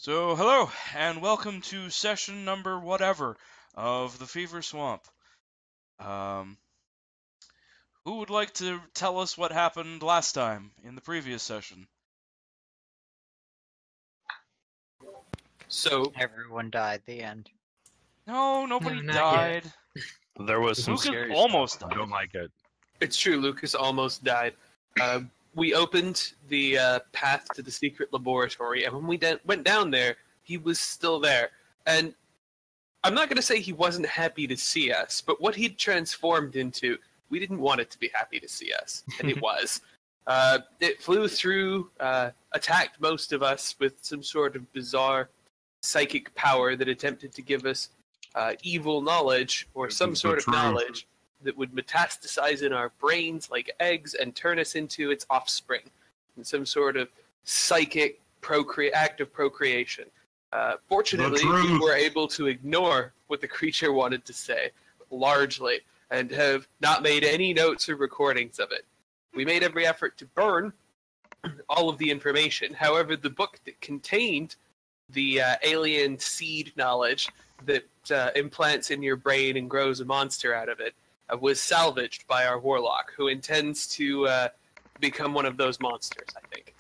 So, hello, and welcome to session number whatever of the Fever Swamp. Um, who would like to tell us what happened last time in the previous session? So, Everyone died. The end. No, nobody No, not yet. died. There was some Lucas scary almost stuff. died. I don't like it. it's true, Lucas almost died. We opened the path to the secret laboratory, and when we went down there, he was still there. And I'm not going to say he wasn't happy to see us, but what he'd transformed into, we didn't want it to be happy to see us, and it was. It flew through, attacked most of us with some sort of bizarre psychic power that attempted to give us evil knowledge or This some is sort the of truth. knowledge that would metastasize in our brains like eggs and turn us into its offspring in some sort of psychic act of procreation. Fortunately, The we truth. were able to ignore what the creature wanted to say, largely, and have not made any notes or recordings of it. We made every effort to burn all of the information. However, the book that contained the alien seed knowledge that implants in your brain and grows a monster out of it was salvaged by our warlock, who intends to become one of those monsters, I think.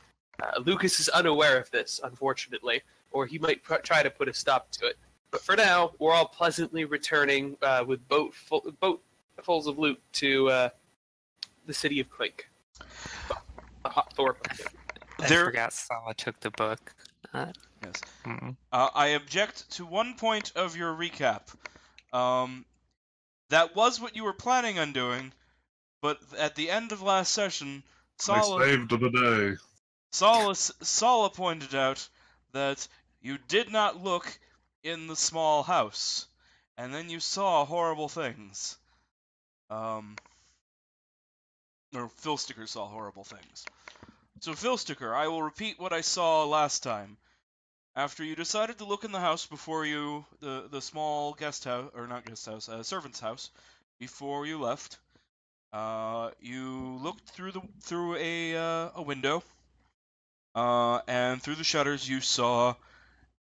Lucas is unaware of this, unfortunately, or he might try to put a stop to it. But for now, we're all pleasantly returning with boatfuls of loot to the city of Clink. Thorpe. I There- forgot Sala took the book. Yes. Mm. I object to one point of your recap. That was what you were planning on doing, but at the end of last session, I saved the day. Sala pointed out that you did not look in the small house, and then you saw horrible things. Or Philsticker saw horrible things. So Philsticker, I will repeat what I saw last time. After you decided to look in the house before you, the small guest house, or not guest house, servant's house, before you left, you looked through a window, and through the shutters you saw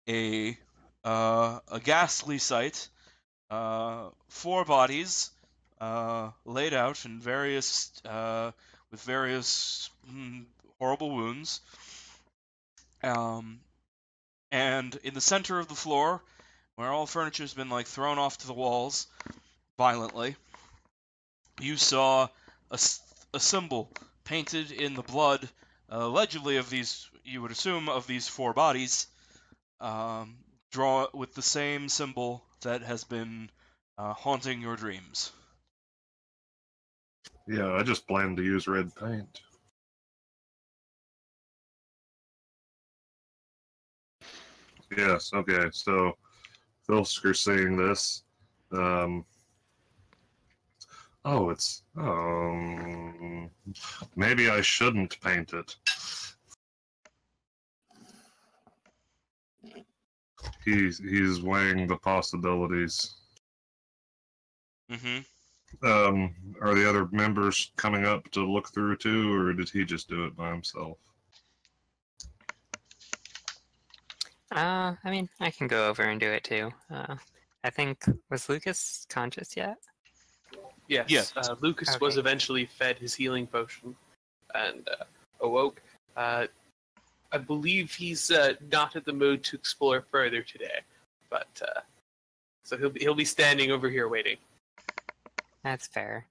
a ghastly sight. 4 bodies laid out in various with various horrible wounds. And in the center of the floor, where all furniture's been like thrown off to the walls violently, you saw a symbol painted in the blood, allegedly of these, you would assume, of these 4 bodies, draw with the same symbol that has been haunting your dreams. Yeah, I just planned to use red paint. Yes, okay, so Philsker's seeing this. Maybe I shouldn't paint it. He's weighing the possibilities. Mm-hmm. Are the other members coming up to look through too, or did he just do it by himself? I mean, I can go over and do it too. I think, was Lucas conscious yet? Yes. Yes. Lucas was Okay. eventually fed his healing potion and awoke. I believe he's not in the mood to explore further today, but so he'll be standing over here waiting. That's fair.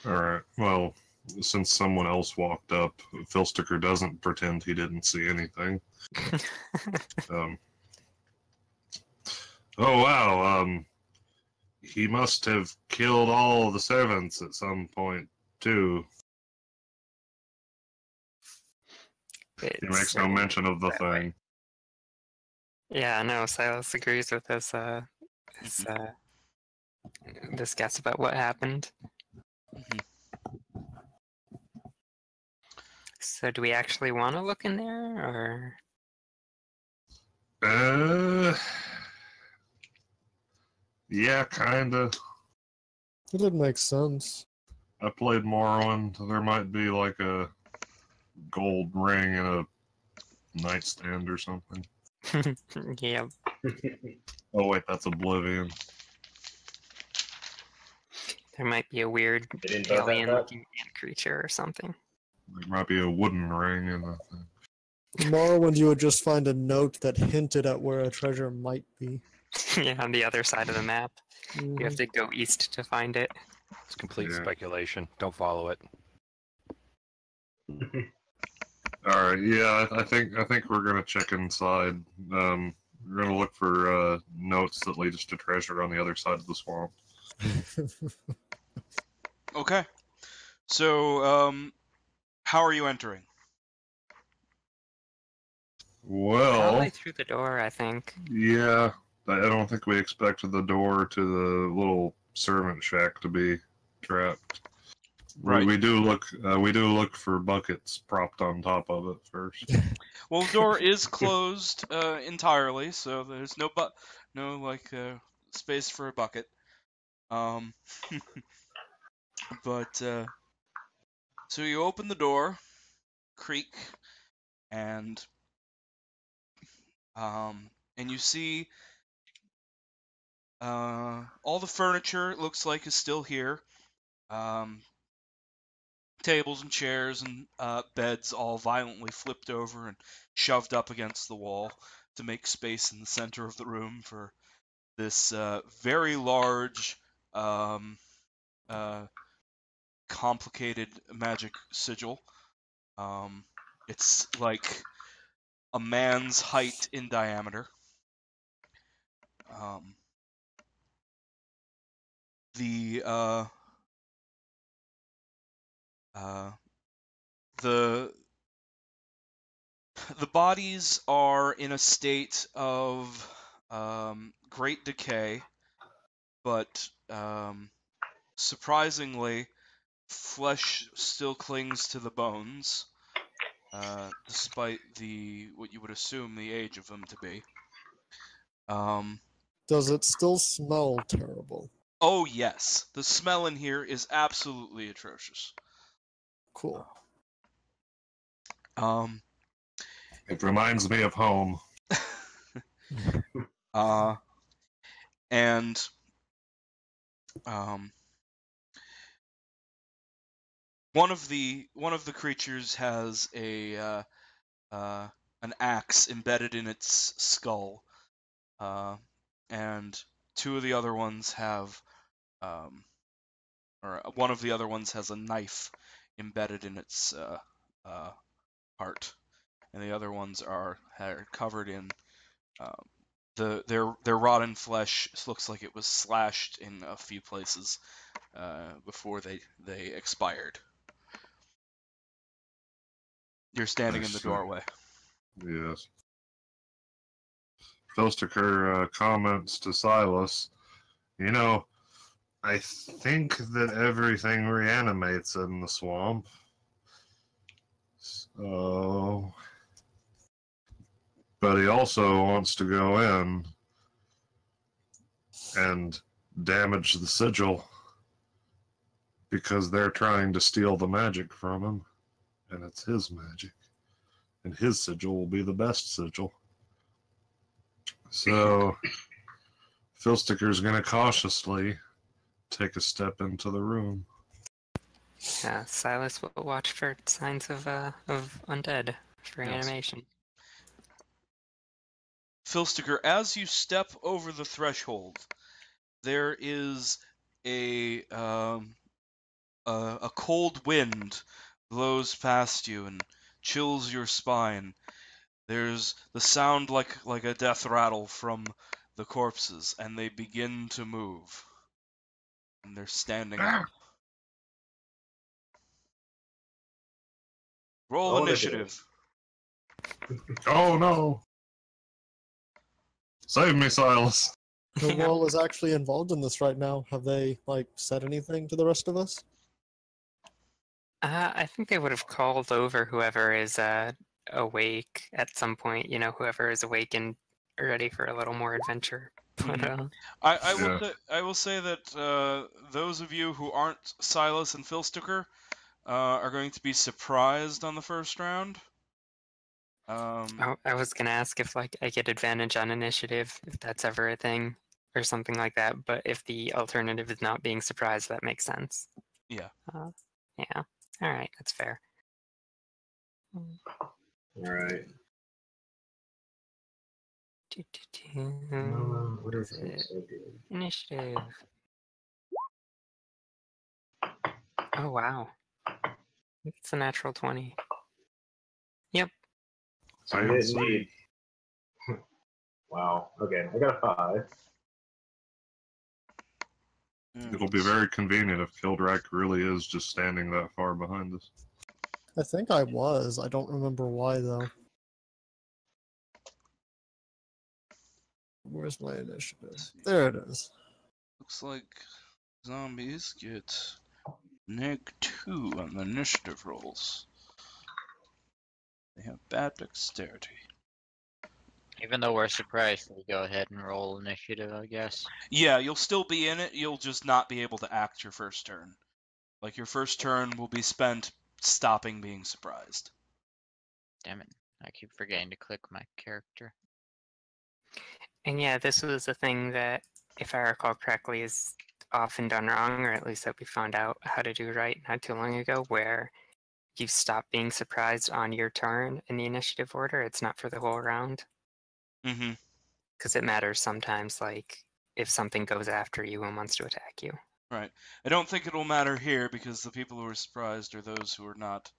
Alright, well, since someone else walked up, Philsticker doesn't pretend he didn't see anything. Oh wow, he must have killed all the servants at some point, too. He makes no mention of the that way. thing. Yeah, no, Silas agrees with this. This guess about what happened. Mhm. So, do we actually want to look in there, or? Yeah, kinda. It would make sense. I played Morrowind. There might be like a gold ring in a nightstand or something. Yeah. Oh wait, that's Oblivion. There might be a weird They didn't talk about that? alien-looking ant creature or something. There might be a wooden ring in the thing. Morrowind, you would just find a note that hinted at where a treasure might be. Yeah, on the other side of the map. You have Mhm. to go east to find it. It's complete Yeah. speculation. Don't follow it. All right, yeah, I think we're gonna check inside. We're gonna look for notes that lead us to treasure on the other side of the swamp. Okay. So, how are you entering? Well, Probably through the door, I think. yeah, I don't think we expected the door to the little servant shack to be trapped. Right. We do look for buckets propped on top of it first. Well, the door is closed entirely, so there's no space for a bucket. But so you open the door, creak, and you see all the furniture, it looks like, is still here. Tables and chairs and beds all violently flipped over and shoved up against the wall to make space in the center of the room for this very large, complicated magic sigil. It's like a man's height in diameter. The bodies are in a state of great decay, but surprisingly, flesh still clings to the bones, despite what you would assume the age of them to be. Does it still smell terrible? Oh yes, the smell in here is absolutely atrocious. Cool. It reminds me of home. And one of the creatures has an axe embedded in its skull, and two of the other ones have, or one of the other ones has a knife embedded in its heart, and the other ones are covered in their rotten flesh. Looks like it was slashed in a few places before they expired. You're standing I in the see. doorway. Yes. Filstiker comments to Silas, you know, I think that everything reanimates in the swamp. So... But he also wants to go in and damage the sigil because they're trying to steal the magic from him, and it's his magic. And his sigil will be the best sigil. So, Filstiker's going to cautiously take a step into the room. Silas will watch for signs of undead for Yes. animation. Filstiker, as you step over the threshold, there is a cold wind blows past you and chills your spine. There's the sound like a death rattle from the corpses, and they begin to move. And they're standing up. Roll initiative. Oh no! Save me, Silas! The wall is actually involved in this right now. Have they, said anything to the rest of us? I think they would have called over whoever is awake at some point. You know, whoever is awake and ready for a little more adventure. But I will say that those of you who aren't Silas and Filstiker, are going to be surprised on the first round. Oh, I was gonna ask if like I get advantage on initiative, if that's ever a thing, or something like that. But if the alternative is not being surprised, that makes sense. Yeah. Yeah. All right, that's fair. Alright. What is it? So good. Initiative. Oh wow, it's a natural 20. Yep. I didn't need. Wow. Okay, I got a 5. It'll be very convenient if Kildrak really is just standing that far behind us. I think I was. I don't remember why though. Where's my initiative? There it is. Looks like zombies get -2 on the initiative rolls. They have bad dexterity. Even though we're surprised, we go ahead and roll initiative, I guess. Yeah, you'll still be in it. You'll just not be able to act your first turn. Like your first turn will be spent stopping being surprised. Damn it. I keep forgetting to click my character. And yeah, this was a thing that, if I recall correctly, is often done wrong, or at least that we found out how to do right not too long ago, where you stop being surprised on your turn in the initiative order. It's not for the whole round. Mm-hmm. Because it matters sometimes, like, if something goes after you and wants to attack you. Right. I don't think it'll matter here because the people who are surprised are those who are not,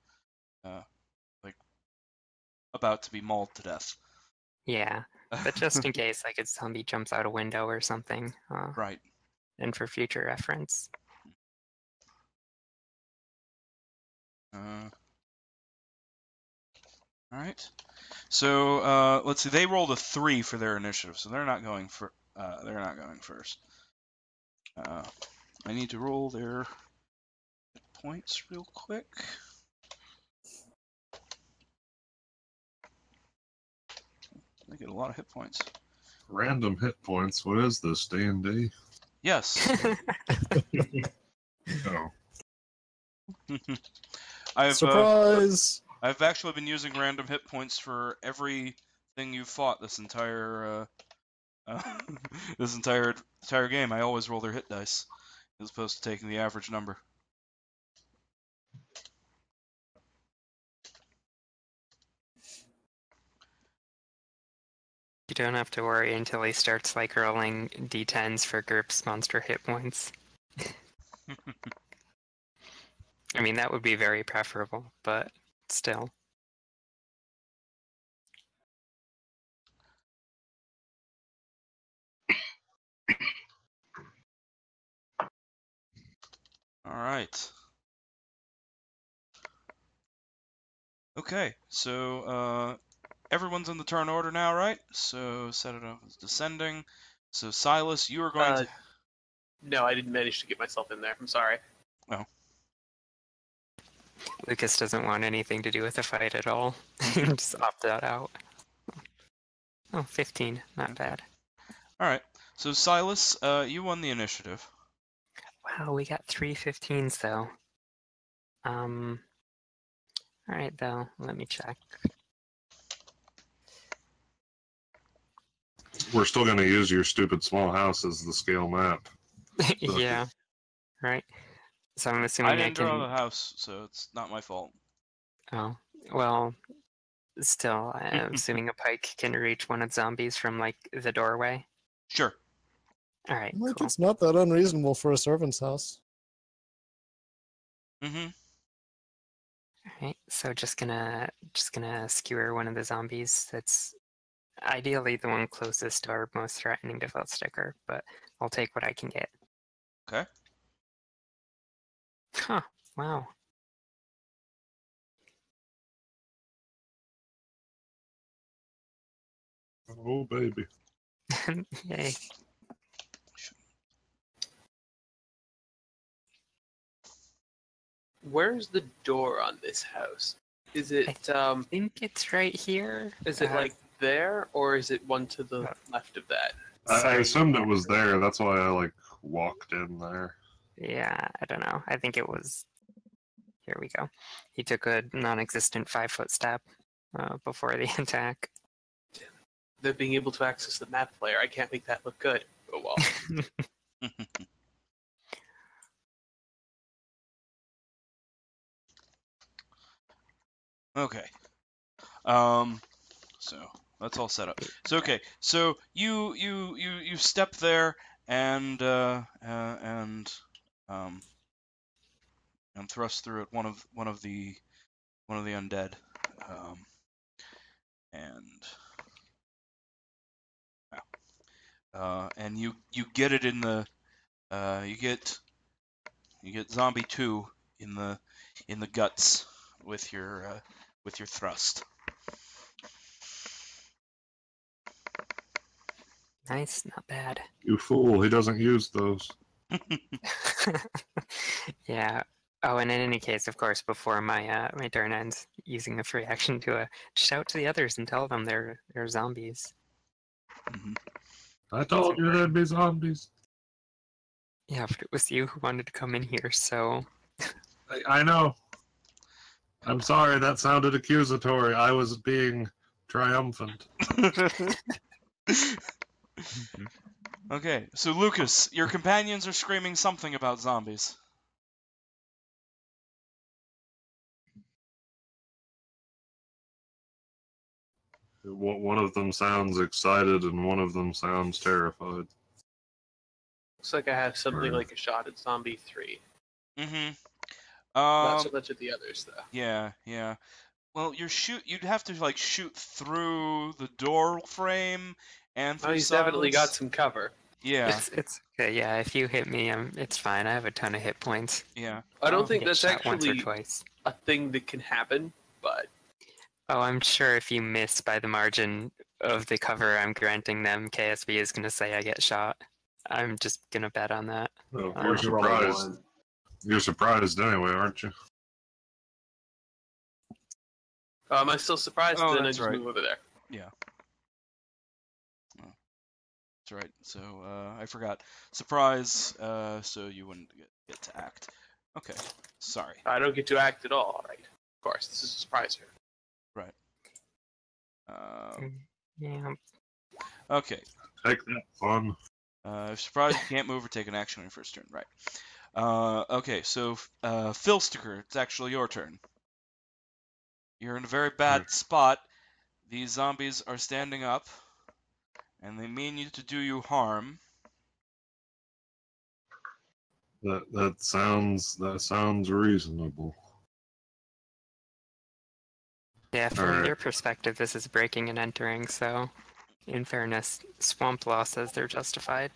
like, about to be mauled to death. Yeah, but just in case, like, a zombie jumps out a window or something. Right. And for future reference. Alright. So, let's see. They rolled a 3 for their initiative, so they're not going for. They're not going first. I need to roll their hit points real quick. They get a lot of hit points. Random hit points. What is this, D&D? Yes. Oh. Surprise! I've actually been using random hit points for everything you've fought this entire this entire game. I always roll their hit dice as opposed to taking the average number. You don't have to worry until he starts like rolling d10s for GURPS monster hit points. I mean, that would be very preferable, but still. All right. Okay, so everyone's in the turn order now, right? So set it up as descending. So Silas, you are going to. No, I didn't manage to get myself in there. I'm sorry. Oh. Lucas doesn't want anything to do with the fight at all. Just opted out. Oh, 15. Not bad. All right. So Silas, you won the initiative. Wow, we got 3 15s though. Alright though, let me check. We're still going to use your stupid small house as the scale map. Yeah. Right. So I'm assuming I didn't can... draw the house, so it's not my fault. Oh, well, still, I'm assuming a pike can reach one of the zombies from, like, the doorway. Sure. Alright, Like, cool. it's not that unreasonable for a servant's house. Mm-hmm. Alright, so just gonna skewer one of the zombies that's ideally the one closest to our most threatening default sticker, but I'll take what I can get. Okay. Huh, wow. Oh, baby. Yay. Where's the door on this house? Is it I think it's right here. is it like there, or is it one to the left of that? I assumed it was there. That's why I, like, walked in there. Yeah, I don't know. I think it was Here we go. He took a non-existent 5-foot step before the attack. They're being able to access the map player. I can't make that look good. Oh well. Okay. So that's all set up. So okay. So you step there and thrust through it one of the undead, and you get it in the you get zombie 2 in the guts with your thrust. Nice, not bad. You fool, he doesn't use those. Yeah. Oh, and in any case, of course, before my my turn ends, using the free action to shout to the others and tell them they're zombies. I told you there'd be zombies. Yeah, but it was you who wanted to come in here, so I know. I'm sorry, that sounded accusatory. I was being triumphant. Okay, so Lucas, your companions are screaming something about zombies. One of them sounds excited and one of them sounds terrified. Looks like I have something like a shot at zombie 3. Mm-hmm. Not so much at the others, though. Yeah. Well, you'd have to like shoot through the door frame and through He's definitely got Silas. some cover. Yeah. it's okay. Yeah, if you hit me, it's fine. I have a ton of hit points. Yeah. I don't think Get that's shot once or actually twice. a thing that can happen, but Oh, I'm sure if you miss by the margin of the cover I'm granting them, KSB is gonna say I get shot. I'm just gonna bet on that. Oh, Uh, you're Roll surprised. one. You're surprised anyway, aren't you? am I still surprised? Oh, Then I that's just right. move over there. Yeah. Oh, that's right. So I forgot. Surprise. So you wouldn't get to act. Okay. Sorry. I don't get to act at all. All right. Of course, this is a surprise here. Right. Yeah. Okay. Take that, fun. If surprised, you can't move or take an action on your first turn. Right. Okay. So Philsticker, it's actually your turn. You're in a very bad spot. These zombies are standing up, and they mean you to do you harm. That sounds reasonable. Yeah, from Alright. their perspective, this is breaking and entering, so in fairness, Swamp Law says they're justified.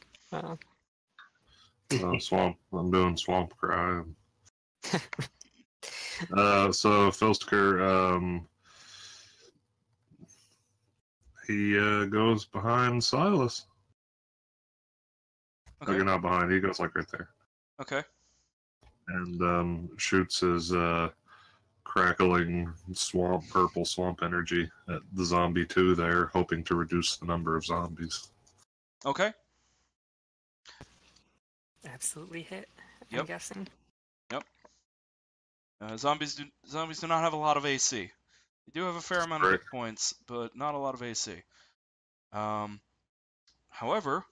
Swamp. I'm doing swamp crime. So Philsticker, he goes behind Silas. Okay. You're not behind. He goes like right there, Okay. and shoots his crackling purple swamp energy at the zombie 2 there, hoping to reduce the number of zombies. Okay. Absolutely hit, Yep. I'm guessing. Zombies do not have a lot of AC. They do have a fair amount of hit Correct. points, but not a lot of AC. However,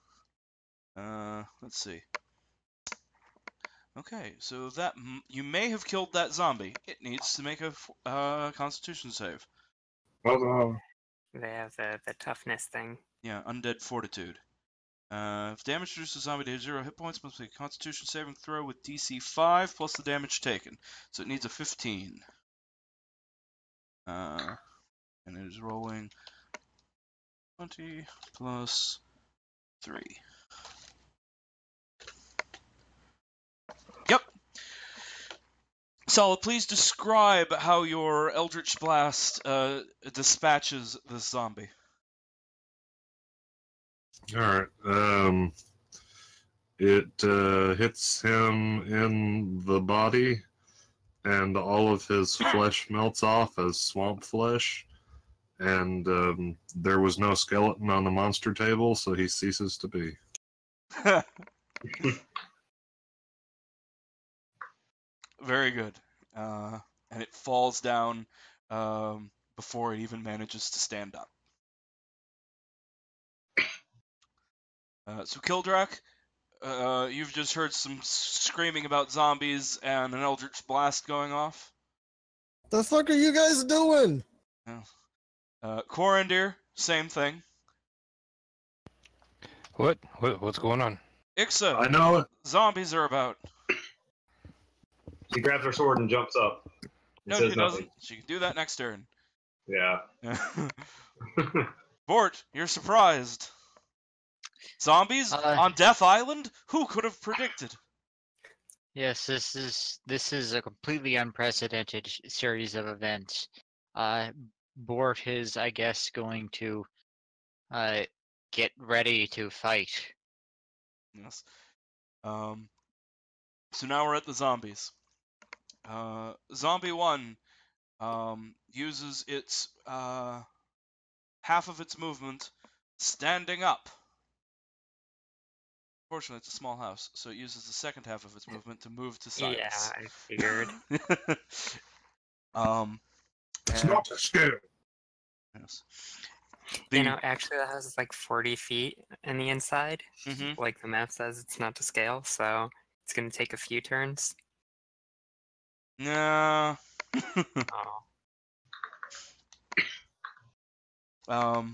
let's see. Okay, so that you may have killed that zombie. It needs to make a Constitution save. They have the toughness thing. Yeah, Undead Fortitude. If damage reduces a zombie to 0 hit points, must make a Constitution saving throw with DC 5 plus the damage taken. So it needs a 15. And it is rolling 20 plus 3. Yep. Solid, please describe how your Eldritch Blast dispatches this zombie. All right. It hits him in the body, and all of his flesh melts off as swamp flesh. And there was no skeleton on the monster table, so he ceases to be. Very good. and it falls down before it even manages to stand up. So Kildrak, you've just heard some screaming about zombies and an eldritch blast going off. The fuck are you guys doing? Corandir, same thing. What's going on? Ixa, I know it. zombies are about. She grabs her sword and jumps up. And No, says she nothing. doesn't. She can do that next turn. Yeah. Bort, you're surprised. Zombies on Death Island? Who could have predicted? Yes, this is a completely unprecedented series of events. Bort is, I guess, going to get ready to fight. Yes. So now we're at the zombies. Zombie 1 uses its half of its movement standing up. Fortunately, it's a small house, so it uses the second half of its movement to move to Silas. Yeah, I figured. It's and- not scale. yes. You know, actually, the house is like 40 feet in the inside. Mhm. Like the map says, it's not to scale, so it's gonna take a few turns. No. Oh,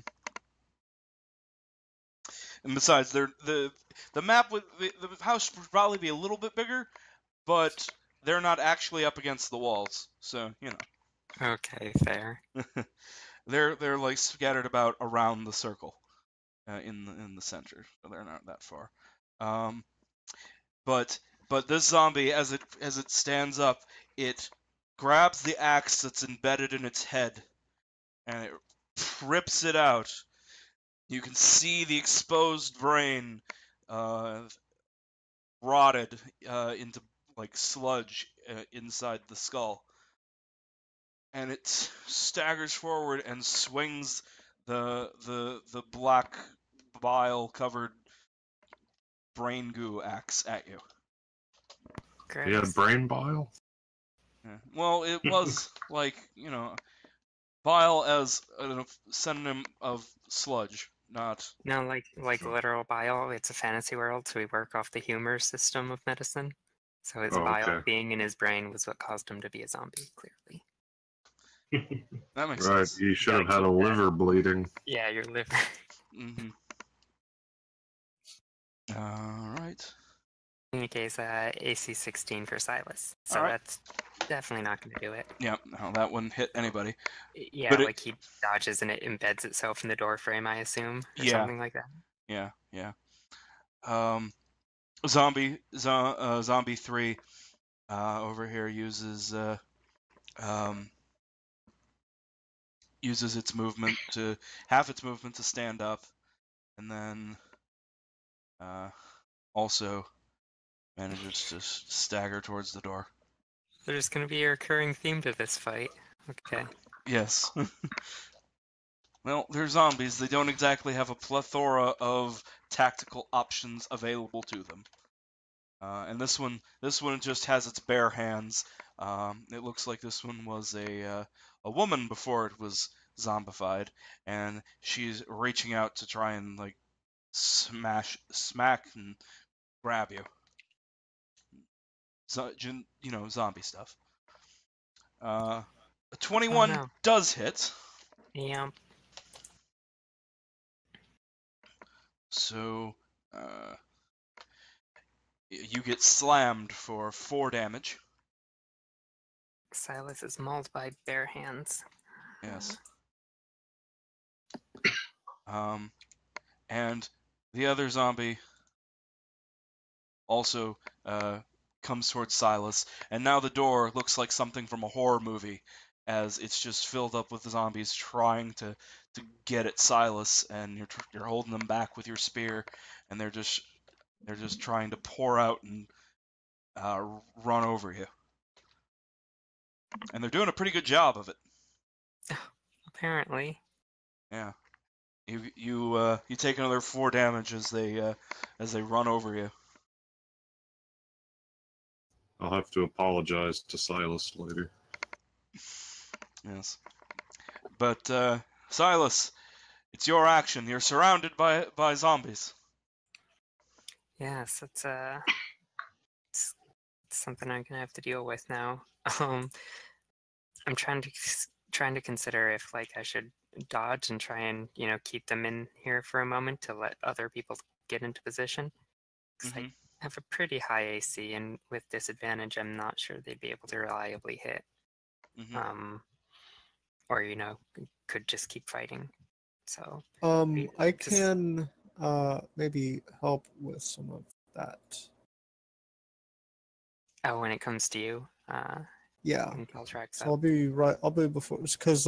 And besides, the map with the house would probably be a little bit bigger, but they're not actually up against the walls, so you know. okay, fair. They're like scattered about around the circle, in the center. So they're not that far. But this zombie, as it stands up, it grabs the axe that's embedded in its head, and it rips it out. You can see the exposed brain, rotted into like sludge inside the skull. And it staggers forward and swings the black bile covered brain goo axe at you. He had Gross. brain bile? Yeah. Well, it was like, you know, bile as a synonym of sludge, not. No, like literal bile. It's a fantasy world, so we work off the humor system of medicine. So his Oh, bile okay. being in his brain was what caused him to be a zombie, clearly. That makes Right, sense. he should have Gotta had a keep that. liver bleeding. Yeah, your liver. Mm-hmm. All right. In any case, AC 16 for Silas. So Alright. that's definitely not going to do it. Yeah, no, that wouldn't hit anybody. Yeah, But it- like he dodges and it embeds itself in the door frame, I assume, or Yeah. something like that. Yeah, yeah. Zombie 3 over here uses uses its movement to half its movement to stand up, and then also manages to stagger towards the door. There's going to be a recurring theme to this fight. Okay. Yes. Well, they're zombies. They don't exactly have a plethora of tactical options available to them. And this one just has its bare hands. It looks like this one was a woman before it was zombified, and she's reaching out to try and like smack and grab you. You know, zombie stuff. A 21 no. does hit. Yeah. So, you get slammed for 4 damage. Silas is mauled by bare hands. Yes. And the other zombie also comes towards Silas, and now the door looks like something from a horror movie, as it's just filled up with zombies trying to get at Silas, and you're holding them back with your spear, and they're just trying to pour out and run over you, and they're doing a pretty good job of it. Apparently. Yeah, you take another 4 damage as they run over you. I'll have to apologize to Silas later. Yes. But, Silas, it's your action. You're surrounded by zombies. Yes, it's something I'm gonna have to deal with now. I'm trying to consider if like I should dodge and try and keep them in here for a moment to let other people get into position. 'Cause I have a pretty high AC, and with disadvantage, I'm not sure they'd be able to reliably hit. Or could just keep fighting. So I just- can maybe help with some of that. Oh, when it comes to you, Yeah. and Peltrax So I'll be right. I'll be before because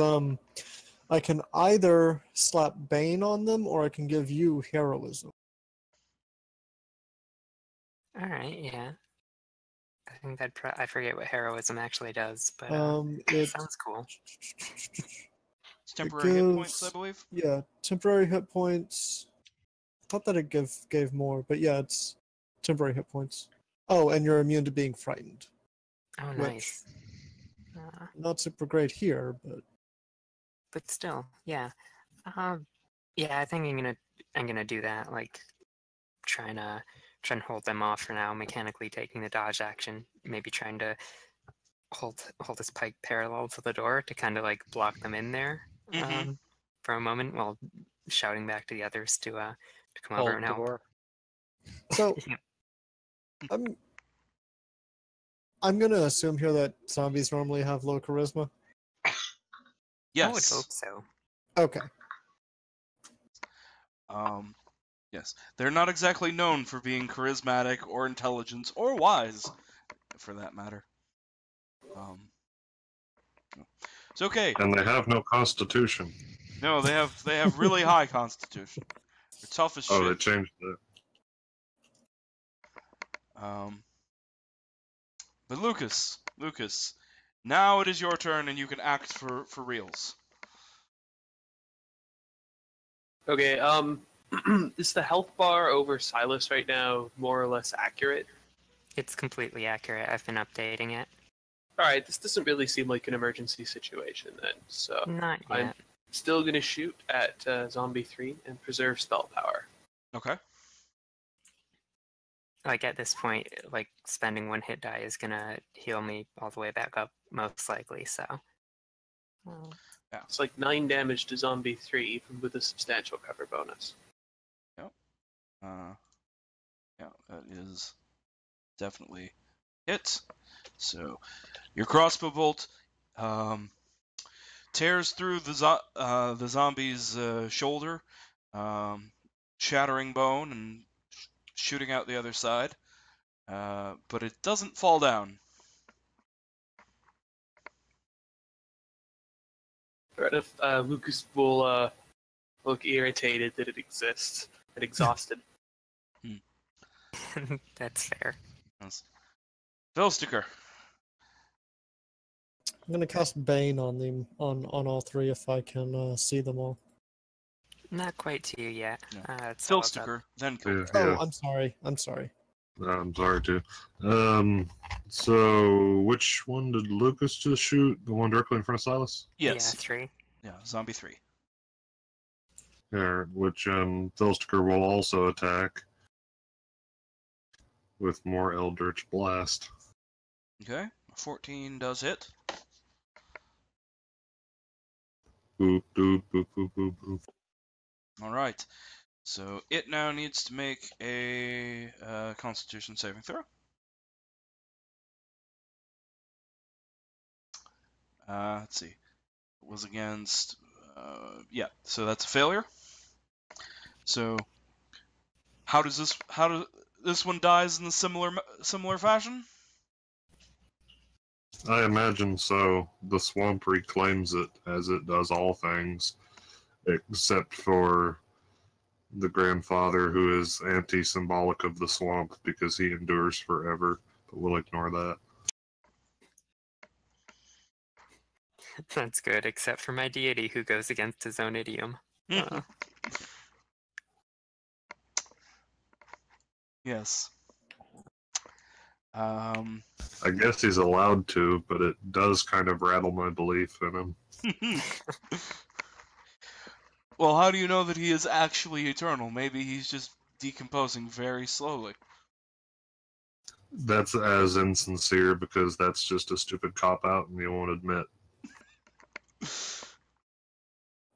I can either slap Bane on them or I can give you heroism. All right, yeah. I think that I forget what heroism actually does, but It sounds cool. It's temporary hit points, gives- I believe. Yeah, temporary hit points. I thought that it gave more, but yeah, it's temporary hit points. Oh, and you're immune to being frightened. Oh, Which- nice. Not super great here, But still, yeah. Yeah, I think I'm gonna do that. Like, try and hold them off for now. Mechanically taking the dodge action, maybe trying to hold this pike parallel to the door to kind of like block them in there for a moment, while shouting back to the others to come over Hold and help. door. so Yeah. I'm gonna assume here that zombies normally have low charisma. I would Yes. hope so. Okay. Yes. They're not exactly known for being charismatic or intelligent or wise, for that matter. It's okay. And they have no constitution. No, they have really high constitution. They're tough as Oh, they shit. changed that. But Lucas, now it is your turn, and you can act for reals. Okay, is the health bar over Silas right now more or less accurate? It's completely accurate. I've been updating it. Alright, this doesn't really seem like an emergency situation then, so Not yet. I'm still gonna shoot at Zombie 3 and preserve spell power. Okay. Like at this point, like spending one hit die is gonna heal me all the way back up, most likely. So. It's like 9 damage to Zombie 3, even with a substantial cover bonus. Yeah, that is definitely it. So, your crossbow bolt tears through the zombie's shoulder, shattering bone and shooting out the other side, but it doesn't fall down. Right, if Lucas will look irritated that it exists and exhausted. That's fair. Yes. Vilsticker. I'm gonna cast Bane on them on all three if I can see them all. Not quite to you yet. No. It's all about- Vilsticker, then Yeah, Kilgore. Oh, yeah. I'm sorry. I'm sorry. I'm sorry too. So which one did Lucas just shoot? The one directly in front of Silas? Yes. Yeah, 3. Yeah, zombie 3. Yeah, which Thulstiker will also attack with more Eldritch Blast. Okay. 14 does hit. Boop, doop, boop, boop, boop, boop. All right. So it now needs to make a Constitution saving throw. Let's see. It was against. Yeah. So that's a failure. So how does this one dies in a similar fashion? I imagine so. The swamp reclaims it as it does all things, except for the grandfather, who is anti-symbolic of the swamp because he endures forever. But we'll ignore that. That's good, except for my deity who goes against his own idiom. Yes. I guess he's allowed to, but it does kind of rattle my belief in him. Well, how do you know that he is actually eternal? Maybe he's just decomposing very slowly. That's as insincere because that's just a stupid cop-out and you won't admit.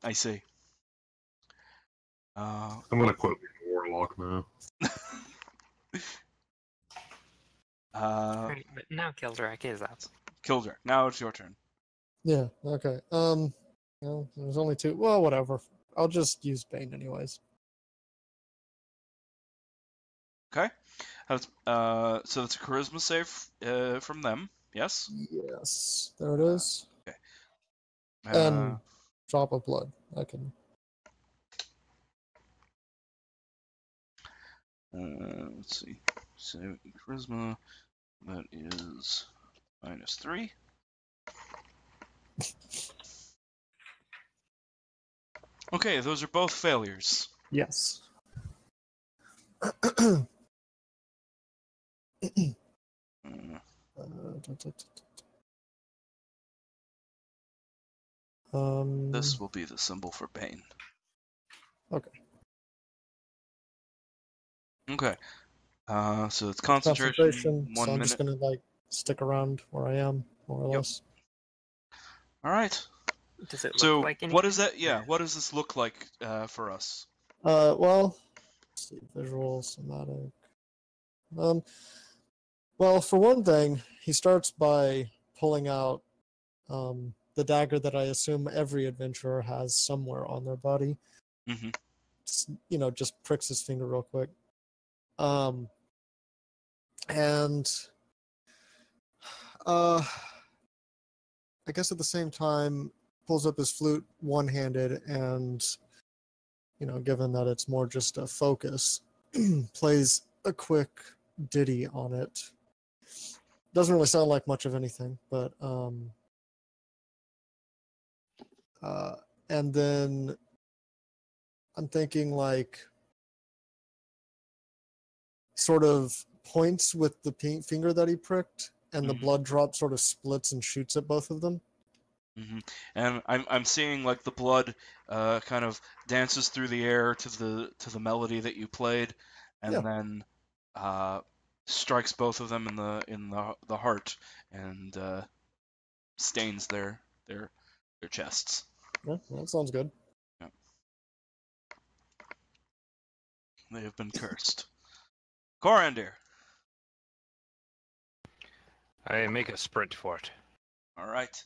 I see. I'm gonna quote the Warlock now. Right, but now Kildrak is up. Kildrak, now it's your turn. Yeah. Okay. Well, there's only 2. Well, whatever. I'll just use Bane anyways. Okay. So it's a charisma save from them. Yes. Yes. There it is. Okay. And drop of blood. I can. Let's see. So charisma, that is -3. Okay, those are both failures. Yes. This will be the symbol for Bane. Okay. Okay. So it's concentration. 1 so I'm minute. just gonna like stick around where I am, more or Yep. less. All right. Does it look So like anything? what is that? Yeah. What does this look like for us? Well, let's see, visual, somatic. Well, for one thing, he starts by pulling out the dagger that I assume every adventurer has somewhere on their body. Mm-hmm. Just pricks his finger real quick. And I guess at the same time pulls up his flute one-handed and, given that it's more just a focus, plays a quick ditty on it. Doesn't really sound like much of anything, but and then I'm thinking like sort of points with the finger that he pricked, and the blood drop sort of splits and shoots at both of them. Mm-hmm. And I'm seeing like the blood kind of dances through the air to the melody that you played, and then strikes both of them in the heart and stains their chests. Yeah, that sounds good. Yeah. They have been cursed. Corandir. I make a sprint for it. All right.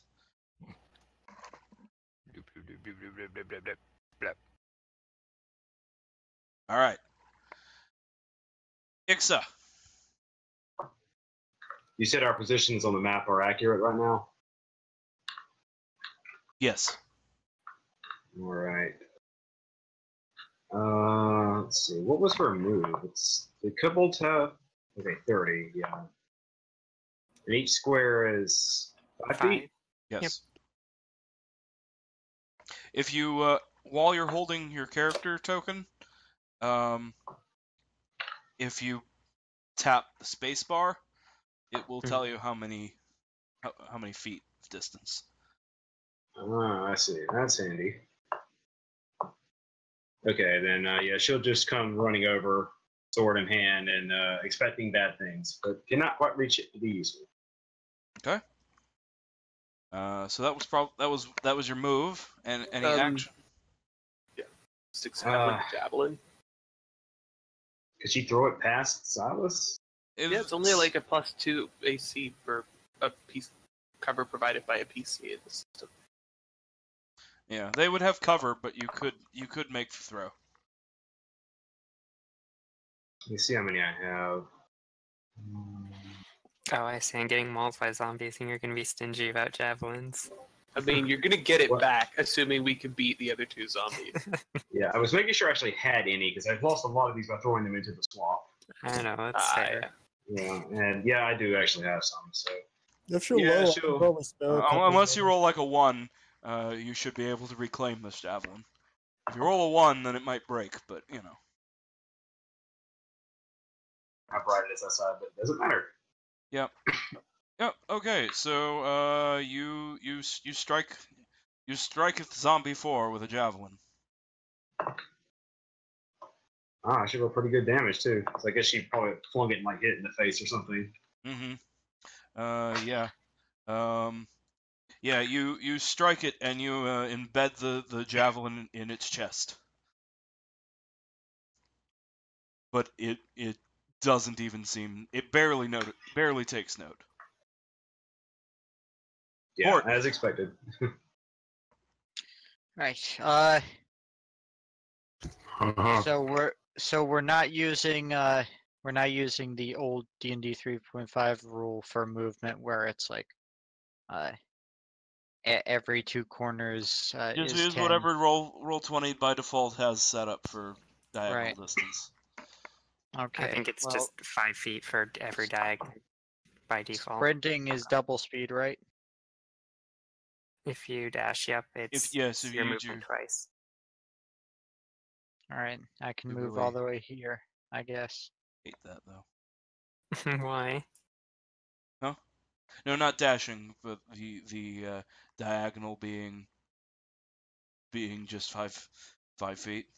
All right. Ixa. You said our positions on the map are accurate right now? Yes. All right. Let's see. What was her move? The Kobold have... Okay, 30, yeah. And each square is 5 feet? Yes. Yep. If you, while you're holding your character token, if you tap the space bar, it will tell you how many feet of distance. Oh, I see. That's handy. Okay, then, yeah, she'll just come running over, sword in hand, and expecting bad things, but cannot quite reach it to be useful. Okay. So that was your move, and any action. Yeah. Sticks out like a javelin. Could she throw it past Silas? Yeah, it's only like a +2 AC for a piece cover provided by a PC in the system. Yeah, they would have cover, but you could make the throw. Let me see how many I have. Oh, I see. I'm getting mauled by zombies, and you're going to be stingy about javelins. I mean, you're gonna get it back, assuming we can beat the other 2 zombies. Yeah, I was making sure I actually had any, because I've lost a lot of these by throwing them into the swamp. I know, it's fair. Yeah, and yeah, I do actually have some, so... If you're Yeah, low, she'll- I'll probably spare a couple Unless you of roll like a 1, you should be able to reclaim this javelin. If you roll a 1, then it might break, but you know. How bright it is outside, but it doesn't matter. Yep. Yep. Okay. So you strike the zombie 4 with a javelin. Ah, I should roll pretty good damage too. So I guess she probably flung it and like hit it in the face or something. Mm-hmm. Yeah. Yeah. You strike it and you embed the javelin in its chest. But it doesn't even seem. It barely takes note. Yeah, Bort. as expected. Right. Uh-huh. So we're not using the old D&D 3.5 rule for movement where it's like every 2 corners Just is use 10. whatever Roll20 by default has set up for diagonal Right. distance. Okay. I think it's well, just 5 feet for every diagonal by default. sprinting is double speed, right? If you dash, yep, it's Yes, if your you movement do. twice. All right, I can I move really all the way here, I guess. hate that though. Why? Huh? No, not dashing, but the diagonal being just 5 feet.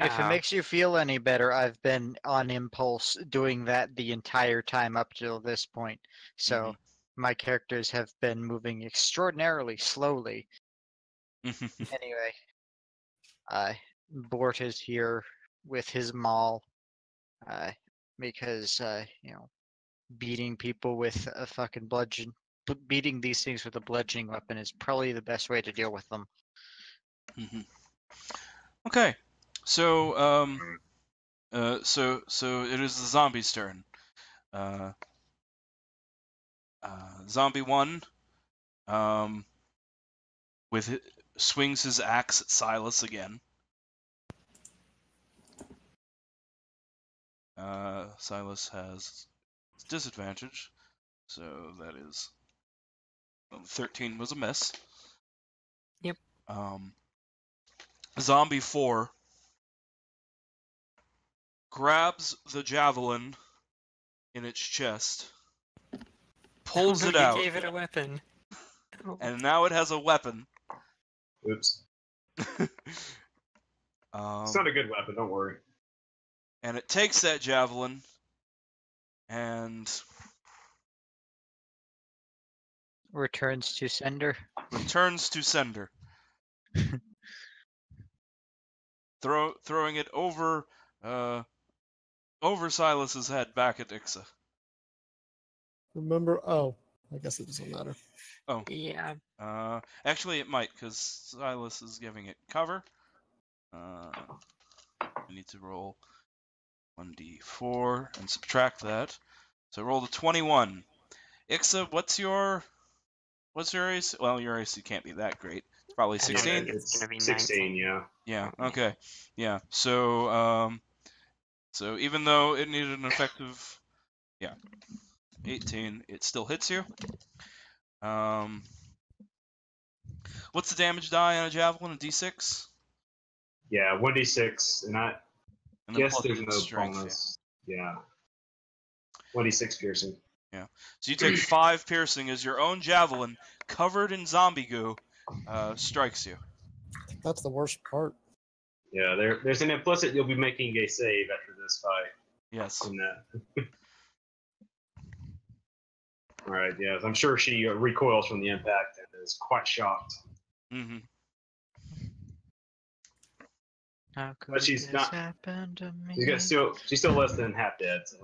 If it makes you feel any better, I've been on impulse doing that the entire time up till this point. So my characters have been moving extraordinarily slowly. Anyway, Bort is here with his maul, because beating people with a fucking bludgeon, beating these things with a bludgeoning weapon is probably the best way to deal with them. Okay, so so it is the zombie's turn. Zombie 1, swings his axe at Silas again. Silas has disadvantage, so that is 13 was a miss. Yep. Zombie 4 grabs the javelin in its chest, pulls it You out, gave it a weapon. and now it has a weapon. Oops. It's not a good weapon, don't worry. And it takes that javelin and Returns to sender. returns to sender. Throwing it over Silas's head back at Ixa. Remember? Oh, I guess it doesn't matter. Oh. Yeah. Actually, it might, because Silas is giving it cover. I need to roll 1d4 and subtract that. So roll the 21. Ixa, what's your AC? Well, your AC can't be that great. It's probably I don't 16. think it's gonna be 16, 19. yeah. Yeah. Okay. Yeah. So so even though it needed an effective, 18, it still hits you. What's the damage die on a javelin? A d6? Yeah, 1d6, and I And then guess plus there's your no strength, bonus. Yeah. 1d6 piercing. So you take 5 piercing as your own javelin, covered in zombie goo, strikes you. That's the worst part. Yeah, there's an implicit you'll be making a save after this fight. Yes. In that. All right, yes, I'm sure she recoils from the impact and is quite shocked. Mm-hmm. How could But she's this not. happen to me? She's still less than half dead. So.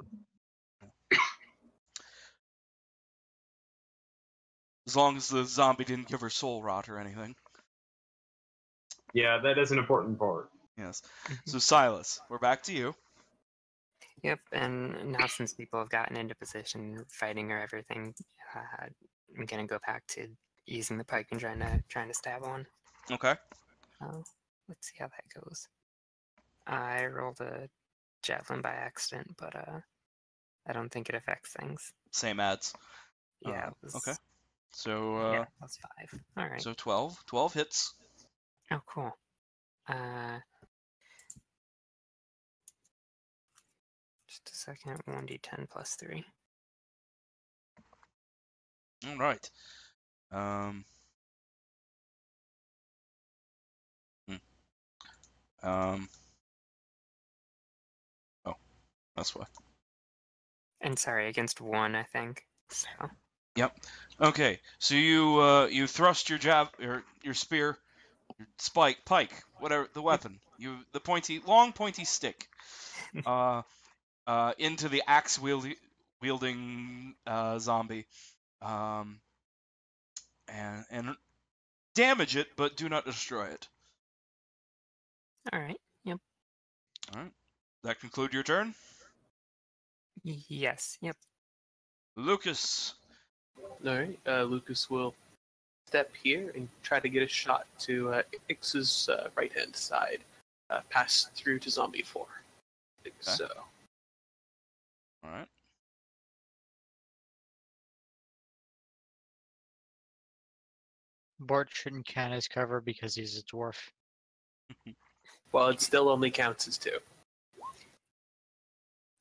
As long as the zombie didn't give her soul rot or anything. Yeah, that is an important part. Yes. So Silas, we're back to you. Yep, and now since people have gotten into position, fighting or everything, I'm gonna go back to using the pike and trying to stab one. Okay. Let's see how that goes. I rolled a javelin by accident, but I don't think it affects things. Same adds. Yeah. It was, Okay. So yeah, that's 5. All right. So 12. 12 hits. Oh, cool. Just a second. 1d10 plus 3. All right. Um. hmm, Oh, that's why. And sorry, against one, I think. So Yep. Okay. So you thrust your your spear, your pike, whatever the weapon. The long pointy stick. Uh. Into the axe wielding zombie. Um. And damage it, but do not destroy it. all right. Yep. All right. That conclude your turn, Yes. Yep. All Lucas. right. Lucas will step here and try to get a shot to Ix's right-hand side, pass through to Zombie 4. So, All right. Bort shouldn't count as cover because he's a dwarf. well, it still only counts as 2.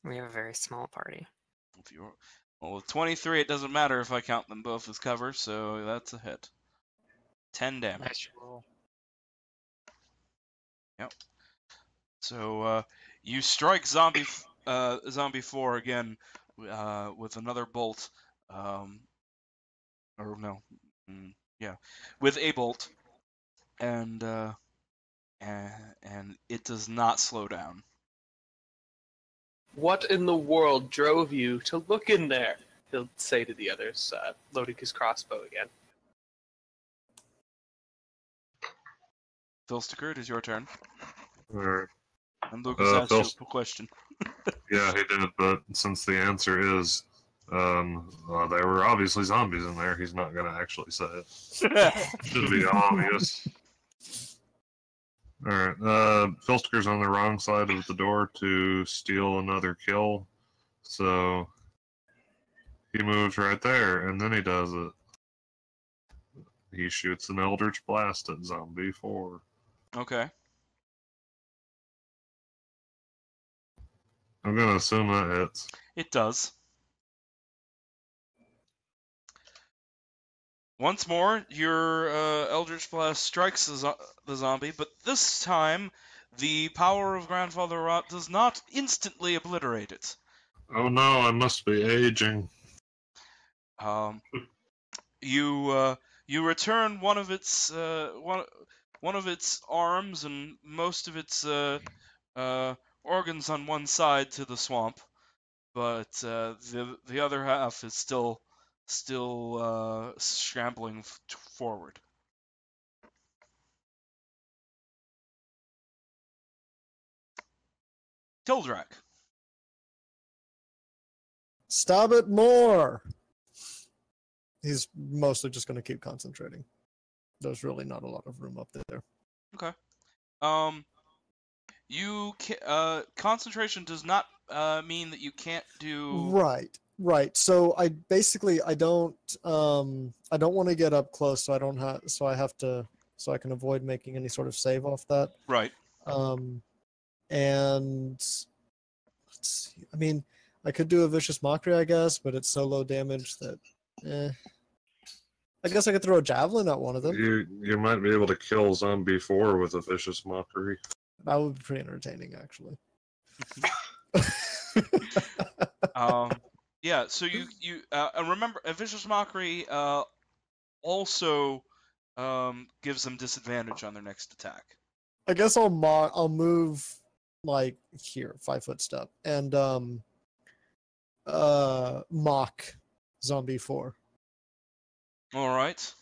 We have a very small party. If you well, with 23, it doesn't matter if I count them both as cover, so that's a hit. 10 damage. Nice roll. Yep. So you strike zombie 4 again with another bolt, or no, yeah, with a bolt, and it does not slow down. What in the world drove you to look in there? He'll say to the others, loading his crossbow again. Philsticker, it is your turn. Alright. And Lucas asked you a question. Yeah, he did, but since the answer is there were obviously zombies in there, he's not going to actually say it. Should be obvious. Alright, Philsticker's on the wrong side of the door to steal another kill, so he moves right there, and then he does it. He shoots an Eldritch Blast at Zombie 4. Okay. I'm going to assume that hits. It does. Once more, your Eldritch Blast strikes the zombie, but this time, the power of Grandfather Rot does not instantly obliterate it. Oh no, I must be aging. You return one of its one of its arms and most of its organs on one side to the swamp, but the other half is still scrambling forward. Tildrak. Stab it more. He's mostly just going to keep concentrating. There's really not a lot of room up there. Okay. Concentration does not mean that you can't do. Right. So I don't want to get up close, so I can avoid making any sort of save off that. Right. And let's see. I mean, I could do a Vicious Mockery, I guess, but it's so low damage that I guess I could throw a javelin at one of them. You might be able to kill Zombie 4 with a Vicious Mockery. That would be pretty entertaining, actually. Yeah. So you remember a Vicious Mockery also gives them disadvantage on their next attack. I guess I'll move like here, 5-foot step, and mock Zombie 4. All right.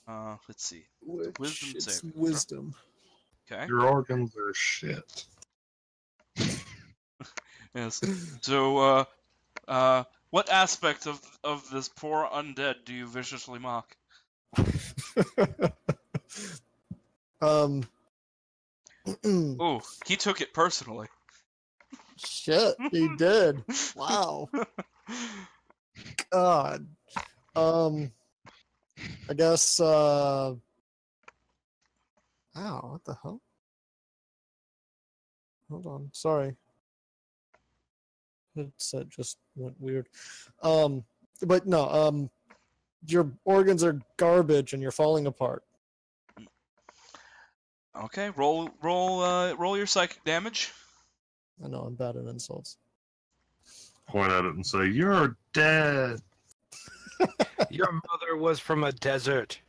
Let's see. Wisdom It's saving. wisdom. Okay. Your organs are shit. Yes. So, what aspect of this poor undead do you viciously mock? Oh, he took it personally. Shit, he did. Wow. God. I guess, ow, what the hell? Hold on, sorry. Headset just went weird. But no, your organs are garbage and you're falling apart. Okay, roll your psychic damage. I know I'm bad at insults. Point at it and say, "You're dead." Your mother was from a desert.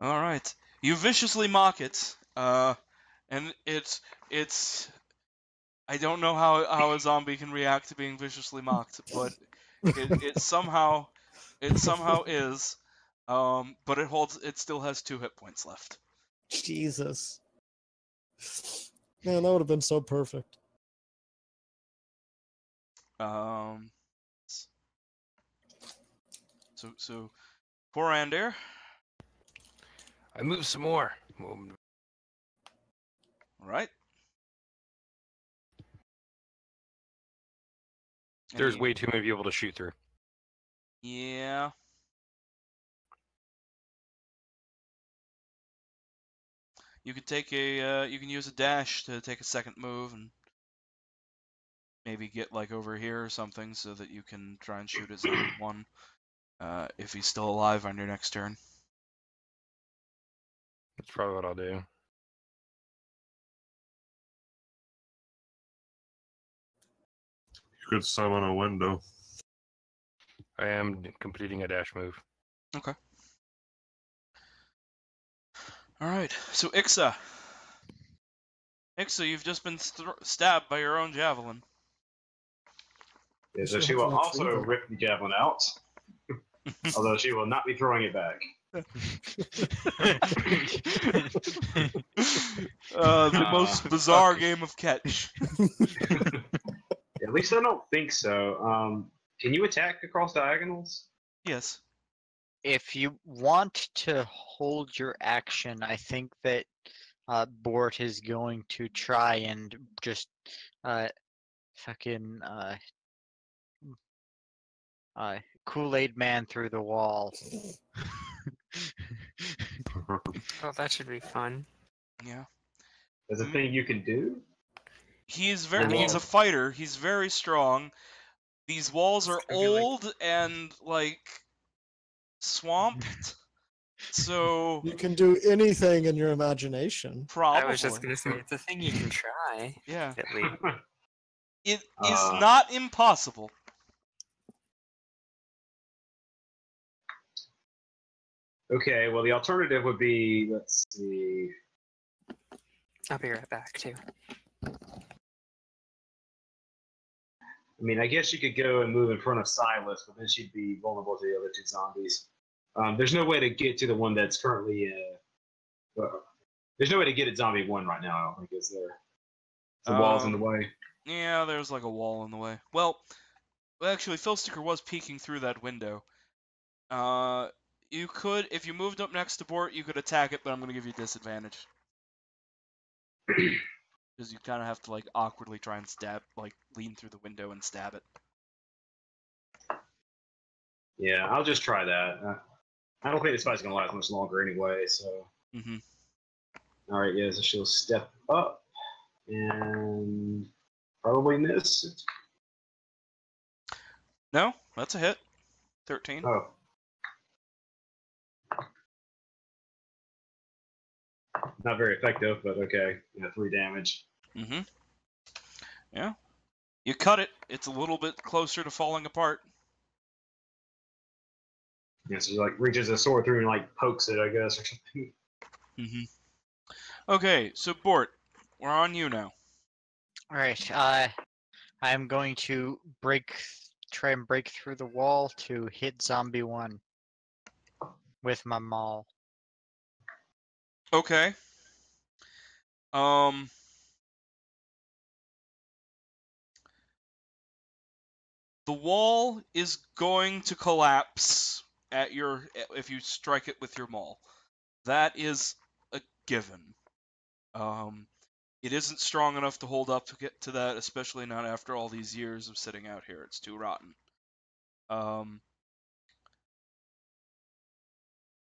All right, you viciously mock it, and it's. I don't know how a zombie can react to being viciously mocked, but it somehow is. But it still has 2 hit points left. Jesus. Man, that would have been so perfect. So poor Andir. I move some more. All right. There's way too many people to shoot through. Yeah. You could take you can use a dash to take a second move and maybe get like over here or something so that you can try and shoot at Zombie 1 if he's still alive on your next turn. That's probably what I'll do. You could summon a window. I am completing a dash move. Okay. All right. So Ixa, you've just been stabbed by your own javelin. Yeah, so she will also rip the javelin out, although she will not be throwing it back. The most bizarre game of catch. At least I don't think so. Can you attack across diagonals? Yes. If you want to hold your action, I think that Bort is going to try and just fucking Kool-Aid Man through the wall. Oh, that should be fun. Yeah. Is a thing you can do? He's He's a fighter. He's very strong. These walls are old and like swamped. So You can do anything in your imagination. probably. I was just gonna say it's a thing you can try. Yeah. At least. It is not impossible. Okay, well, the alternative would be, let's see. I'll be right back too. I mean, I guess you could go and move in front of Silas, but then she'd be vulnerable to the other 2 zombies. There's no way to get to the one that's currently. There's no way to get at Zombie 1 right now, I don't think, is there? The wall's in the way. Yeah, there's like a wall in the way. Well, actually, Philsticker was peeking through that window. You could, if you moved up next to Bort, you could attack it, but I'm going to give you disadvantage. Because you kind of have to like awkwardly try and lean through the window and stab it. Yeah, I'll just try that. I don't think this fight's gonna last much longer anyway, so. Mm-hmm. Alright, yeah, so she'll step up and probably miss. No, that's a hit. 13. Oh. Not very effective, but okay. 3 damage. Mm-hmm. Yeah. You cut it. It's a little bit closer to falling apart. Yeah, so she like reaches a sword through and like pokes it, I guess, or something. Mm-hmm. Okay, so Bort, we're on you now. All right. I'm going to try and break through the wall to hit Zombie 1 with my maul. Okay. The wall is going to collapse if you strike it with your maul. That is a given. It isn't strong enough to hold up to get to that, especially not after all these years of sitting out here. It's too rotten.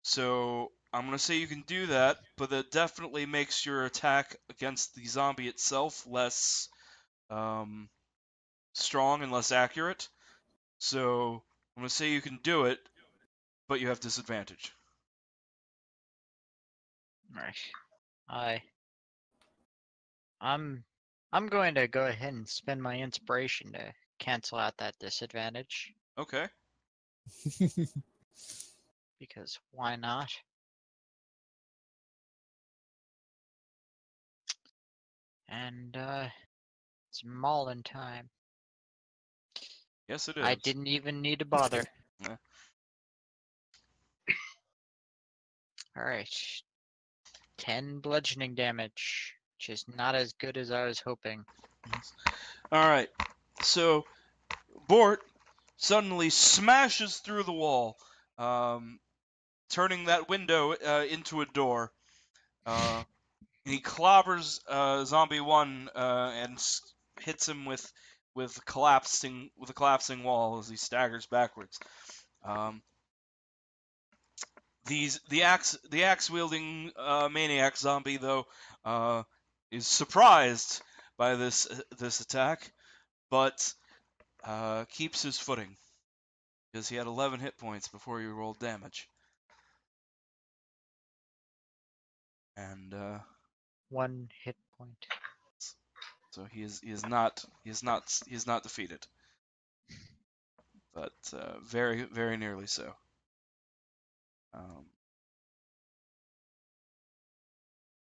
So I'm going to say you can do that, but that definitely makes your attack against the zombie itself less strong and less accurate. So I'm gonna say you can do it, but you have disadvantage. Right. I'm going to go ahead and spend my inspiration to cancel out that disadvantage, Okay. because why not? And it's mauling time. Yes, it is. I didn't even need to bother. Yeah. Alright. 10 bludgeoning damage, which is not as good as I was hoping. All right. So Bort suddenly smashes through the wall, turning that window into a door. And he clobbers Zombie 1 and hits him with a collapsing wall as he staggers backwards. The axe wielding maniac zombie though is surprised by this attack, but keeps his footing because he had 11 hit points before he rolled damage. And 1 hit point. so he is not defeated, but very, very nearly so.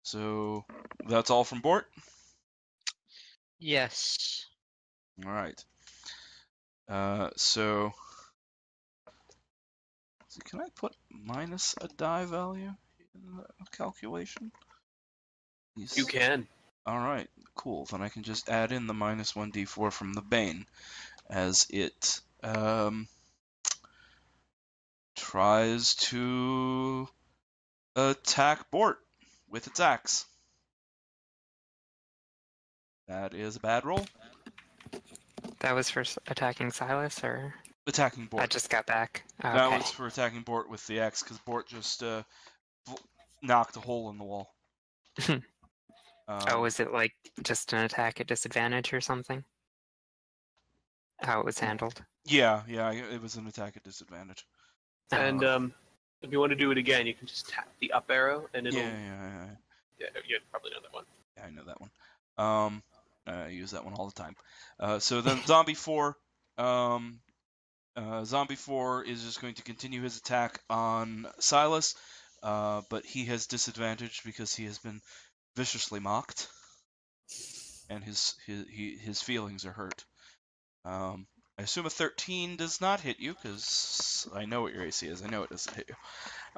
So that's all from Bort. Yes. All right. So can I put minus a die value in the calculation? You can. All right, cool. Then I can just add in the minus 1d4 from the Bane as it tries to attack Bort with its axe. That is a bad roll. That was for attacking Silas, or Attacking Bort. I just got back. Oh, That okay. was for attacking Bort with the axe because Bort just knocked a hole in the wall. Oh, was it like just an attack at disadvantage or something? How it was handled? Yeah, it was an attack at disadvantage. Oh, And if you want to do it again, you can just tap the up arrow, and it'll. Yeah. Yeah, you probably know that one. Yeah, I know that one. I use that one all the time. So then Zombie 4. Zombie 4 is just going to continue his attack on Silas, but he has disadvantage because he has been viciously mocked, and his feelings are hurt. I assume a 13 does not hit you because I know what your AC is. I know it doesn't hit you.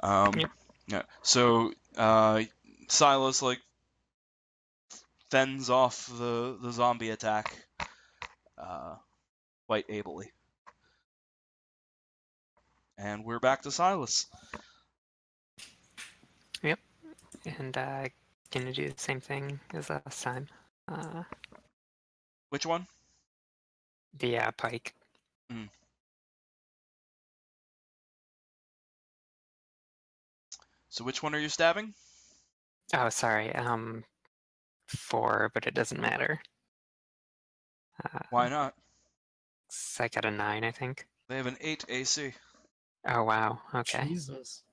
Yep. Yeah. So Silas fends off the zombie attack quite ably. And we're back to Silas. and gonna do the same thing as last time. Which one? The pike. So which one are you stabbing? Oh, sorry. 4, but it doesn't matter. Why not? I got a 9, I think. They have an 8 AC. Oh wow. Okay. Jesus.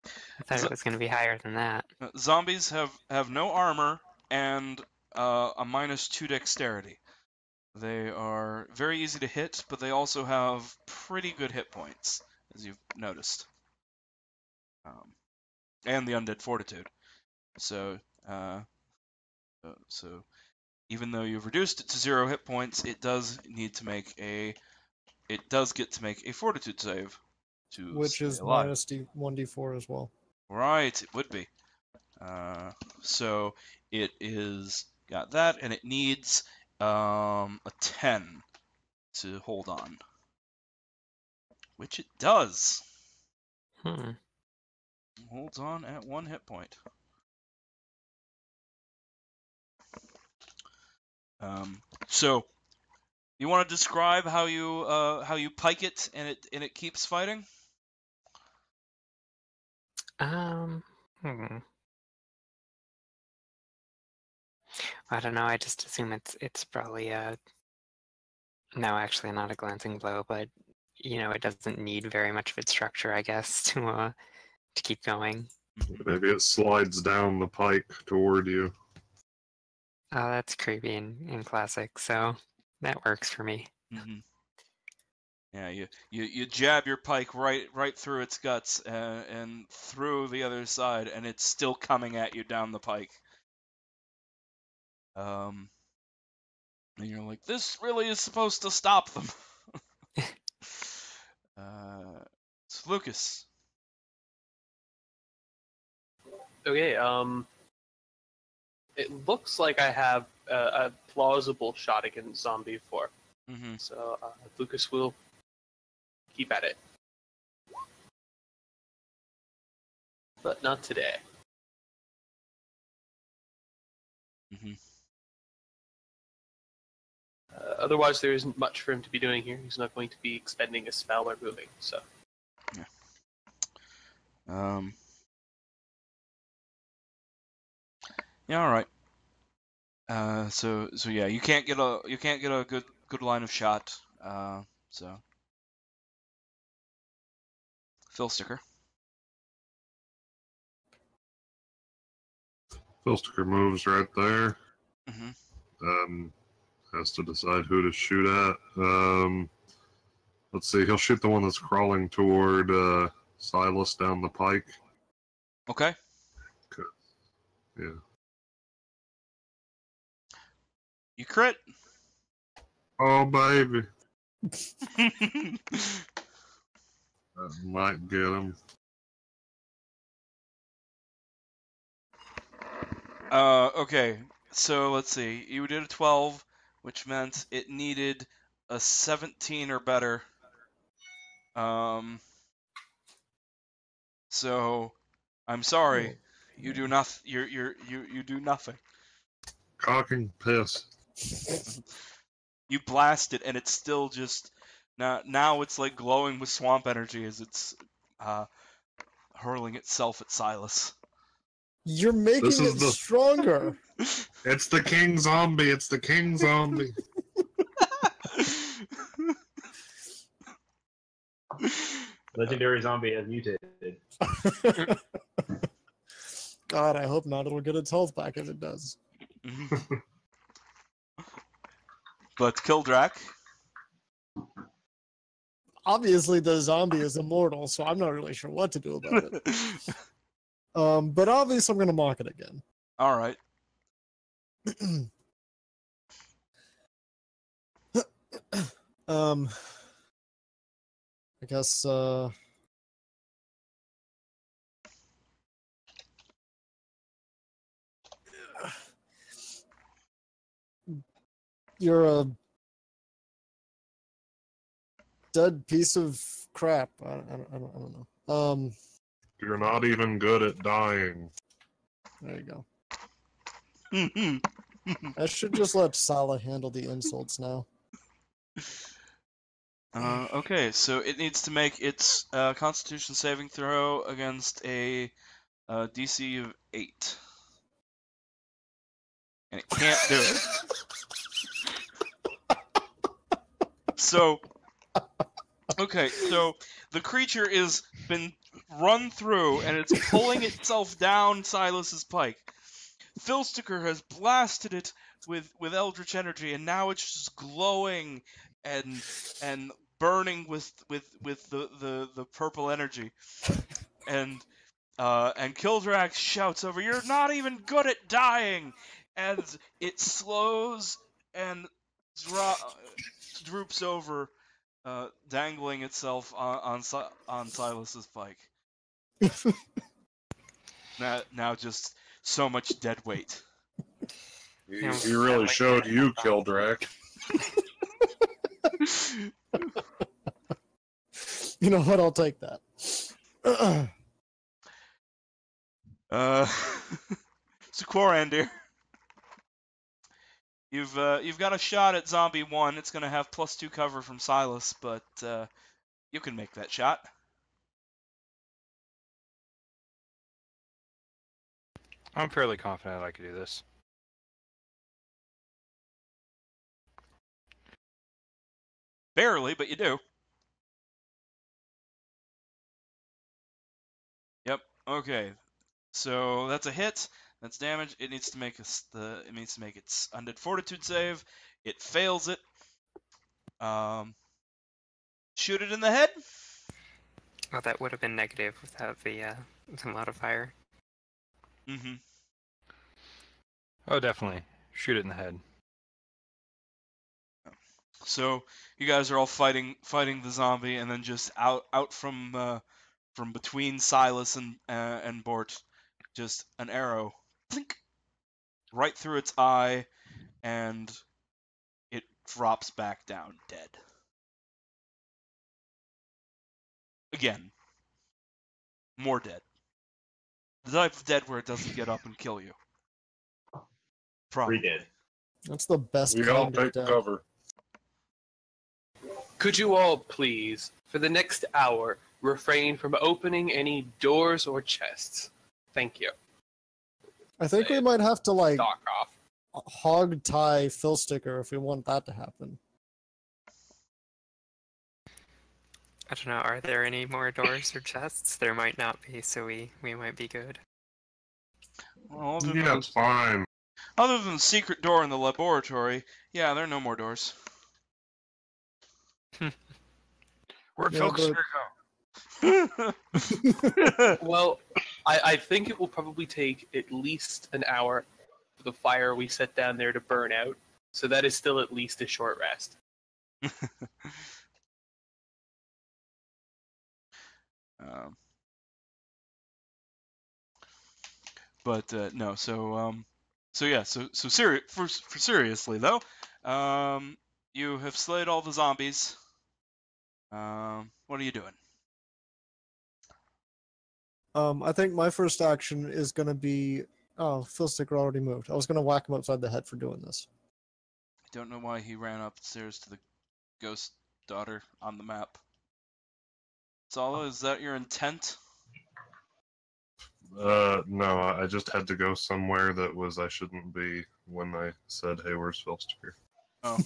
I thought it was gonna be higher than that. Zombies have no armor and a -2 dexterity. They are very easy to hit, but they also have pretty good hit points, as you've noticed. And the undead fortitude. So even though you've reduced it to 0 hit points, it does get to make a fortitude save to Which stay is alive. minus 1d4 as well. Right, it would be. So it is got that, and it needs a 10 to hold on, which it does. Holds on at 1 hit point. So you want to describe how you pike it and it keeps fighting? I don't know. I just assume it's probably No, actually, not a glancing blow, but it doesn't need very much of its structure, I guess, to keep going. Maybe it slides down the pike toward you. Oh, that's creepy in classic, so that works for me. Mm-hmm. Yeah, you jab your pike right through its guts and through the other side, and it's still coming at you down the pike. And you're like, this really is supposed to stop them. It's Lucas. Okay, it looks like I have a plausible shot against Zombie 4. Mm-hmm. So Lucas will keep at it. But not today. Mm-hmm. Otherwise, there isn't much for him to be doing here. He's not going to be expending a spell or moving, so. Yeah. Yeah. All right. So yeah, you can't get a good line of shot. So Phil Sticker. Filsticker moves right there. Mm-hmm. Has to decide who to shoot at. Let's see. He'll shoot the one that's crawling toward Silas down the pike. Okay. Yeah. You crit. Oh baby. That might get him. Okay. So let's see. You did a 12, which meant it needed a 17 or better. So I'm sorry. You do nothing. You do nothing. Cocking piss. You blast it, and it's still just now it's like glowing with swamp energy as it's hurling itself at Silas. You're making This is it the- stronger. It's the king zombie. It's the king zombie. Legendary zombie has mutated. God, I hope not. It'll get its health back if it does. But Kildrak. Obviously, the zombie is immortal, so I'm not really sure what to do about it. But obviously, I'm going to mock it again. All right. I guess you're a dead piece of crap. I don't know. You're not even good at dying. There you go. I should just let Sala handle the insults now. Okay, so it needs to make its Constitution saving throw against a DC of 8. And it can't do it. So, okay, so the creature is been run through and it's pulling itself down Silas's pike. Filsticker has blasted it with eldritch energy, and now it's just glowing and burning with the purple energy. And Kildrak shouts over, "You're not even good at dying!" As it slows and droops over, dangling itself on Silas's pike. Now just so much dead weight. He really showed you, Kildrak. You know what? I'll take that. So Quarandir, you've got a shot at Zombie 1. It's gonna have +2 cover from Silas, but you can make that shot. I'm fairly confident I could do this. Barely, but you do. Yep. Okay. So that's a hit. That's damage. It needs to make its undead fortitude save. It fails it. Shoot it in the head. Oh, that would have been negative without the modifier. Mm-hmm. Oh, definitely. Shoot it in the head. So you guys are all fighting the zombie, and then just out from between Silas and Bort, just an arrow, blink, right through its eye, and it drops back down dead. Again, more dead. The type of dead where it doesn't get up and kill you. Probably. Dead. That's the best We all kind of take death. cover. Could you all please, for the next hour, refrain from opening any doors or chests? Thank you. I think we might have to like Dock off. hog tie Phil Sticker if we want that to happen. I don't know, are there any more doors or chests? There might not be, so we might be good. Well, Yeah, it's fine. other than the secret door in the laboratory, yeah, there are no more doors. Where'd Yeah, Phil but- go? Well, I think it will probably take at least an hour for the fire we set down there to burn out, so that is still at least a short rest. But no, so yeah, so for seriously though, you have slayed all the zombies. What are you doing? I think my first action is going to be. Oh, Phil Sticker already moved. I was going to whack him upside the head for doing this. I don't know why he ran upstairs to the ghost daughter on the map. Sala, is that your intent? No, I just had to go somewhere that was I shouldn't be when I said, "Hey, where's Philster?" Oh,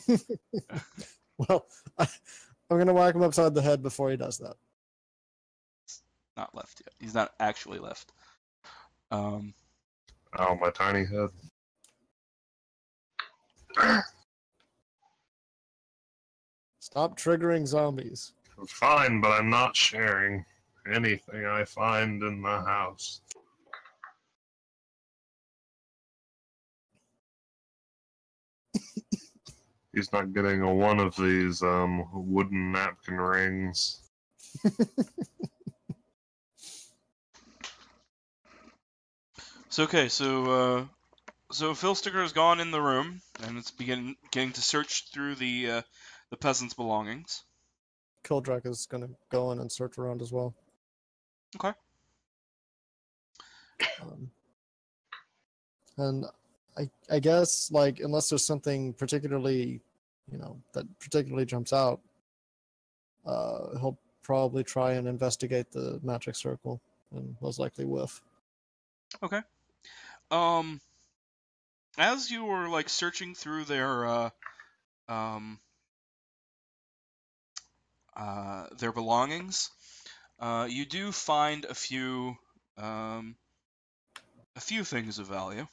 Well, I'm going to whack him upside the head before he does that. not left yet. He's not actually left. Oh, my tiny head. Stop triggering zombies. Fine, but I'm not sharing anything I find in the house. He's not getting a one of these wooden napkin rings. So okay, so Phil Sticker has gone in the room and it's getting to search through the peasants' belongings. Kildrak is going to go in and search around as well. Okay. And I guess, like, unless there's something particularly, that particularly jumps out, he'll probably try and investigate the magic circle and most likely whiff. Okay. As you were like searching through their belongings, you do find a few things of value.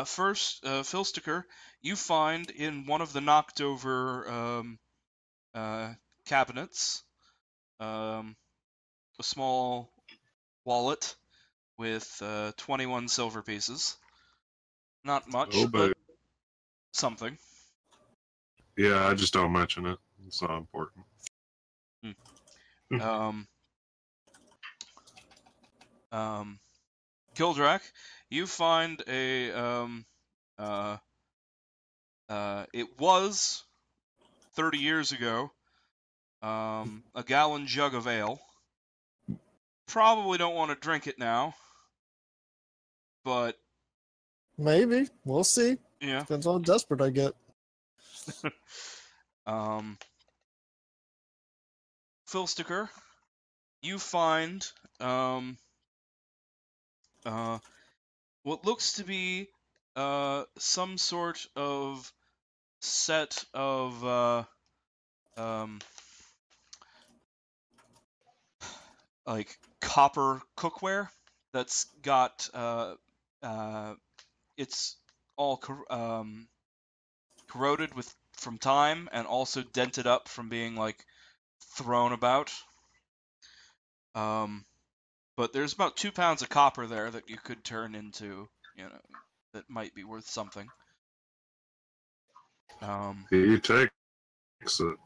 First, Phil Sticker, you find in one of the knocked over cabinets a small wallet with 21 silver pieces. Not much, Oh, but baby. something. Yeah, I just don't mention it. It's not important. Kildrak, you find a it was 30 years ago a gallon jug of ale. Probably don't want to drink it now, but Maybe. We'll see. yeah. Depends on how desperate I get. Phil Sticker, you find what looks to be some sort of set of like copper cookware that's got it's all corroded from time and also dented up from being like thrown about. But there's about 2 pounds of copper there that you could turn into, that might be worth something. He takes it.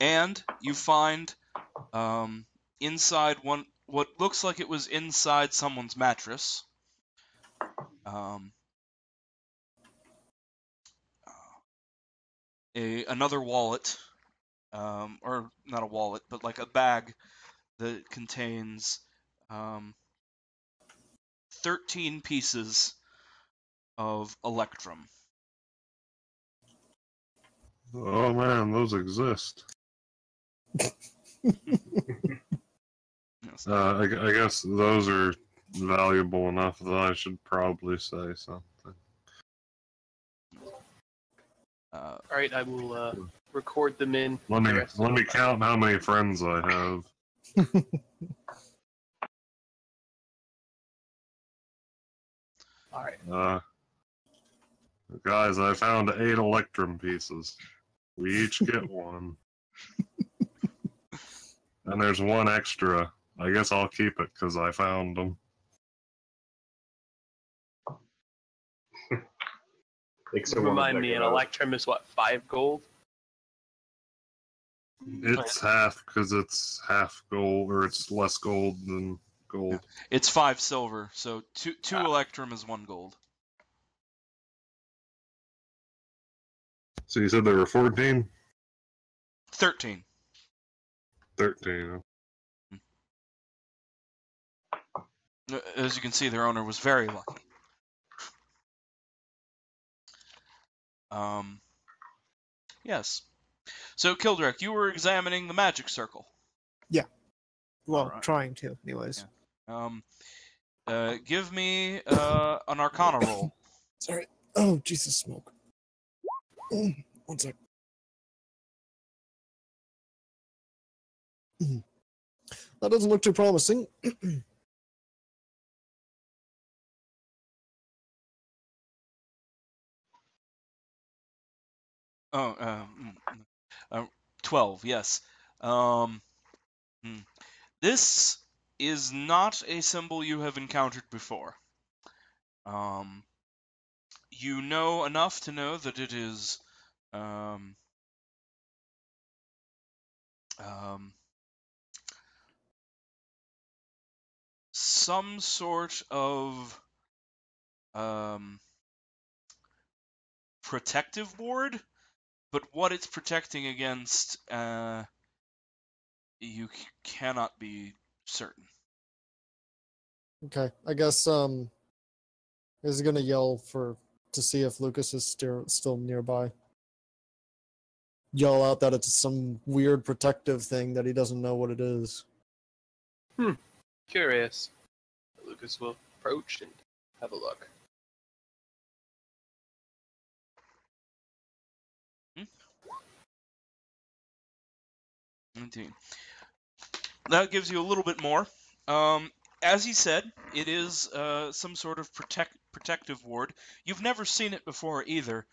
And you find inside what looks like it was inside someone's mattress. Another wallet, or not a wallet, but like a bag that contains 13 pieces of electrum. Oh man, those exist. Yes. I guess those are valuable enough that I should probably say something. All right, I will record them in. Let the rest of me the- count how many friends I have. All right. Guys, I found 8 electrum pieces. We each get one. And there's one extra. I guess I'll keep it because I found them. Remind me, an electrum is what, 5 gold? It's half because it's half gold, or it's less gold than gold. It's 5 silver, so two electrum is 1 gold. So you said there were 14? 13. 13. As you can see, their owner was very lucky. Yes. So, Kildrek, you were examining the magic circle. Well, Alright. trying to, anyways. Yeah. Give me an Arcana roll. Sorry. Oh, Jesus, smoke. 1 sec. That doesn't look too promising. Oh, 12, yes. This is not a symbol you have encountered before. You know enough to know that it is some sort of protective ward, but what it's protecting against, you cannot be certain. Okay, I guess is gonna yell to see if Lucas is still nearby. Yell out that it's some weird protective thing that he doesn't know what it is. Curious. Lucas will approach and have a look. Indeed. That gives you a little bit more. As he said, it is some sort of protective ward. You've never seen it before either,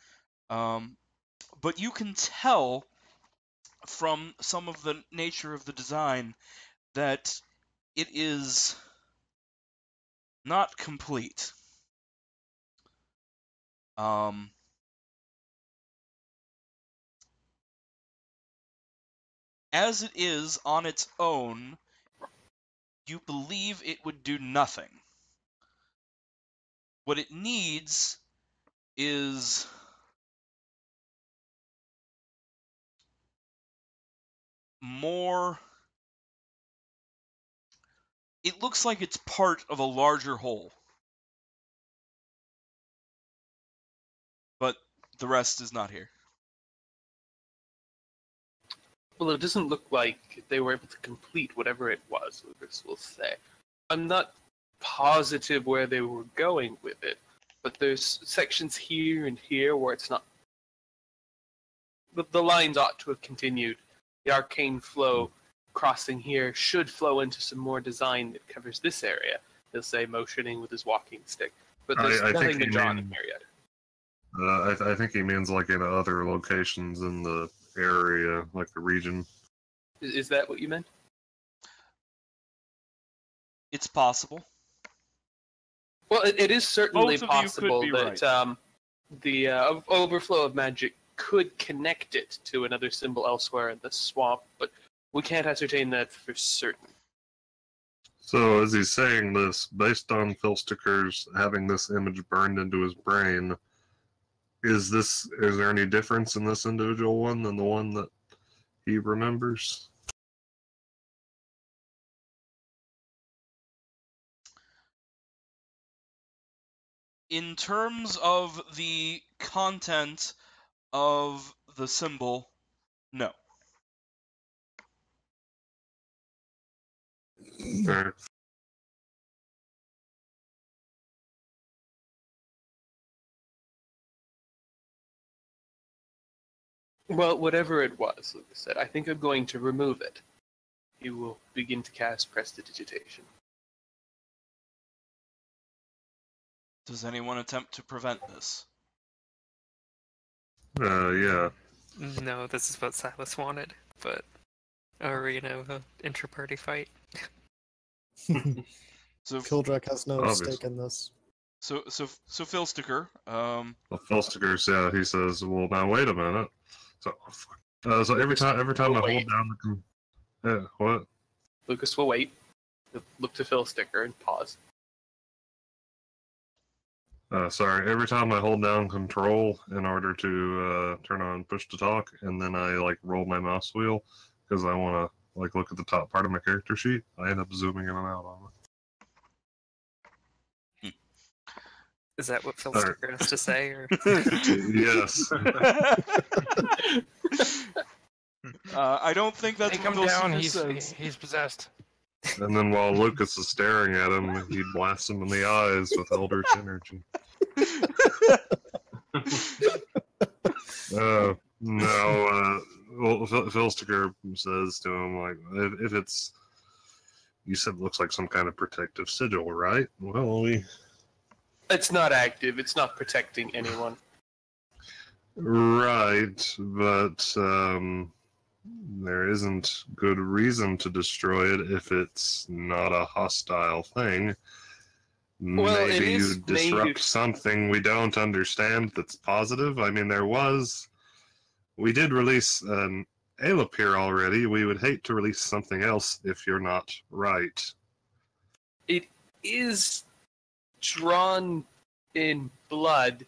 but you can tell from some of the nature of the design that it is not complete. As it is on its own, you believe it would do nothing. What it needs is more. It looks like it's part of a larger whole. But the rest is not here. Well, it doesn't look like they were able to complete whatever it was, Lucas will say. I'm not positive where they were going with it, but there's sections here and here where it's not. The lines ought to have continued. The arcane flow crossing here should flow into some more design that covers this area. He'll say, motioning with his walking stick. But there's I nothing think been he drawn mean- in here yet. I think he means like in other locations in the area, like the region. Is that what you meant? It's possible. Well, it is certainly Both of you could possible be that the overflow of magic could connect it to another symbol elsewhere in the swamp, but we can't ascertain that for certain. So as he's saying this, based on Filsticker's having this image burned into his brain, is there any difference in this individual one than the one that he remembers? In terms of the content of the symbol, no. Or- Well, whatever it was, like I said, I think I'm going to remove it. He will begin to cast Prestidigitation. Does anyone attempt to prevent this? yeah. No, this is what Silas wanted, but arena of an intra-party fight. So, Kildrak has no Obviously. stake in this. so Filsticker, Well, Filsticker's, yeah, he says, well, now wait a minute. So, oh, fuck. So every time I hold down the... what? Lucas will wait. He'll look to Filsticker and pause. Sorry, every time I hold down control in order to turn on push to talk, and then I like roll my mouse wheel because I want to like look at the top part of my character sheet, I end up zooming in and out on it. Is that what Phil Alright. Sticker has to say? Or Yes. I don't think that's Take what him down. Filsticker says. He's possessed. And then while Lucas is staring at him, he blasts him in the eyes with Eldritch energy. No, well, Filsticker says to him, like, if it's, you said it looks like some kind of protective sigil, right? Well, It's not active. It's not protecting anyone. right, but there isn't good reason to destroy it if it's not a hostile thing. Well, it Maybe is you disrupt made- something we don't understand that's positive. I mean, we did release an Alapir already. We would hate to release something else if you're not right. It is drawn in blood.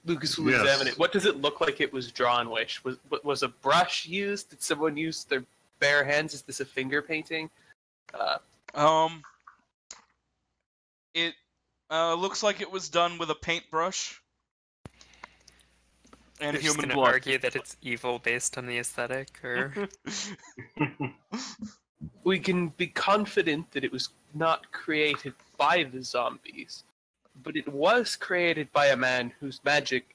Lucas will Yes. examine it. What does it look like it was drawn with? Was a brush used? Did someone use their bare hands? Is this a finger painting? It looks like it was done with a paintbrush and you're just human gonna blood. argue that it's evil based on the aesthetic, or We can be confident that it was not created by the zombies, but it was created by a man whose magic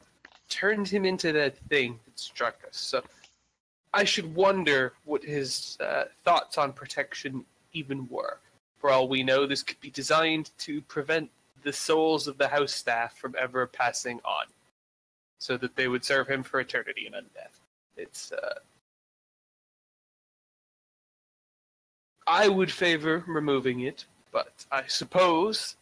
turned him into that thing that struck us. So I should wonder what his thoughts on protection even were. For all we know, this could be designed to prevent the souls of the house staff from ever passing on, so that they would serve him for eternity in undeath. It's I would favor removing it, but I suppose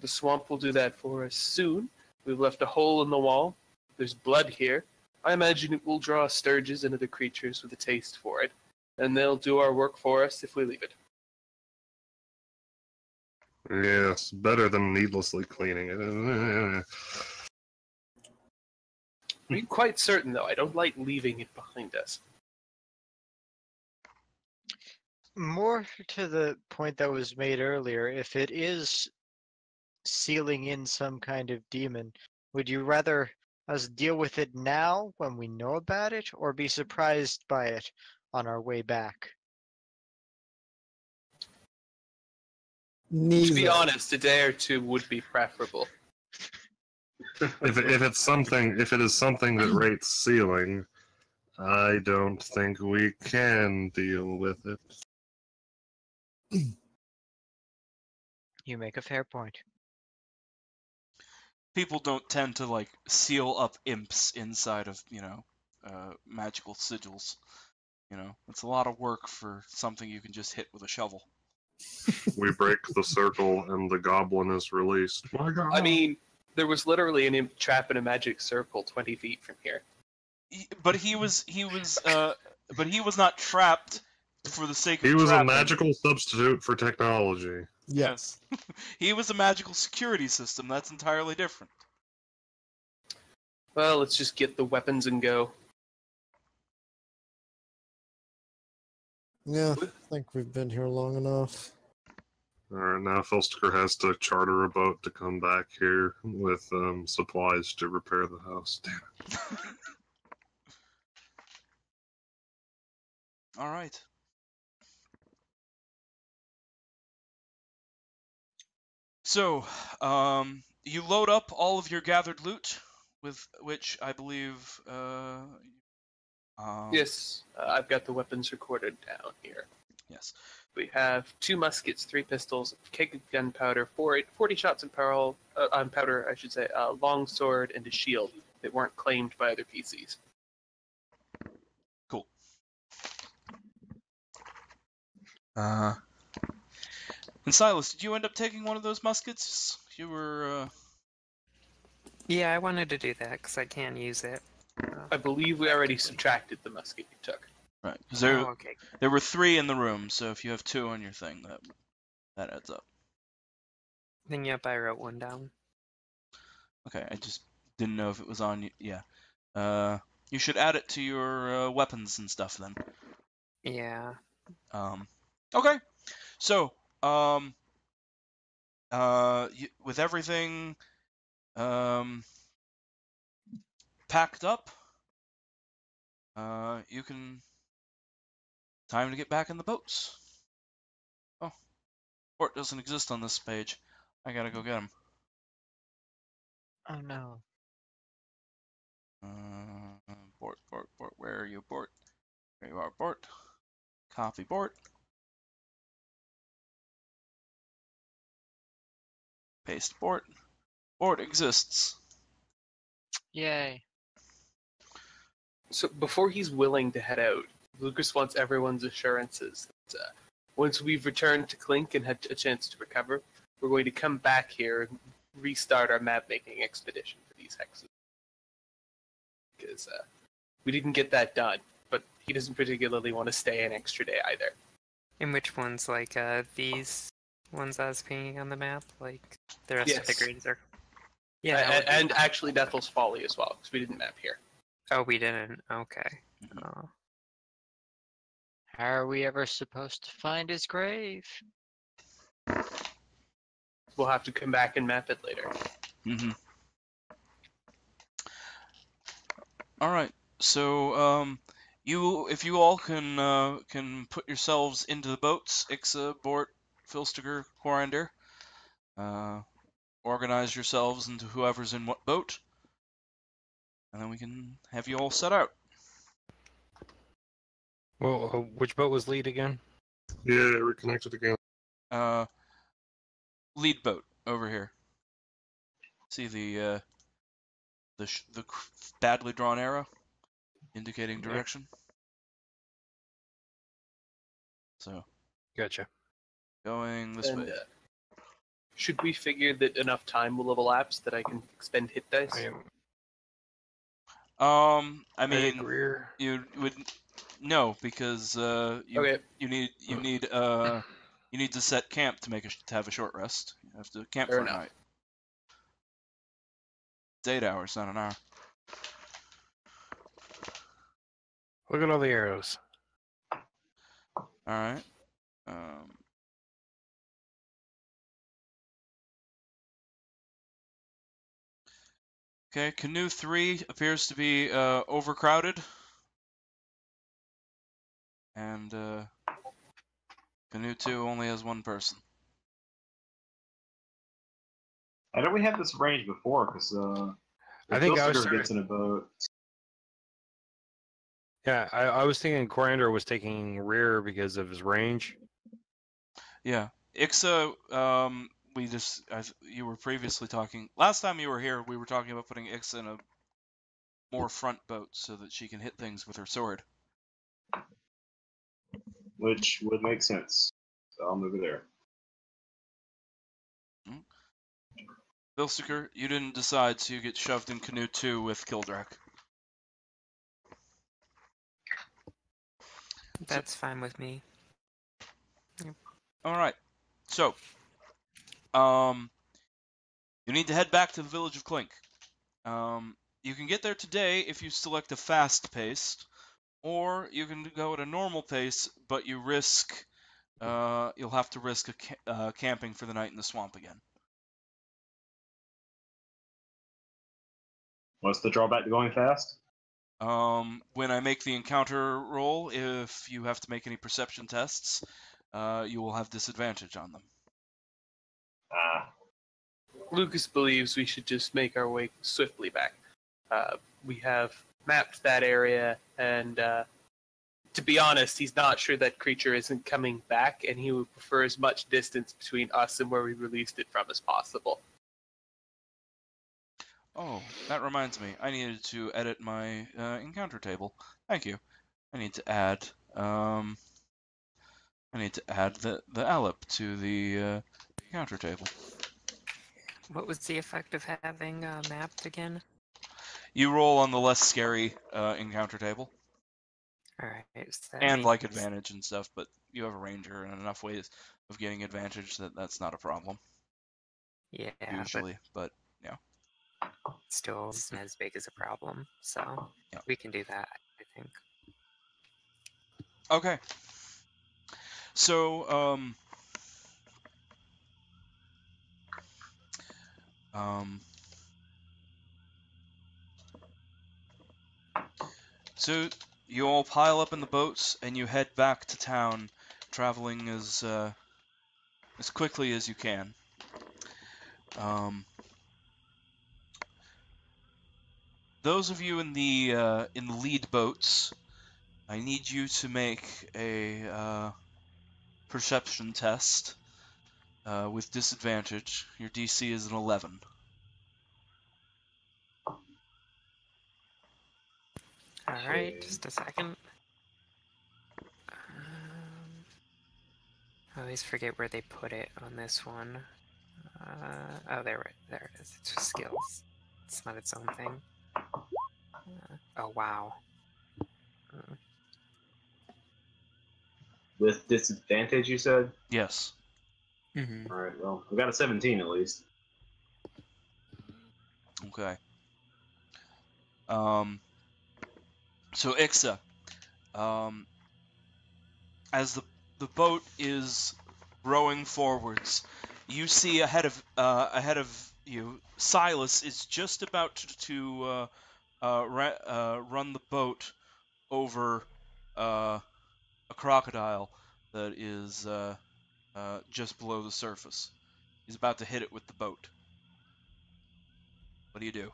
the swamp will do that for us soon. We've left a hole in the wall. There's blood here. I imagine it will draw sturges and other creatures with a taste for it, and they'll do our work for us if we leave it. Yes, better than needlessly cleaning it. Be quite certain, though, I don't like leaving it behind us. More to the point that was made earlier, if it is sealing in some kind of demon, would you rather us deal with it now when we know about it, or be surprised by it on our way back? Neither. To be honest, a day or two would be preferable. If it is something that rates ceiling, I don't think we can deal with it. You make a fair point. People don't tend to like seal up imps inside of magical sigils. It's a lot of work for something you can just hit with a shovel. We break the circle and the goblin is released. My God. I mean, there was literally an imp trap in a magic circle 20 feet from here. But he was not trapped for the sake of he was trapping. a magical substitute for technology. Yes. He was a magical security system. That's entirely different. Well, let's just get the weapons and go. Yeah, I think we've been here long enough. Alright, now Filsticker has to charter a boat to come back here with supplies to repair the house. Damn it. All right. So, you load up all of your gathered loot, with which I believe. Yes, I've got the weapons recorded down here. Yes. We have 2 muskets, 3 pistols, a keg of gunpowder, 40 shots of powder, I should say, a long sword, and a shield that weren't claimed by other PCs. Cool. And Silas, did you end up taking one of those muskets? You were. Yeah, I wanted to do that because I can use it. I believe we already subtracted the musket you took. Right, because Oh, okay. there were 3 in the room, so if you have 2 on your thing, that adds up. Then yep, I wrote one down. Okay, I just didn't know if it was on you. Yeah. You should add it to your weapons and stuff then. Yeah. Okay. So, with everything packed up, you can. Time to get back in the boats. Oh, port doesn't exist on this page. I gotta go get him. Oh no. Port. Where are you, port? There you are, port. Copy, port. Paste port. Port exists. Yay. So before he's willing to head out, Lucas wants everyone's assurances that once we've returned to Clink and had a chance to recover, we're going to come back here and restart our map-making expedition for these hexes. Because we didn't get that done, but he doesn't particularly want to stay an extra day either. And which ones, like these ones I was painting on the map, like the rest of the Yes. green circle? Yeah. that would be and fine. actually Nethel's Folly as well, because we didn't map here. Oh, we didn't. Okay. Oh. How are we ever supposed to find his grave? We'll have to come back and map it later. Mm-hmm. All right. So, if you all can put yourselves into the boats, Ixa, Bort, Filstiger, Quarinder, organize yourselves into whoever's in what boat, and then we can have you all set out. Well, which boat was lead again? Yeah, we're connected again. Lead boat over here. See the badly drawn arrow indicating Yeah. direction. So Gotcha. going this And way. should we figure that enough time will have elapsed that I can expend hit dice? I am. I mean, Greer. you would no because Okay. you need to set camp to have a short rest. You have to camp Fair for a enough. night. It's 8 hours, not an hour. Look at all the arrows. All right. Okay, canoe 3 appears to be overcrowded. And canoe 2 only has one person. I know we had this range before, because I think I was Filsiger starting- gets in a boat. Yeah, I was thinking Coriander was taking rear because of his range. Yeah. Ixa, you were previously talking... Last time you were here, we were talking about putting Ixa in a more front boat so that she can hit things with her sword. Which would make sense. So I'll move it there. Vilsticker, you didn't decide, so you get shoved in canoe 2 with Kildrak. That's fine with me. Alright. So, you need to head back to the village of Clink. You can get there today if you select a fast pace, or you can go at a normal pace, but you'll have to risk camping for the night in the swamp again. What's the drawback to going fast? When I make the encounter roll, if you have to make any perception tests, you will have disadvantage on them. Lucas believes we should just make our way swiftly back. We have mapped that area, and to be honest, he's not sure that creature isn't coming back, and he would prefer as much distance between us and where we released it from as possible. Oh, that reminds me. I needed to edit my encounter table. Thank you. I need to add the Alep to the encounter table. What was the effect of having mapped again? You roll on the less scary encounter table, Alright, so that and like means- advantage and stuff. But you have a ranger and enough ways of getting advantage that that's not a problem Yeah, usually. But but still isn't as big as a problem. So Yeah. we can do that, I think. okay. So So you all pile up in the boats and you head back to town, traveling as quickly as you can. Those of you in the lead boats, I need you to make a perception test with disadvantage. Your DC is an 11. Alright, Okay. just a second. I always forget where they put it on this one. Oh, there it is. It's just skills. It's not its own thing. Oh, wow. With disadvantage, you said? Yes. Mm-hmm. Alright, well, we got a 17 at least. Okay. So Ixa, as the boat is rowing forwards, you see ahead of you, Silas is just about to run the boat over a crocodile that is just below the surface. He's about to hit it with the boat. What do you do?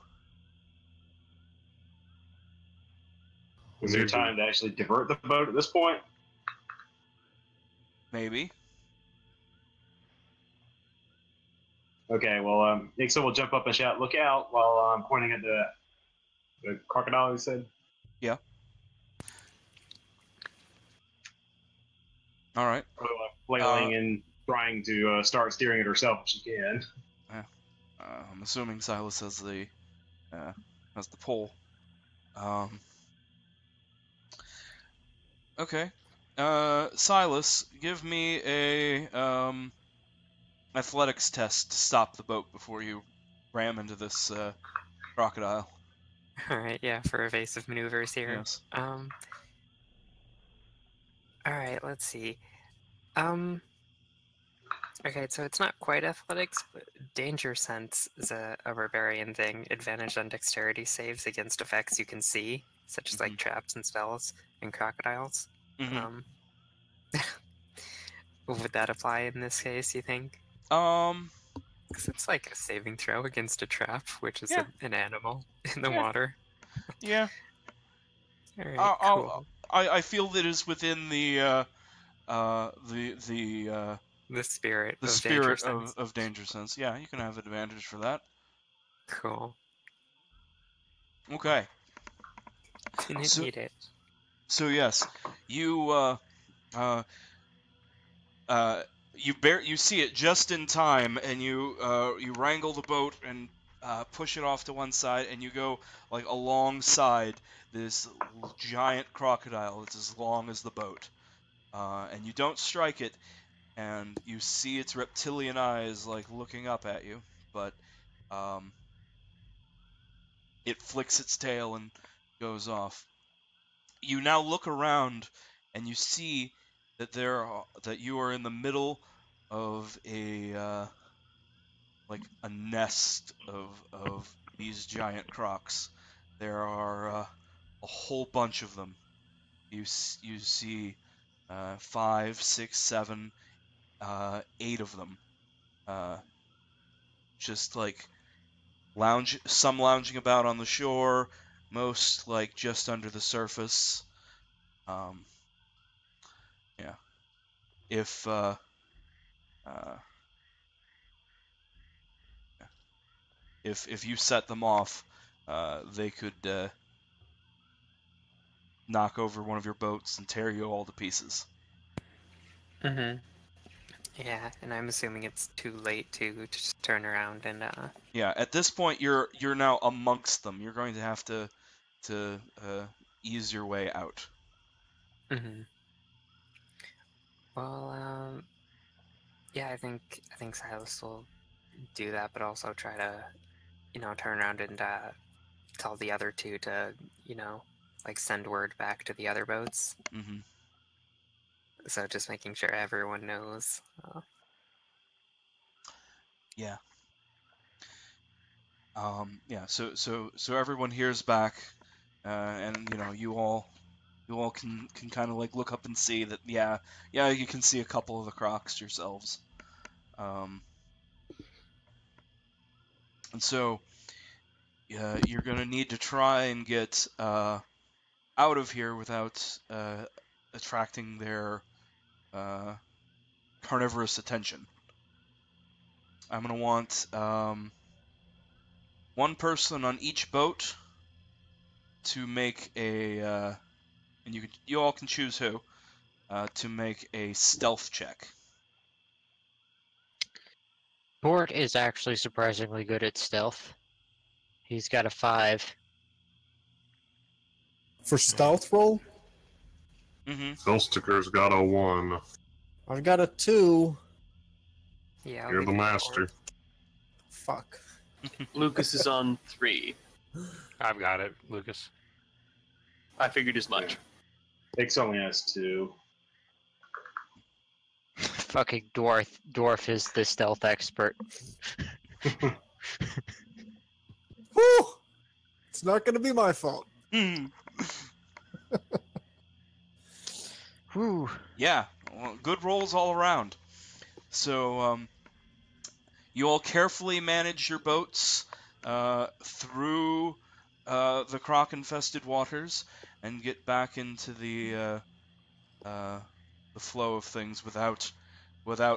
Is there time to actually divert the boat at this point? Maybe. Okay, well, Nixon will jump up and shout, "Look out!" while I'm pointing at the crocodile, you said? Yeah. All right. Flailing and trying to start steering it herself if she can. I'm assuming Silas has the pole. Okay. Silas, give me a athletics test to stop the boat before you ram into this crocodile. Alright, yeah, for evasive maneuvers here. Yes. Alright, let's see. Okay, so it's not quite athletics, but danger sense is a barbarian thing. Advantage on dexterity saves against effects you can see, such as like traps and spells and crocodiles. Mm-hmm. Would that apply in this case, you think? Um. Because it's like a saving throw against a trap, which is Yeah. an animal in the Yeah. water. Yeah. Alright, cool. I feel that is within the the The spirit the of danger spirit sense. of danger sense. Yeah, you can have advantage for that. Cool. Okay. Didn't So- need it. So yes, you you see it just in time, and you wrangle the boat and push it off to one side, and you go like alongside this giant crocodile that's as long as the boat, and you don't strike it, and you see its reptilian eyes like looking up at you, but it flicks its tail and goes off. You now look around and you see that that you are in the middle of a like a nest of these giant crocs. There are a whole bunch of them. You see 5, 6, 7, 8 of them. Just like some lounging about on the shore, most like just under the surface. Yeah. If if you set them off, they could knock over one of your boats and tear you all to pieces. Mm-hmm. Yeah, and I'm assuming it's too late to just turn around and Yeah, at this point you're now amongst them. You're going to have to ease your way out. Mm-hmm. Well, yeah, I think Silas will do that, but also try to, turn around and tell the other two to, like send word back to the other boats. Mm-hmm. So just making sure everyone knows. Yeah. Yeah. So everyone hears back, and you all can kind of like look up and see that yeah you can see a couple of the crocs yourselves. And so you're gonna need to try and get out of here without attracting their carnivorous attention. I'm gonna want one person on each boat to make and you all can choose who, to make a stealth check. Bort is actually surprisingly good at stealth. He's got a 5. For stealth roll, Mm-hmm. Philsticker's got a 1. I've got a 2. Yeah, I'll You're leave the it master. forward. Fuck. Lucas is on 3. I've got it, Lucas. I figured as much. Hicks only has 2. Fucking dwarf is the stealth expert. Whew! It's not going to be my fault. Whew. Yeah, well, good rolls all around. So you all carefully manage your boats through the croc-infested waters and get back into the flow of things without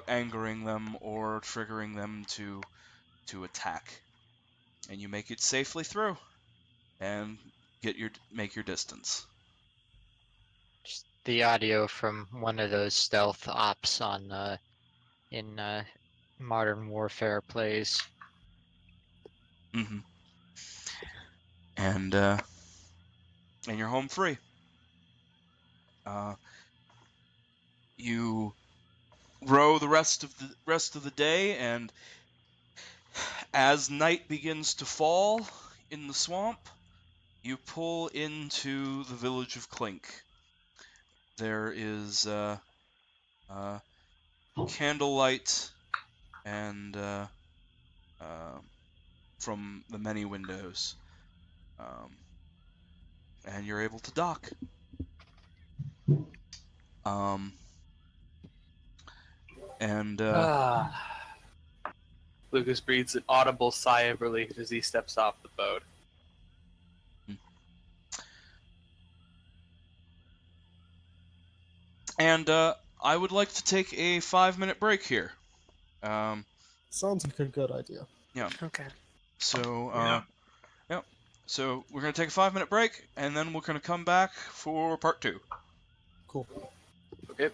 angering them or triggering them to attack. And you make it safely through and make your distance. Just the audio from one of those stealth ops on in Modern Warfare plays. Mm-hmm. And you're home free. You row the rest of the day, and as night begins to fall in the swamp, you pull into the village of Clink. There is candlelight and from the many windows, and you're able to dock. And Lucas breathes an audible sigh of relief as he steps off the boat. And I would like to take a 5-minute break here. Sounds like a good idea. Okay. So, Yeah. yeah. So we're gonna take a 5-minute break, and then we're gonna come back for part 2. Cool. Okay.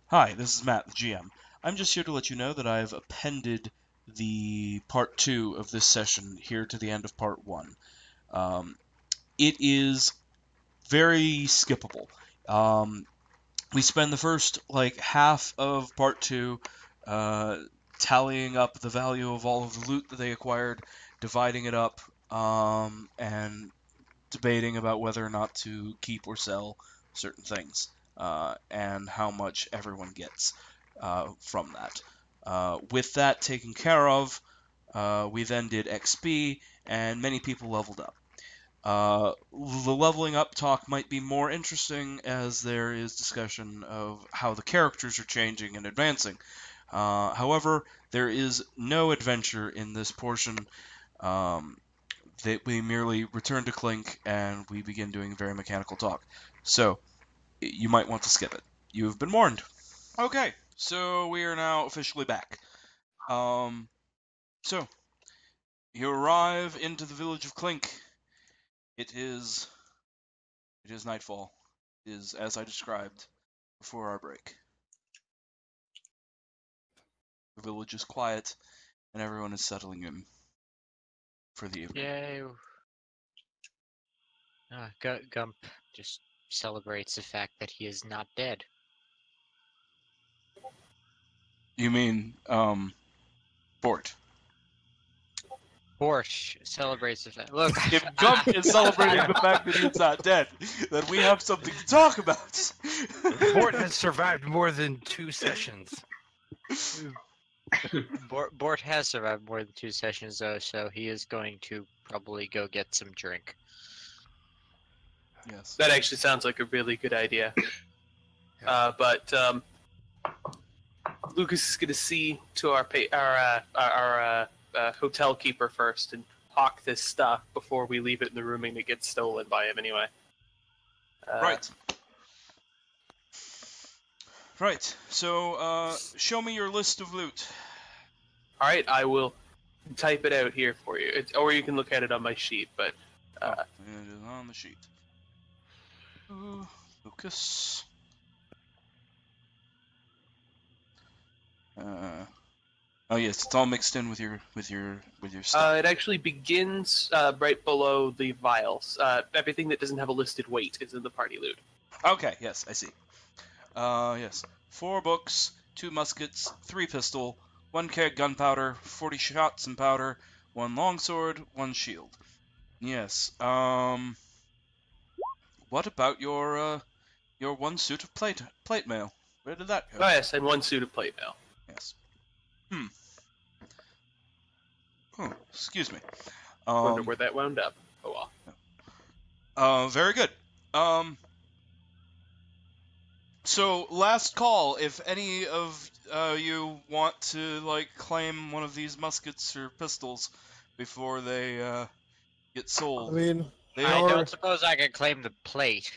Hi, this is Matt, the GM. I'm just here to let you know that I've appended the part 2 of this session here to the end of part 1. It is very skippable. We spend the first half of part 2 tallying up the value of all of the loot that they acquired, dividing it up, and debating about whether or not to keep or sell certain things, and how much everyone gets from that. With that taken care of, we then did XP, and many people leveled up. The leveling up talk might be more interesting as there is discussion of how the characters are changing and advancing. However, there is no adventure in this portion. We merely return to Clink and we begin doing very mechanical talk. So, you might want to skip it. You've been warned. Okay, so we are now officially back. So, you arrive into the village of Clink. It is nightfall. It is as I described before our break. The village is quiet, and everyone is settling in for the evening. Yay. Gump just celebrates the fact that he is not dead. You mean, Bort? Borsch celebrates the fact. Look, If Gump is celebrating the fact that he's not dead, then we have something to talk about. Bort has survived more than 2 sessions. Bort has survived more than 2 sessions though, so he is going to probably go get some drink. Yes. That actually sounds like a really good idea. But Lucas is going to see to our hotel keeper first and hawk this stuff before we leave it in the room and it gets stolen by him anyway. Right. Right. So, show me your list of loot. All right, I will type it out here for you, or you can look at it on my sheet. But It is on the sheet. Lucas. Oh yes, it's all mixed in with your stuff. it actually begins right below the vials. Everything that doesn't have a listed weight is in the party loot. Okay, yes, I see. Yes. 4 books, 2 muskets, 3 pistol, 1 keg gunpowder, 40 shots and powder, 1 longsword, 1 shield. Yes. What about your 1 suit of plate mail? Where did that go? Oh yes, and 1 suit of plate mail. Yes. Excuse me. Wonder where that wound up. Oh well. Very good. So last call. If any of you want to claim one of these muskets or pistols before they get I sold. mean, They I are. don't suppose I could claim the plate.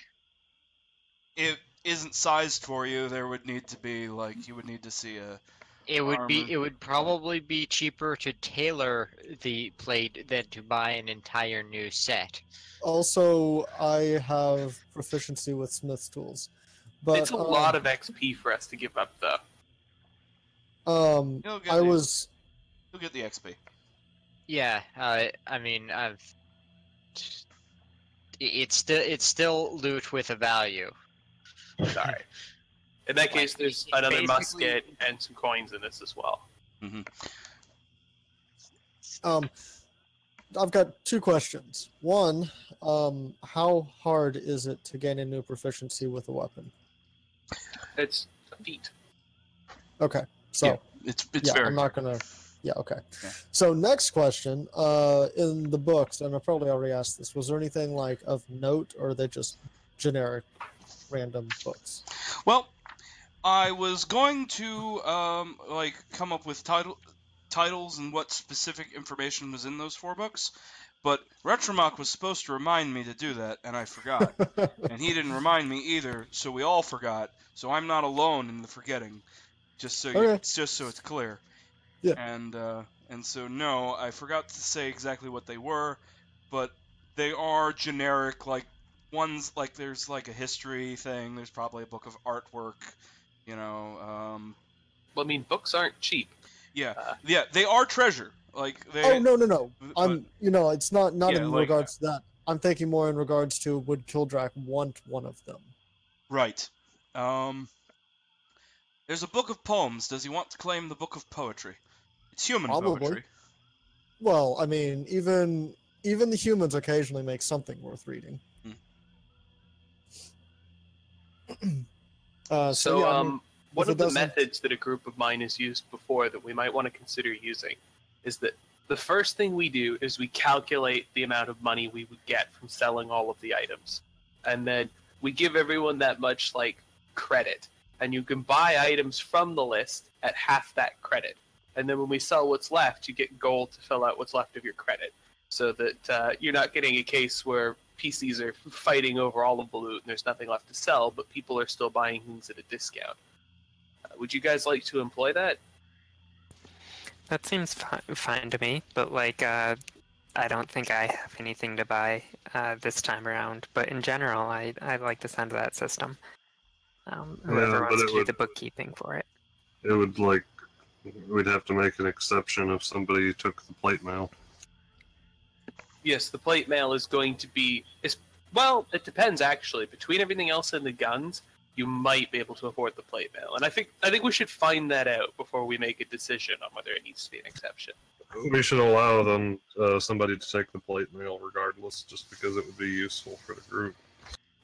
It isn't sized for you. There would need to be you would need to see a It would armor. be. It would probably be cheaper to tailor the plate than to buy an entire new set. also, I have proficiency with Smith's tools. But, It's a lot of XP for us to give up, though. You'll get I the, was You'll get the XP. Yeah. I mean, it's still loot with a value. Sorry. In that case, there's It another basically- musket and some coins in this as well. I've got two questions. One, how hard is it to gain a new proficiency with a weapon? It's a feat. Okay, so Yeah, it's very. I'm not gonna. Yeah, okay. Yeah. So next question, in the books, and I probably already asked this, was there anything like of note, or are they just generic, random books? Well, I was going to come up with titles and what specific information was in those 4 books, but Retromach was supposed to remind me to do that, and I forgot. And he didn't remind me either, so we all forgot. So I'm not alone in the forgetting. Just so Okay. it's clear. Yeah. And so no, I forgot to say exactly what they were, but they are generic. Ones there's a history thing. There's probably a book of artwork. Well, I mean, books aren't cheap. Yeah, they are treasure. They. Oh no! I'm but- it's not Yeah, in regards to that. I'm thinking more in regards to would Kildrak want one of them? Right. There's a book of poems. Does he want to claim the book of poetry? It's human Probably. poetry. Well, I mean, even the humans occasionally make something worth reading. So, yeah, I mean, one if of it the doesn't- methods that a group of mine has used before that we might want to consider using is that the first thing we do is we calculate the amount of money we would get from selling all of the items. And then we give everyone that much, credit. And you can buy items from the list at half that credit. And then when we sell what's left, you get gold to fill out what's left of your credit. So that you're not getting a case where PCs are fighting over all of the loot and there's nothing left to sell, but people are still buying things at a discount. Would you guys like to employ that? That seems fine to me, but I don't think I have anything to buy this time around. But in general, I like the sound of that system. Whoever but wants it to do would- the bookkeeping for it. It would we'd have to make an exception if somebody took the plate mail. Yes, the plate mail is going to be... Well, it depends, actually. Between everything else and the guns, you might be able to afford the plate mail. And I think we should find that out before we make a decision on whether it needs to be an exception. We should allow them somebody to take the plate mail regardless, just because it would be useful for the group.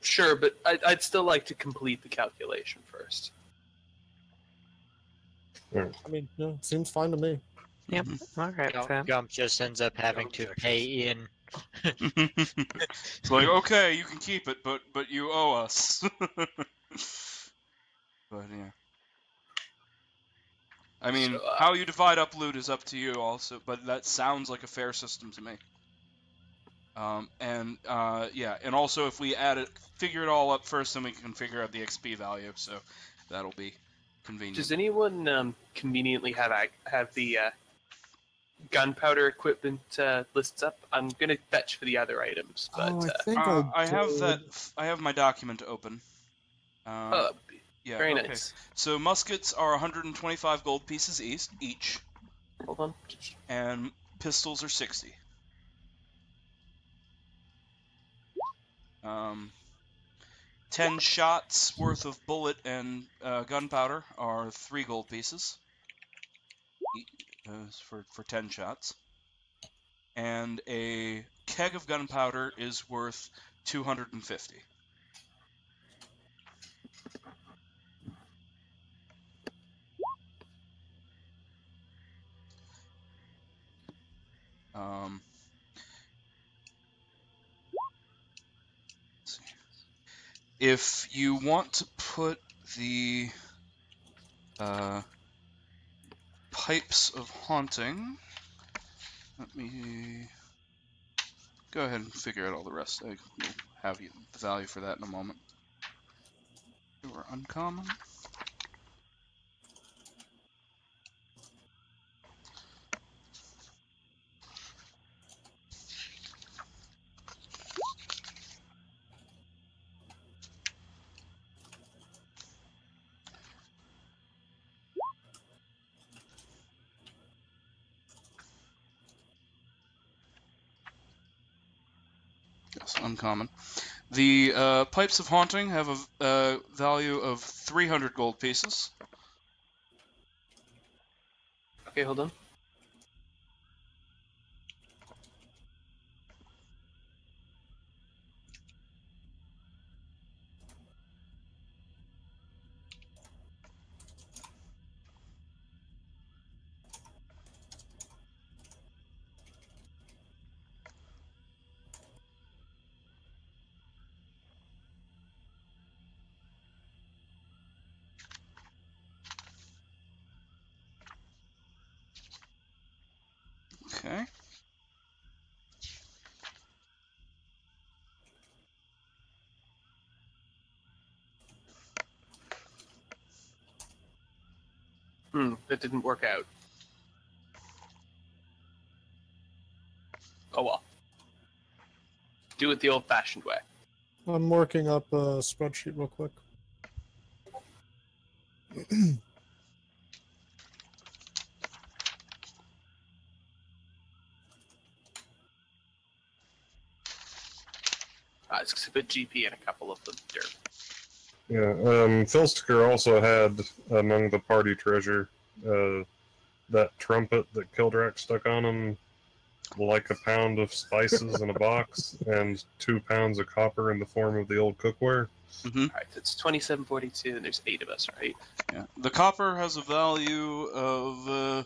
Sure, but I'd still like to complete the calculation first. I mean, it seems fine to me. Yep. All right. Gump just ends up having to pay in. It's okay, you can keep it, but you owe us. But yeah. I mean, So, how you divide up loot is up to you also, but that sounds like a fair system to me. And also if we figure it all up first, then we can figure out the XP value, so that'll be convenient. Does anyone conveniently have the gunpowder equipment lists up? I'm gonna fetch for the other items, but I think I have did. that. I have my document open. Yeah. very okay. nice. So muskets are 125 gold pieces each, Hold on. and pistols are 60. 10 shots worth of bullet and gunpowder are 3 gold pieces for 10 shots. And a keg of gunpowder is worth 250. Let's see. If you want to put the pipes of haunting, let me Go ahead and figure out all the rest. I will have you the value for that in a moment. You are uncommon. Yes, uncommon. The Pipes of Haunting have a value of 300 gold pieces. Okay, hold on. Okay. That didn't work out. Oh well. Do it the old-fashioned way. I'm working up a spreadsheet real quick. It's a bit GP and a couple of them. Dirt. Yeah, Filsticker also had among the party treasure that trumpet that Kildrak stuck on him, like a pound of spices in a box, and 2 pounds of copper in the form of the old cookware. Mm-hmm. Alright, it's 2742, and there's 8 of us, right? Yeah. The copper has a value of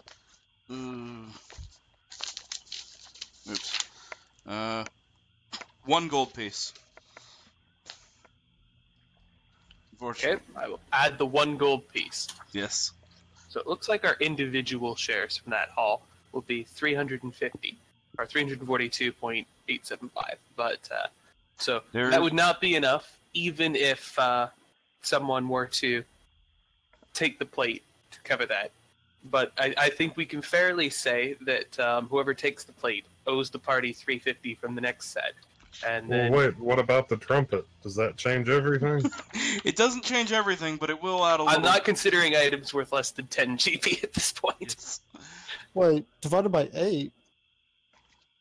oops. 1 gold piece. Okay, Unfortunately. I will add the 1 gold piece. Yes. So it looks like our individual shares from that haul will be 350, or 342.875. But, so that would not be enough, even if someone were to take the plate to cover that. But I think we can fairly say that whoever takes the plate owes the party 350 from the next set. And Well, then, wait, what about the trumpet? Does that change everything? It doesn't change everything, but it will add a little. I'm not considering items worth less than 10 GP at this point. Yes. Wait, divided by 8.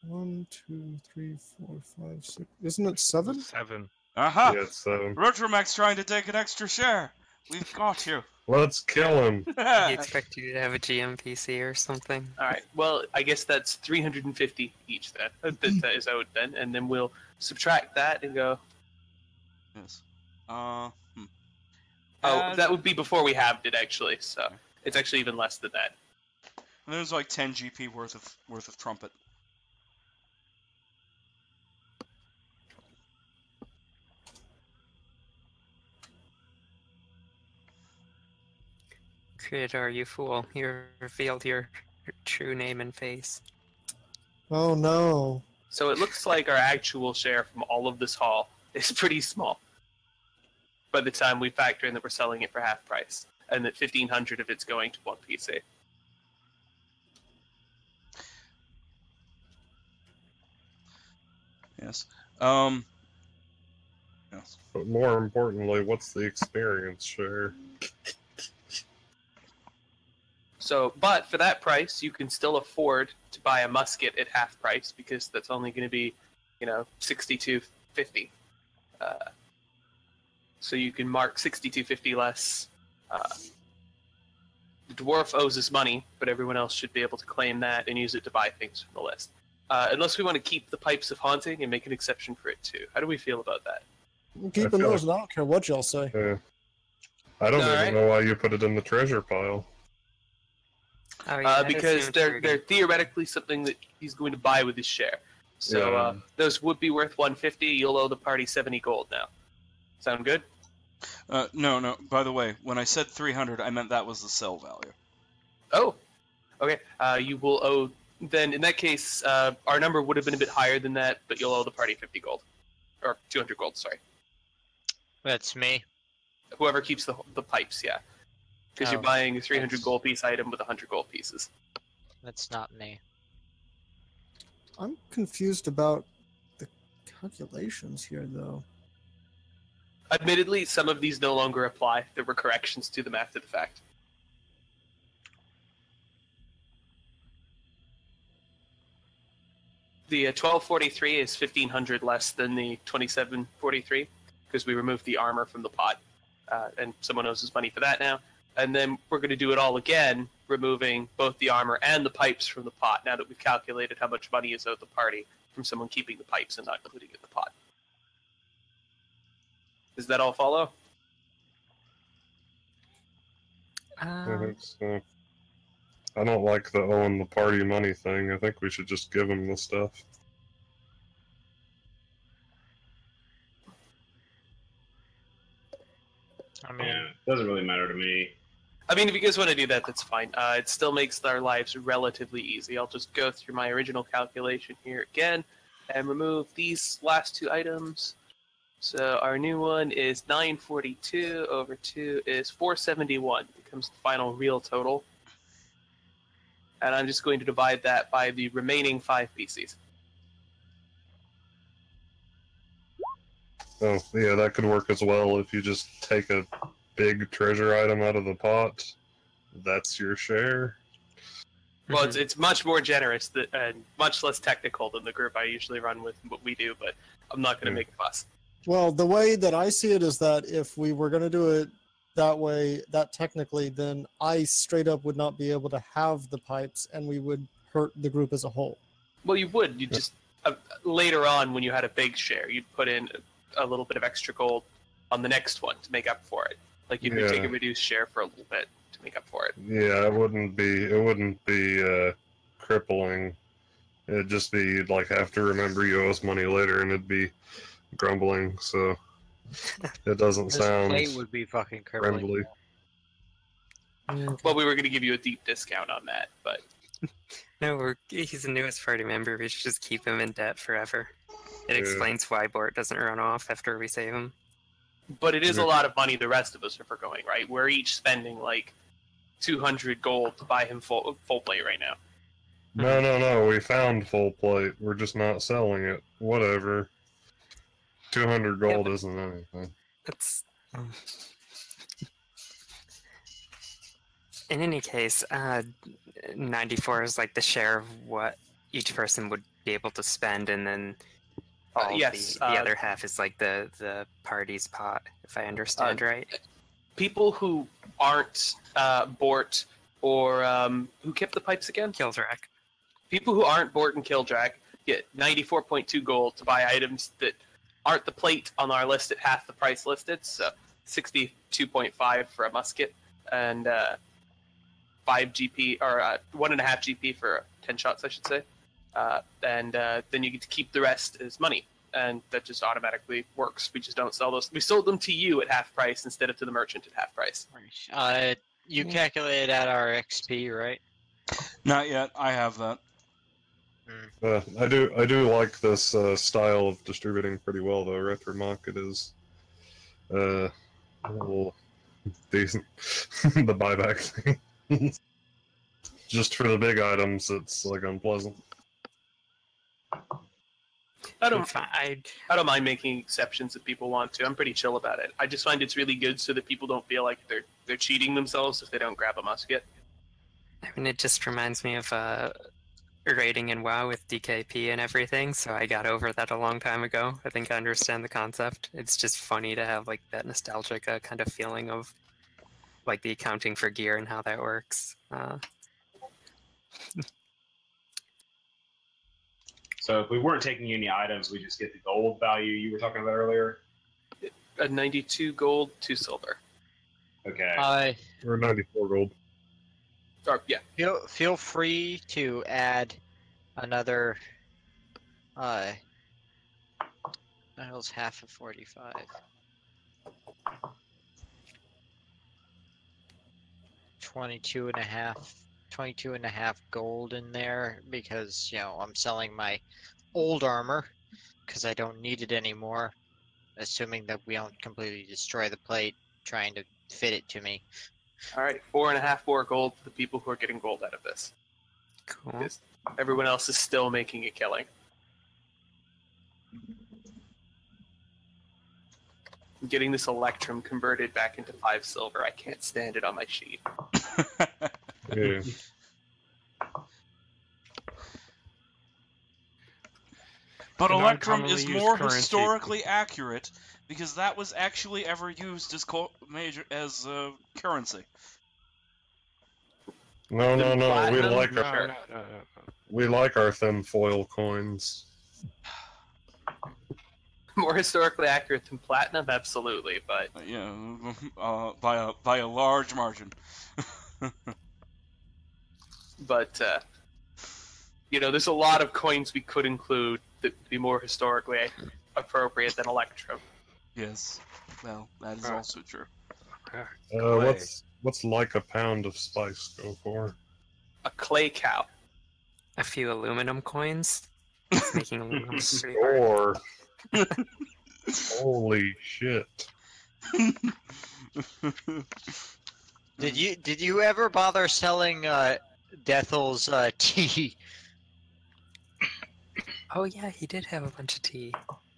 1, 2, 3, 4, 5, 6. Isn't it 7? 7. Aha! Yeah, it's Rotromac's trying to take an extra share. We've got you. let's kill him. I expect you to have a GMPC or something. Alright, well, I guess that's 350 each then. That is out then, and then we'll subtract that and go... Yes. Oh, Add- that would be before we halved it, actually, so it's actually even less than that. And there's like 10 GP worth of trumpet. Creator, you fool. You revealed your true name and face. Oh no. So it looks like our actual share from all of this haul is pretty small. By the time we factor in that we're selling it for half price, and that 1,500 of it's going to one PC. Yes. Yes. But more importantly, what's the experience share? So, but for that price, you can still afford to buy a musket at half price because that's only going to be, 62.50. So you can mark 62.50 less. The dwarf owes his money, but everyone else should be able to claim that and use it to buy things from the list. Unless we want to keep the Pipes of Haunting and make an exception for it too. How do we feel about that? I'm keeping feel those, and I don't care what y'all say. I don't Alright. even know why you put it in the treasure pile. Oh, yeah, that Because seems they're pretty- theoretically something that he's going to buy with his share. So those would be worth 150. You'll owe the party 70 gold now. Sound good? No. By the way, when I said 300, I meant that was the sell value. Oh, okay. You will owe Then in that case, our number would have been a bit higher than that, but you'll owe the party 50 gold. Or 200 gold, sorry. That's me. Whoever keeps the pipes, yeah. Because you're Oh, buying a 300 that's- gold piece item with 100 gold pieces. That's not me. I'm confused about the calculations here, though. Admittedly, some of these no longer apply. There were corrections to them after the fact. The 1243 is 1,500 less than the 2743 because we removed the armor from the pot, and someone owes us money for that now. And then we're going to do it all again, removing both the armor and the pipes from the pot now that we've calculated how much money is owed the party from someone keeping the pipes and not including it in the pot. Does that all follow? I think so. I don't like the owing the party money thing. I think we should just give them the stuff. I mean, Yeah, doesn't really matter to me. I mean, if you guys want to do that, that's fine. It still makes our lives relatively easy. I'll just go through my original calculation here again and remove these last two items. So our new one is 942 over 2 is 471. Becomes the final real total. And I'm just going to divide that by the remaining 5 PCs. Oh, yeah, that could work as well if you just take a big treasure item out of the pot. That's your share. Well, it's much more generous and much less technical than the group I usually run with what we do, but I'm not going to make a fuss. Well, the way that I see it is that if we were going to do it that way, that technically, then I straight up would not be able to have the pipes, and we would hurt the group as a whole. Well, you would. You just later on when you had a big share, you'd put in a little bit of extra gold on the next one to make up for it. Like you'd take a reduced share for a little bit to make up for it. Yeah, it wouldn't be crippling. It'd just be you'd like have to remember you owe us money later, and it'd be grumbling. So it doesn't this sound plate would be fucking crippling. friendly. Well, we were going to give you a deep discount on that, but No, he's the newest party member. We should just keep him in debt forever. It Yeah. explains why Bort doesn't run off after we save him. it is Yeah. a lot of money the rest of us are forgoing, right? We're each spending like 200 gold to buy him full plate right now. No. We found full plate. We're just not selling it. Whatever. 200 gold isn't anything. That's. In any case, 94 is like the share of what each person would be able to spend, and then all yes, the other half is like the party's pot, if I understand right. People who aren't Bort or who kept the pipes again? Kildrak. People who aren't Bort and Kildrak get 94.2 gold to buy items that aren't the plate on our list at half the price listed, so 62.5 for a musket, and 5 GP, or 1.5 GP for 10 shots, I should say. And then you get to keep the rest as money, and that just automatically works. We just don't sell those. We sold them to you at half price instead of to the merchant at half price. You calculated out our XP, right? Not yet. I have that. I do like this style of distributing pretty well, though. Retromarket is a little decent. The buyback thing. Just for the big items, it's like unpleasant. I don't I mind making exceptions if people want to. I'm pretty chill about it. I just find it's really good so that people don't feel like they're cheating themselves if they don't grab a musket. mean, it just reminds me of raiding in WoW with DKP and everything, so I got over that a long time ago. I think I understand the concept. It's just funny to have like that nostalgic kind of feeling of like the accounting for gear and how that works. So if we weren't taking any items, we just get the gold value you were talking about earlier. 92 gold, 2 silver. Okay. Or 94 gold. Or, yeah. Feel free to add another. That was half of 45. $22.5 22.5 gold in there because, I'm selling my old armor because I don't need it anymore, assuming that we don't completely destroy the plate trying to fit it to me. All right, 4.5 more gold to the people who are getting gold out of this. Cool. Because everyone else is still making a killing. I'm getting this Electrum converted back into 5 silver. I can't stand it on my sheet. Yeah. But An Electrum uncommonly is used more currency. historically accurate because that was actually ever used as currency. No, no, no. We Platinum? like No, our no, no, no. we like our thin foil coins. More historically accurate than platinum, absolutely, but By a large margin. there's a lot of coins we could include that would be more historically appropriate than Electrum. Yes. Well, that is Alright. also true. Clay. What's like a pound of spice go for? A clay cow. A few aluminum coins. It's making aluminum pretty hard. Or holy shit! Did you ever bother selling Dethel's tea? Oh yeah, he did have a bunch of tea.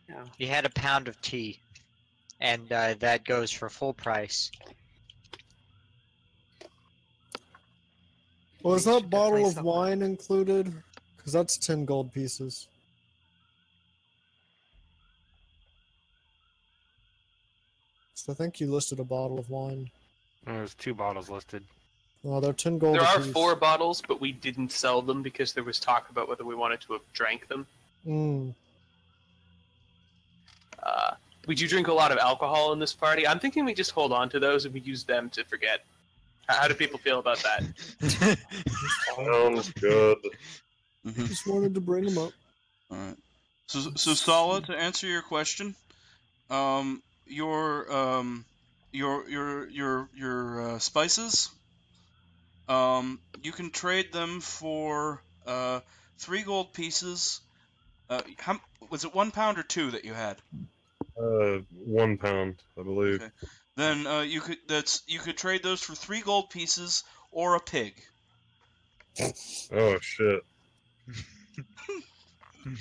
Yeah. He had a pound of tea, and that goes for full price. Well, is We that should bottle definitely of sell wine included? Because that's 10 gold pieces. So I think you listed a bottle of wine. There's 2 bottles listed. Well, they're 10 gold There are apiece. 4 bottles, but we didn't sell them because there was talk about whether we wanted to have drank them. Mm. We do drink a lot of alcohol in this party. I'm thinking we just hold on to those and we use them to forget. How do people feel about that? Sounds good. Just wanted to bring them up. Alright. So Sala, to answer your question, your spices, you can trade them for 3 gold pieces. How was it 1 pound or 2 that you had? 1 pound, I believe. Okay. Then you could trade those for 3 gold pieces or a pig. Oh shit.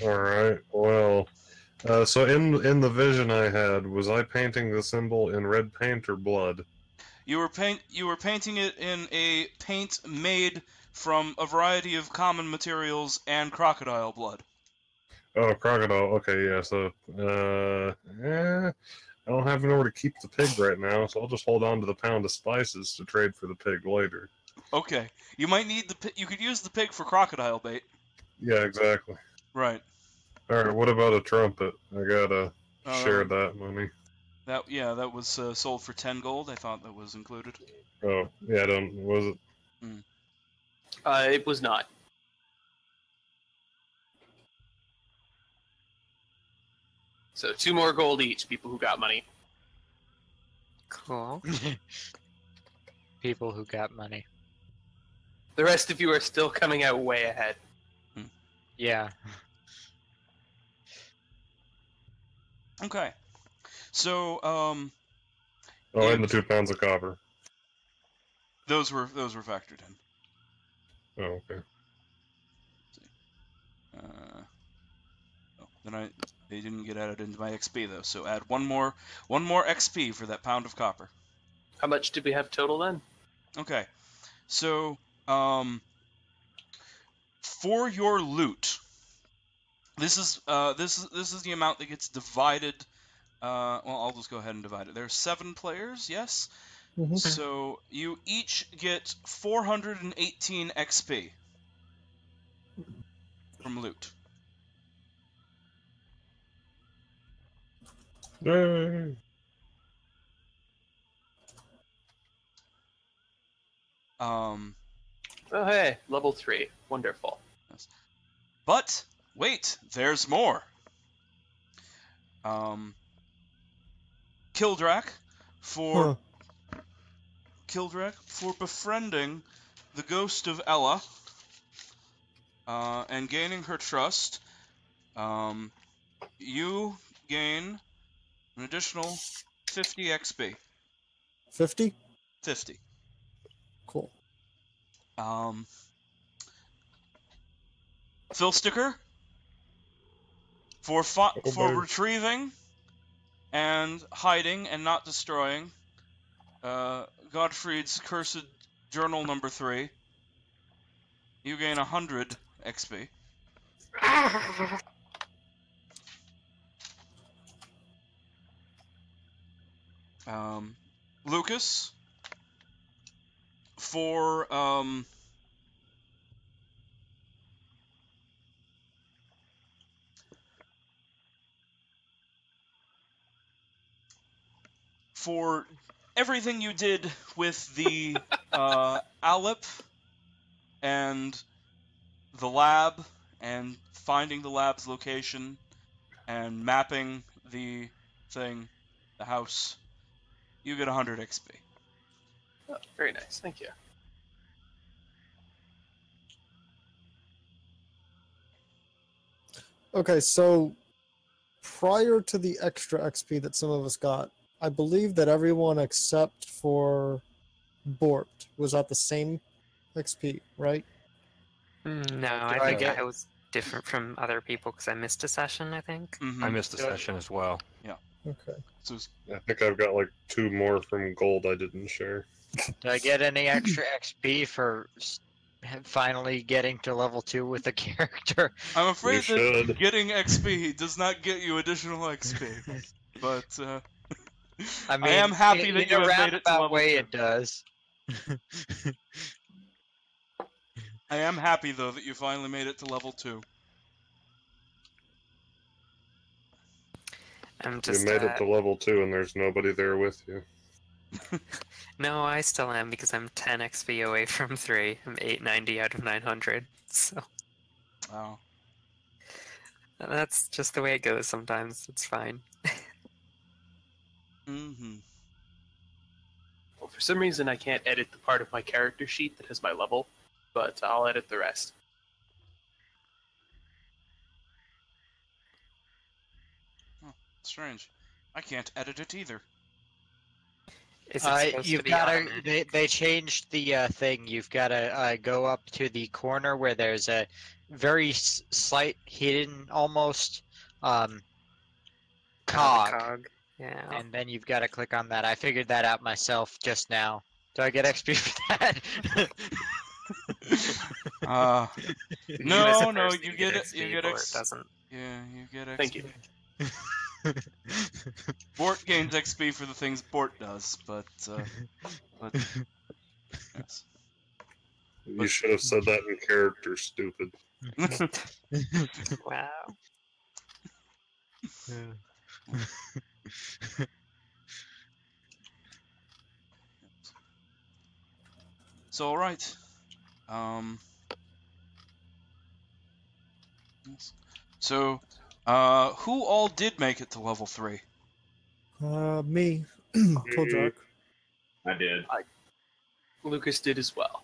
All right. Well, so in the vision I had, was I painting the symbol in red paint or blood? You were painting it in a paint made from a variety of common materials and crocodile blood. Oh, crocodile. Okay, yeah. So, I don't have anywhere to keep the pig right now, so I'll just hold on to the pound of spices to trade for the pig later. Okay. You might need you could use the pig for crocodile bait. Yeah, exactly. Right. All right. What about a trumpet? I gotta share Um, that money. That was sold for 10 gold. I thought that was included. Oh, yeah. I don't. Was it? It was not. So 2 more gold each, people who got money. Cool. People who got money. The rest of you are still coming out way ahead. Yeah. Okay. So Oh, You- and the 2 pounds of copper. those were factored in. Oh, okay. Then they didn't get added into my XP though. So add one more XP for that pound of copper. How much did we have total then? Okay. So for your loot, this is the amount that gets divided. Well, I'll just go ahead and divide it. There's 7 players, yes. Mhm. So you each get 418 XP from loot. Yay. Oh, hey, level 3. Wonderful. But wait, there's more. Kildrak for befriending the ghost of Ella, and gaining her trust, you gain an additional 50 XP. 50? 50. Cool. Phil Sticker, for retrieving and hiding and not destroying Gottfried's cursed journal number 3, you gain 100 XP. Lucas, for everything you did with the Aleph and the lab and finding the lab's location and mapping the thing, the house, you get 100 XP. Oh, very nice. Thank you. Okay, so prior to the extra XP that some of us got, I believe that everyone except for Bort was at the same XP, right? No, I I think get- I was different from other people because I missed a session, I think. Mm-hmm. I missed a session as well. Okay. So, I think I've got like 2 more from gold I didn't share. Do I get any extra XP for finally getting to level 2 with the character? I'm afraid You that should. getting XP does not get you additional XP, but I mean, am happy that in you a have made it to roundabout level way 2. it does. I am happy though that you finally made it to level 2. I'm just You made it to level 2 and there's nobody there with you. No, I still am because I'm 10 XP away from 3. I'm 890 out of 900. So Oh. that's just the way it goes sometimes. It's fine. Mm-hmm. Well, for some reason, I can't edit the part of my character sheet that has my level, but I'll edit the rest. Strange. I can't edit it either. Is it supposed to You've be got to. automatic? They changed the thing. You've got to go up to the corner where there's a very slight hidden, almost cog, Cog. Yeah. and then you've got to click on that. I figured that out myself just now. Do I get XP for that? No, At no, first you get it. XP, You get Bort X. doesn't. Yeah, you get XP. Thank you. Bort gains XP for the things Bort does, but yes. You should have said that in character, stupid. Wow. So all right. So, who all did make it to level 3? Me, Kildrak. I did. Lucas did as well.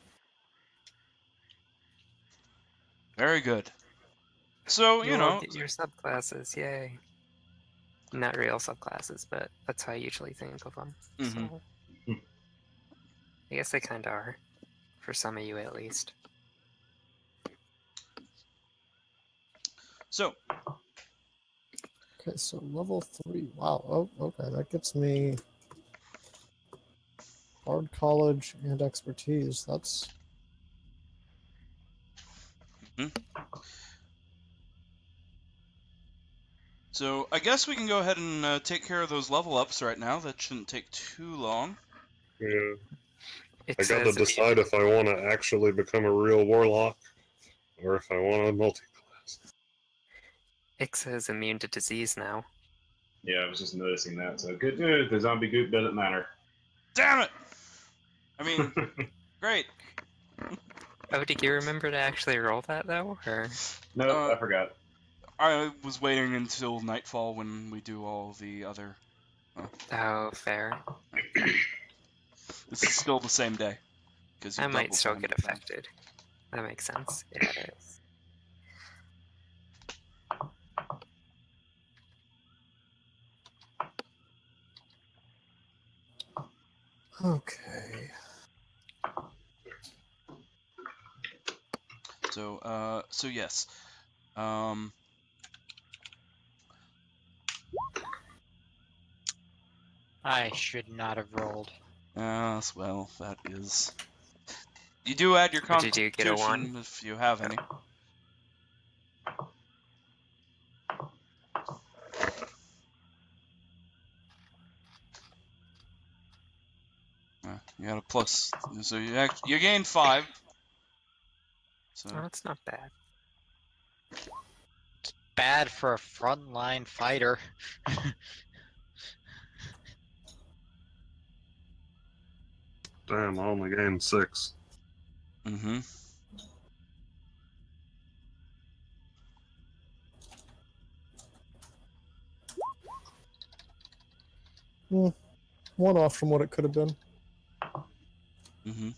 Very good. So, you know, Get your subclasses, yay. Not real subclasses, but that's how I usually think of them. Mhm. So, I guess they kind of are, for some of you at least. so Okay, so level 3. Wow. Oh, okay. That gets me hard college and expertise. That's So I guess we can go ahead and take care of those level ups right now. That shouldn't take too long. Yeah. It I got to says if you- decide if I want to actually become a real warlock or if I want a multi-class. It says immune to disease now. Yeah, I was just noticing that. So good news, the zombie goop doesn't matter. Damn it! I mean, great. Oh, did you remember to actually roll that though, or? No, I forgot. I was waiting until nightfall when we do all the other. Oh, fair. This is still the same day. because you I might double still time get it then. affected. That makes sense. Yeah, it is. Okay. So yes. I should not have rolled. Yes, well, that is. You do add your What did you get, a constitution 1? if you have any. You got a plus, so you gain 5. So Oh, that's not bad. Bad for a frontline fighter. Damn, I only gained 6. mm-hmm. One off from what it could have been. Mm-hmm.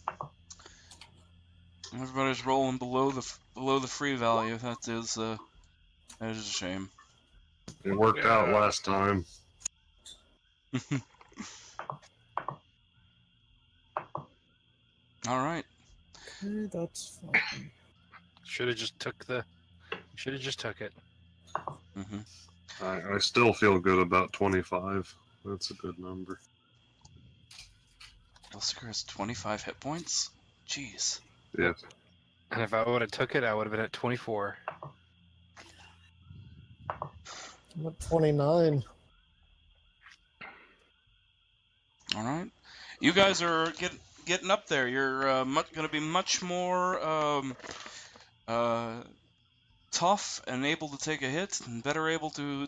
Everybody's rolling below the free value. That is a shame. It worked out last time. All right. Okay, that's fine. Should have just took the. Should have just took it. Mm-hmm. I still feel good about 25. That's a good number. Elsiker has 25 hit points. Jeez. Yeah. And if I would have took it, I would have been at 24. I'm at 29. All right. You guys are getting up there. You're going to be much more tough and able to take a hit, and better able to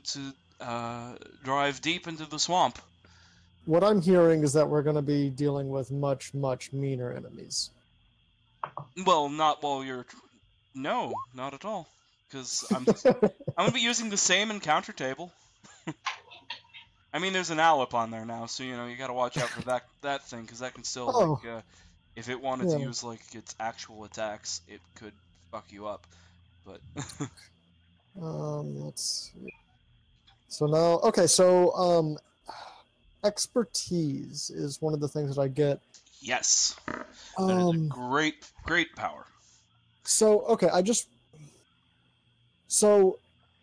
drive deep into the swamp. What I'm hearing is that we're going to be dealing with much, much meaner enemies. Well, not while you're. No, not at all. Because I'm gonna be using the same encounter table. I mean, there's an Alep on there now, so you gotta watch out for that thing, because that can still like, if it wanted to use like its actual attacks, it could fuck you up. But let's see. So now, okay, so expertise is one of the things that I get. yes, that is a great power. So okay, so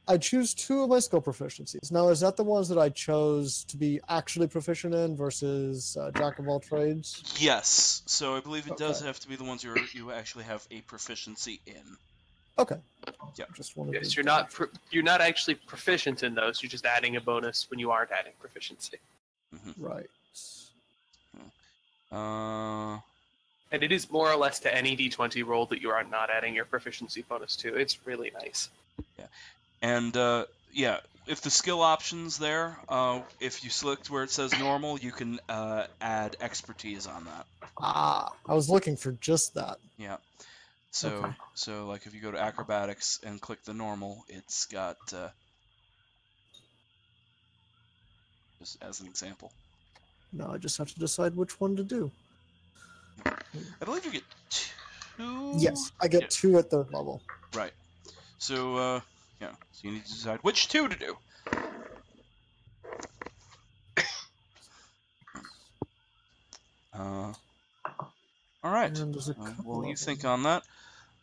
I choose 2 of my skill proficiencies. Now, is that the ones that I chose to be actually proficient in versus Jack of all trades? Yes. So I believe it does Okay. have to be the ones you actually have a proficiency in. Okay. Yeah. Just wanted Yes, to you're not actually proficient in those. You're just adding a bonus when you aren't adding proficiency. Mm-hmm. Right. And it is more or less to any d20 roll that you are not adding your proficiency bonus to. It's really nice. Yeah. And yeah, if the skill options there, if you select where it says normal, you can add expertise on that. I was looking for just that. Yeah. So Okay. so like if you go to acrobatics and click the normal, it's got just as an example. Now I just have to decide which one to do. I believe you get 2. Yes, I get 2 at 3rd level. Right. So yeah. So you need to decide which 2 to do. All right. And there's a Well, couple you of think them. on that,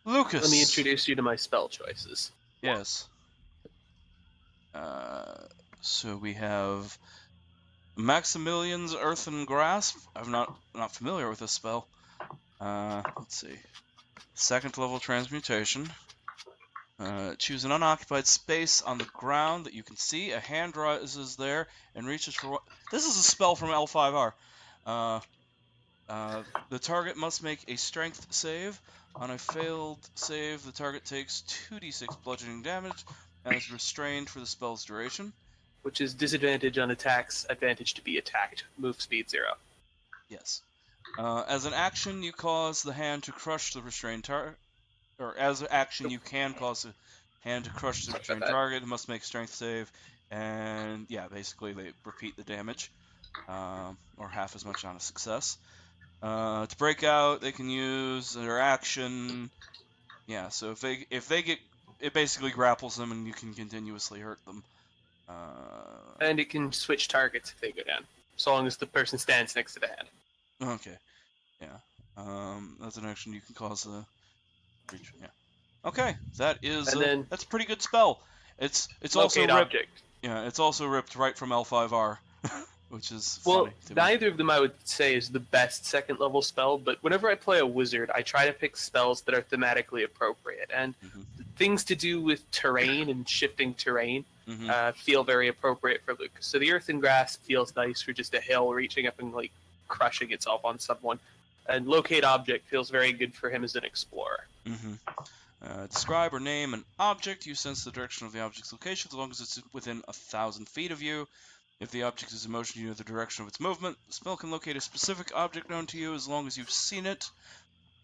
Lucas? Let me introduce you to my spell choices. Yes. So we have Maximilian's Earthen Grasp. I'm not familiar with this spell. Let's see. 2nd level transmutation. Choose an unoccupied space on the ground that you can see. A hand rises there and reaches for what? This is a spell from L5R. The target must make a strength save. On a failed save, the target takes 2d6 bludgeoning damage and is restrained for the spell's duration. Which is disadvantage on attacks, advantage to be attacked. Move speed 0. Yes. As an action, you cause the hand to crush the restrained target. Or as an action, you can cause the hand to crush the restrained target. It must make a strength save. And yeah, basically they repeat the damage. Or half as much on a success. To break out, they can use their action. Yeah, so if they get, it basically grapples them, and you can continuously hurt them. And it can switch targets if they go down, so long as the person stands next to the head. Okay. Yeah. That's an action you can cause a breach. Yeah. Okay, that's a pretty good spell. It's also Locate ripped. object. Yeah, it's also ripped right from L5R, which is Well, funny to me. neither of them I would say is the best second level spell, but whenever I play a wizard, I try to pick spells that are thematically appropriate. And Mhm. things to do with terrain and shifting terrain Mhm. feel very appropriate for Lucas. So the Earth and Grass feels nice for just a hill reaching up and like crushing itself on someone. And Locate Object feels very good for him as an explorer. Mhm. Describe or name an object. You sense the direction of the object's location as long as it's within 1,000 feet of you. If the object is in motion, you know the direction of its movement. The spell can locate a specific object known to you as long as you've seen it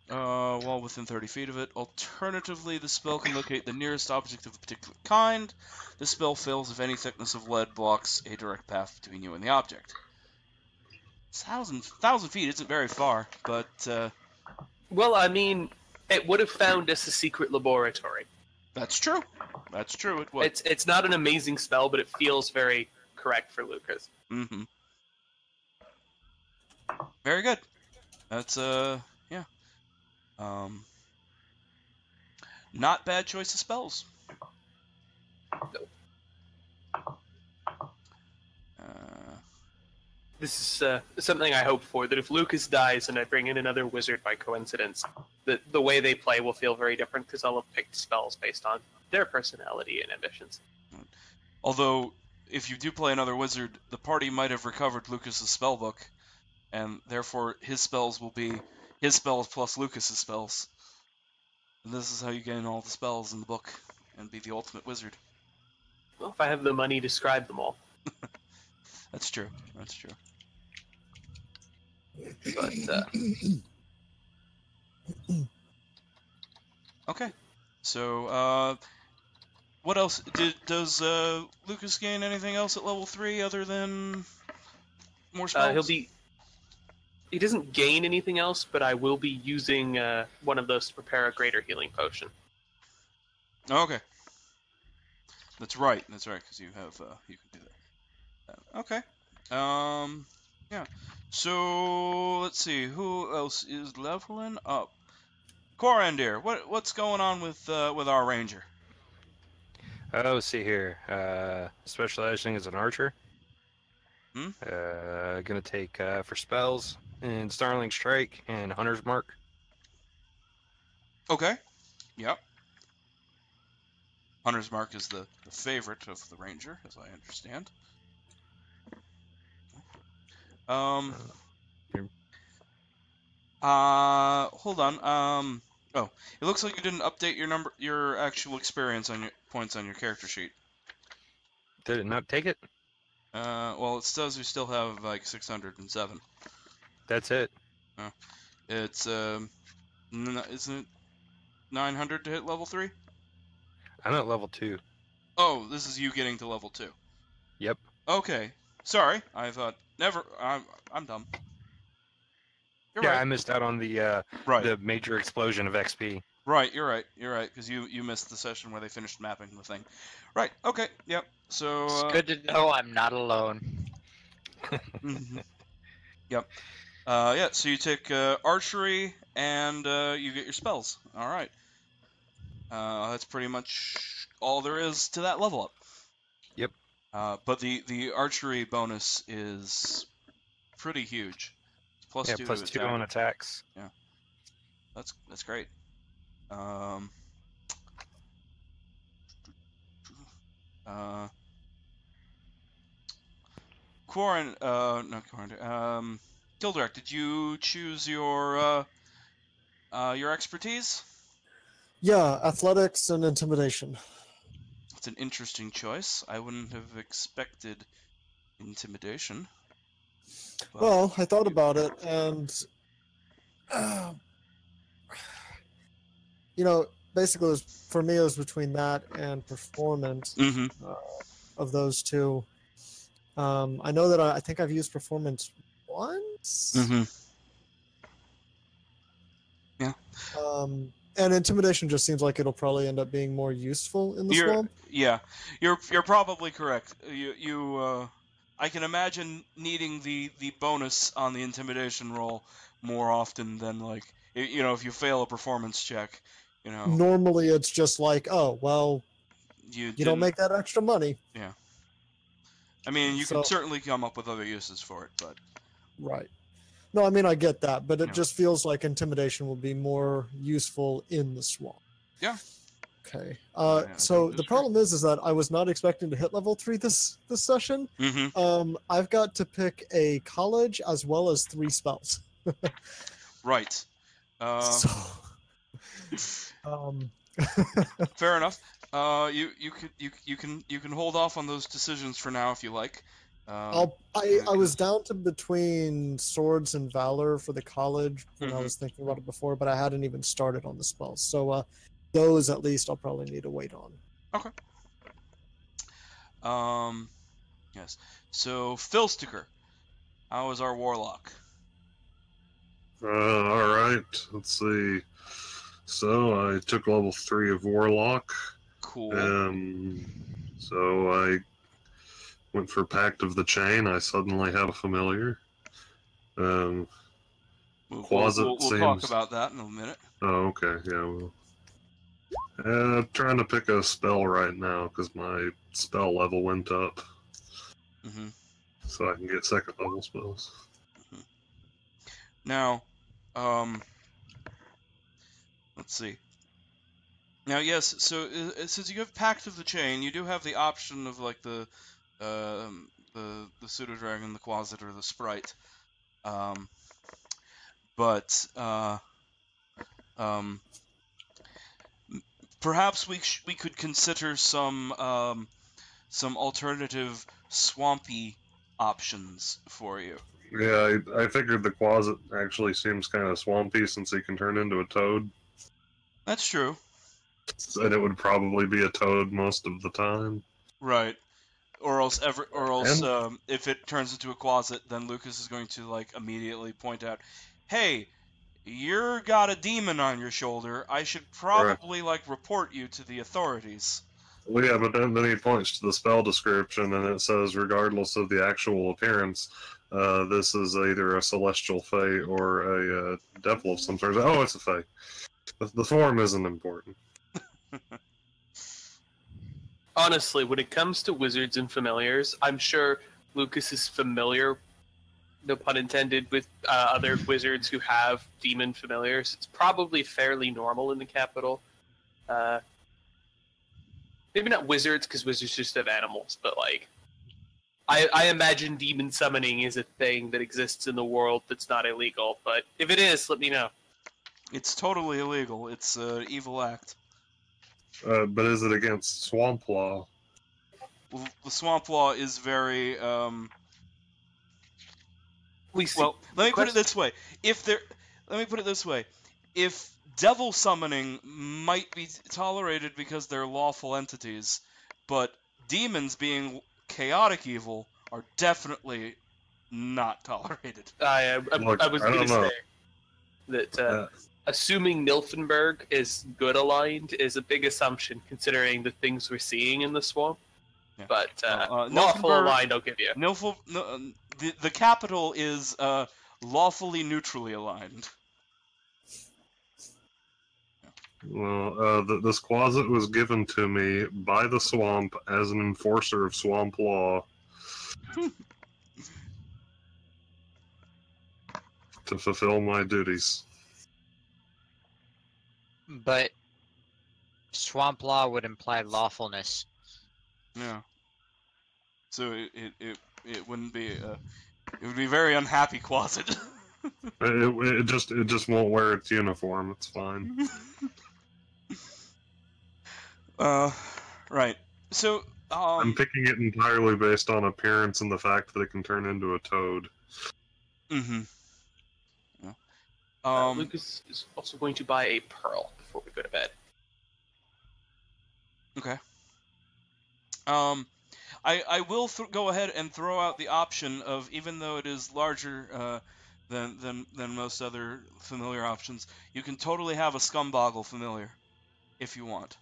while within 30 feet of it. Alternatively, the spell can locate the nearest object of a particular kind. The spell fails if any thickness of lead blocks a direct path between you and the object. 1,000 feet isn't very far, but Well, I mean, it would have found us a secret laboratory. that's true. That's true. It would. It's not an amazing spell, but it feels very correct for Lucas. Mm-hmm. Very good. That's yeah. Not bad choice of spells. This is something I hope for, that if Lucas dies and I bring in another wizard by coincidence, the way they play will feel very different because I'll have picked spells based on their personality and ambitions. Although, if you do play another wizard, the party might have recovered Lucas's spellbook, and therefore his spells will be his spells plus Lucas's spells. And this is how you gain all the spells in the book and be the ultimate wizard. Well, if I have the money to scribe them all. That's true. That's true. But Okay. So, what else? Does Lucas gain anything else at level 3 other than more spells? he doesn't gain anything else, but I will be using one of those to prepare a greater healing potion. Okay. That's right, because you have, you can do that. Okay. Yeah. So, let's see, who else is leveling up? Corandir, what's going on with our ranger? Oh, let's see here. Specializing as an archer. Hmm? Gonna take for spells and Starling Strike and Hunter's Mark. Okay. Yep. Hunter's Mark is the favorite of the ranger, as I understand. Hold on. Oh, it looks like you didn't update your actual experience on your points on your character sheet. Did it not take it? Well, it says you still have like 607. That's it. It's isn't it 900 to hit level 3? I'm at level 2. Oh, this is you getting to level 2. Yep. Okay. Sorry, I thought never. I'm dumb. You're Yeah, right. I missed out on the Right. the major explosion of XP. Right, you're right, because you missed the session where they finished mapping the thing. Right, okay, yep. So, It's good to know I'm not alone. mhm. Yep. Yeah, so you take archery and you get your spells. All right. That's pretty much all there is to that level up. Yep. But the archery bonus is pretty huge. It's plus 2 plus to 2 attack. on attacks. That's great. Gildrack, did you choose your expertise? Yeah, athletics and intimidation. It's an interesting choice. I wouldn't have expected intimidation. but- Well, I thought about it, and basically, for me, it was between that and performance Mhm. of those two. I know that I think I've used performance once. Mhm. And intimidation just seems like it'll probably end up being more useful in the swamp. Yeah, you're probably correct. I can imagine needing the bonus on the intimidation roll more often than like if you fail a performance check, Normally, it's just like, oh, well, you you don't make that extra money. Yeah. I mean, you So- can certainly come up with other uses for it, but Right. No, I mean, I get that, but it Yeah. just feels like intimidation will be more useful in the swamp. Yeah. Okay. I don't So the disagree. problem is that I was not expecting to hit level 3 this session. mm-hmm. I've got to pick a college as well as 3 spells. Right. So, Fair enough. You can hold off on those decisions for now if you like. I was down to between swords and valor for the college when I Mhm. was thinking about it before, but I hadn't even started on the spells. So those at least I'll probably need to wait on. Yes. So Filsticker, how is our warlock? All right. Let's see. So I took level 3 of Warlock. Cool. So I went for Pact of the Chain. I suddenly had a familiar. We'll Closet talk seems- about that in a minute. Oh, okay. Yeah. Well, I'm trying to pick a spell right now because my spell level went up, hmm so I can get second level spells. Now, let's see. Now, yes. So since you have Pact of the Chain, you do have the option of like the pseudo dragon, the closet, or the sprite. But perhaps we could consider some alternative swampy options for you. Yeah, I figured the closet actually seems kind of swampy since he can turn into a toad, That's true. and it would probably be a toad most of the time. Right. Or else if it turns into a closet, then Lucas is going to like immediately point out, "Hey, you're got a demon on your shoulder. I should probably like report you to the authorities." Well, yeah, but then he points to the spell description, and it says, regardless of the actual appearance, this is either a celestial fae or a devil of some sort. Oh, it's a fae. The form isn't important. Honestly, when it comes to wizards and familiars, I'm sure Lucas is familiar, no pun intended, with other wizards who have demon familiars. It's probably fairly normal in the capital. Maybe not wizards, because wizards just have animals, but like, I imagine demon summoning is a thing that exists in the world that's not illegal. But if it is, let me know. It's totally illegal. It's an evil act. But is it against swamp law? Well, the swamp law is very We see. well. Let me put it this way: if devil summoning might be tolerated because they're lawful entities, but demons being chaotic evil are definitely not tolerated. I Look, was I going don't to know. say that assuming Nilfenberg is good aligned is a big assumption, considering the things we're seeing in the swamp. Yeah. But lawful Nilfenberg- aligned, I'll give you. The capital is lawfully neutrally aligned. Well, this closet was given to me by the swamp as an enforcer of swamp law. To fulfill my duties. But swamp law would imply lawfulness. Yeah. So it wouldn't be it would be a very unhappy closet. It just won't wear its uniform. It's fine. Right. So I'm picking it entirely based on appearance and the fact that it can turn into a toad. Mm-hmm. Yeah. Lucas is also going to buy a pearl before we go to bed. Okay. I will go ahead and throw out the option of, even though it is larger than most other familiar options. You can totally have a Scumboggle familiar if you want.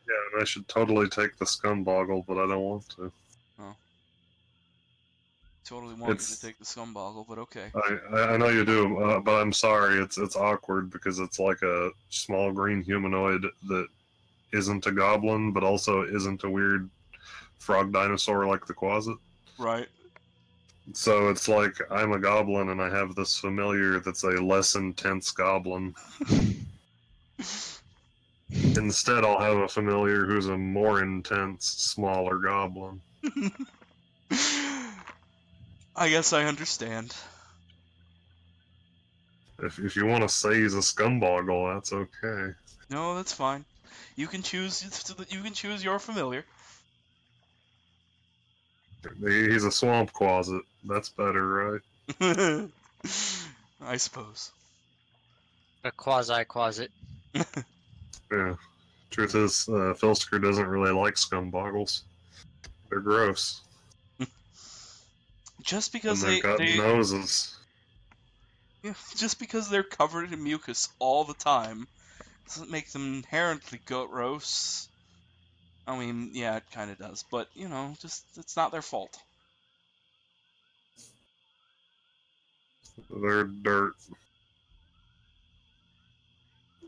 Yeah, and I should totally take the Scumboggle, but I don't want to. Totally want you to It's- take the Scumboggle, but okay. I know you do, but I'm sorry. It's awkward because it's like a small green humanoid that isn't a goblin, but also isn't a weird frog dinosaur like the Quasit. Right. So it's like I'm a goblin and I have this familiar that's a less intense goblin. Instead, I'll have a familiar who's a more intense, smaller goblin. I guess I understand. If you want to say he's a Scumboggle, that's okay. No, that's fine. You can choose. You can choose your familiar. He's a swamp Quasit. That's better, right? I suppose. A quasi-quasit. Yeah. Truth is, Filster doesn't really like Scumboggles. They're gross. Just And because they've got they noses. yeah, just because they're covered in mucus all the time doesn't make them inherently gross. I mean, yeah, it kind of does, but you know, just it's not their fault. They're dirt.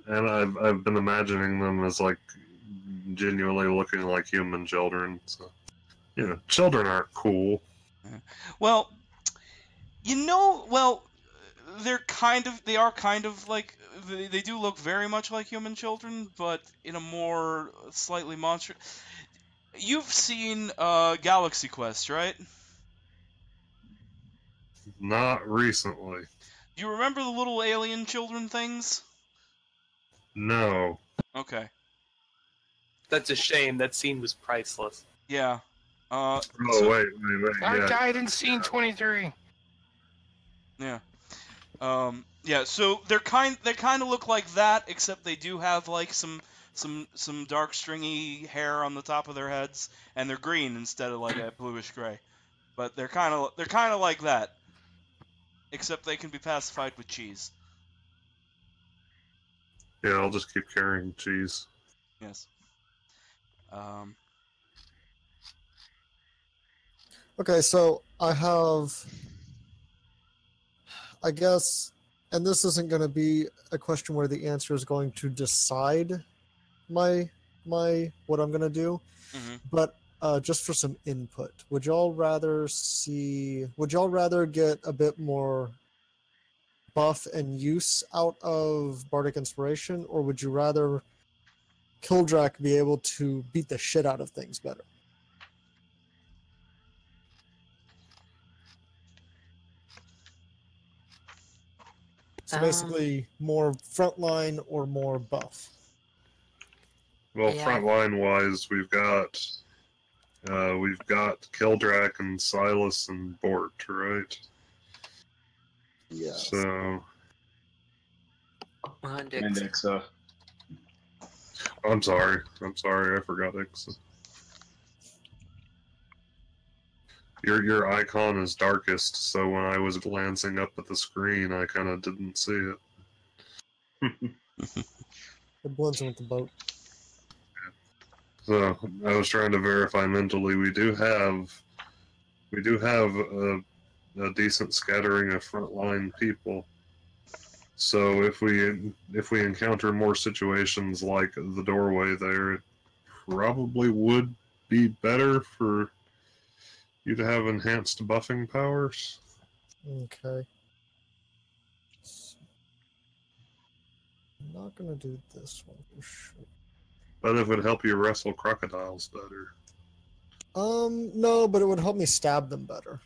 And I've been imagining them as like genuinely looking like human children. So, you know, children aren't cool. Well, they are kind of like they do look very much like human children, but in a more slightly monstrous. You've seen Galaxy Quest, right? Not recently. Do you remember the little alien children things? No. Okay. That's a shame. That scene was priceless. Yeah. Oh, So- wait. I Yeah. died in scene 23. Yeah. Yeah, so they kind of look like that, except they do have like some dark stringy hair on the top of their heads, and they're green instead of like a bluish gray. But they're kind of like that, except they can be pacified with cheese. Yeah, I'll just keep carrying cheese. Yes. Okay, so I have, I guess, and this isn't going to be a question where the answer is going to decide my what I'm going to do, Mhm. but just for some input, would y'all rather get a bit more buff and use out of Bardic Inspiration, or would you rather Kildrak be able to beat the shit out of things better? So basically, more frontline or more buff. Well, Yeah. frontline wise, we've got Kildrak and Silas and Bort, right? Yeah. So And Ixa. I'm sorry, I forgot Ixa. Your icon is darkest, so when I was glancing up at the screen, I kind of didn't see it. It blends in with the boat. So I was trying to verify mentally. We do have a decent scattering of frontline people. So if we encounter more situations like the doorway there, it probably would be better for you to have enhanced buffing powers. Okay. I'm not gonna do this one for sure. But it would help you wrestle crocodiles better. No, but it would help me stab them better.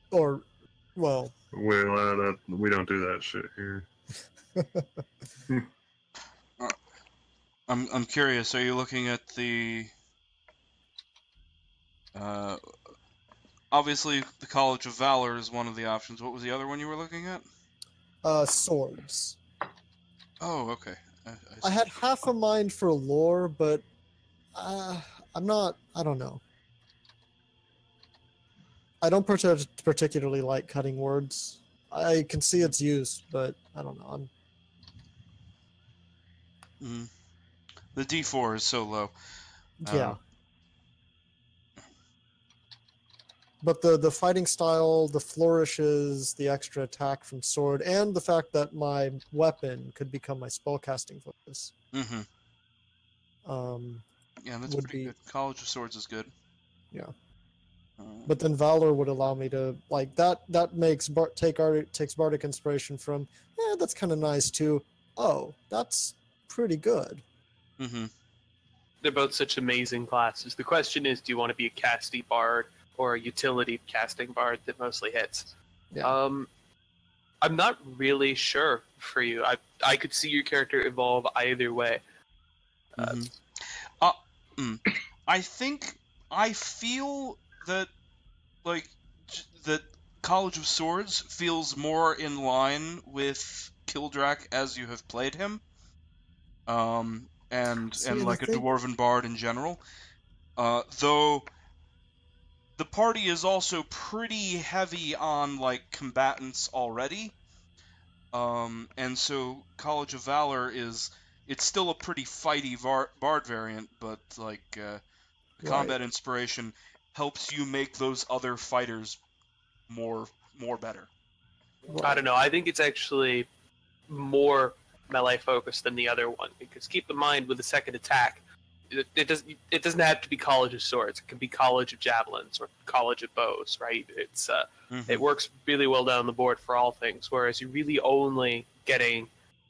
Or, well, Well, we don't do that shit here. I'm curious. Are you looking at the? Obviously, the College of Valor is one of the options. What was the other one you were looking at? swords. Oh, okay. I had half a mind for lore, but I'm not. I don't know. I don't particularly like cutting words. I can see its use, but I don't know. The D4 is so low. Yeah. But the fighting style, the flourishes, the extra attack from sword, and the fact that my weapon could become my spellcasting focus. Mm-hmm. Yeah, that's would pretty be- good. College of Swords is good. Yeah. Um, But then Valor would allow me to like that. That makes takes Bardic inspiration from. That's kind of nice too. Oh, that's pretty good. mm-hmm. They're both such amazing classes. The question is, do you want to be a casty bard or a utility casting bard that mostly hits? Yeah. I'm not really sure for you. I could see your character evolve either way. I feel that that College of Swords feels more in line with Kildrak as you have played him, and See, like I a think- dwarven bard in general. Though the party is also pretty heavy on like combatants already, and so College of Valor it's still a pretty fighty bard variant, but like combat inspiration helps you make those other fighters more better. I don't know. I think it's actually more melee focused than the other one, because keep in mind with the second attack, it doesn't have to be College of Swords. It can be College of Javelins or College of Bows, right? It's it works really well down the board for all things. Whereas you're really only getting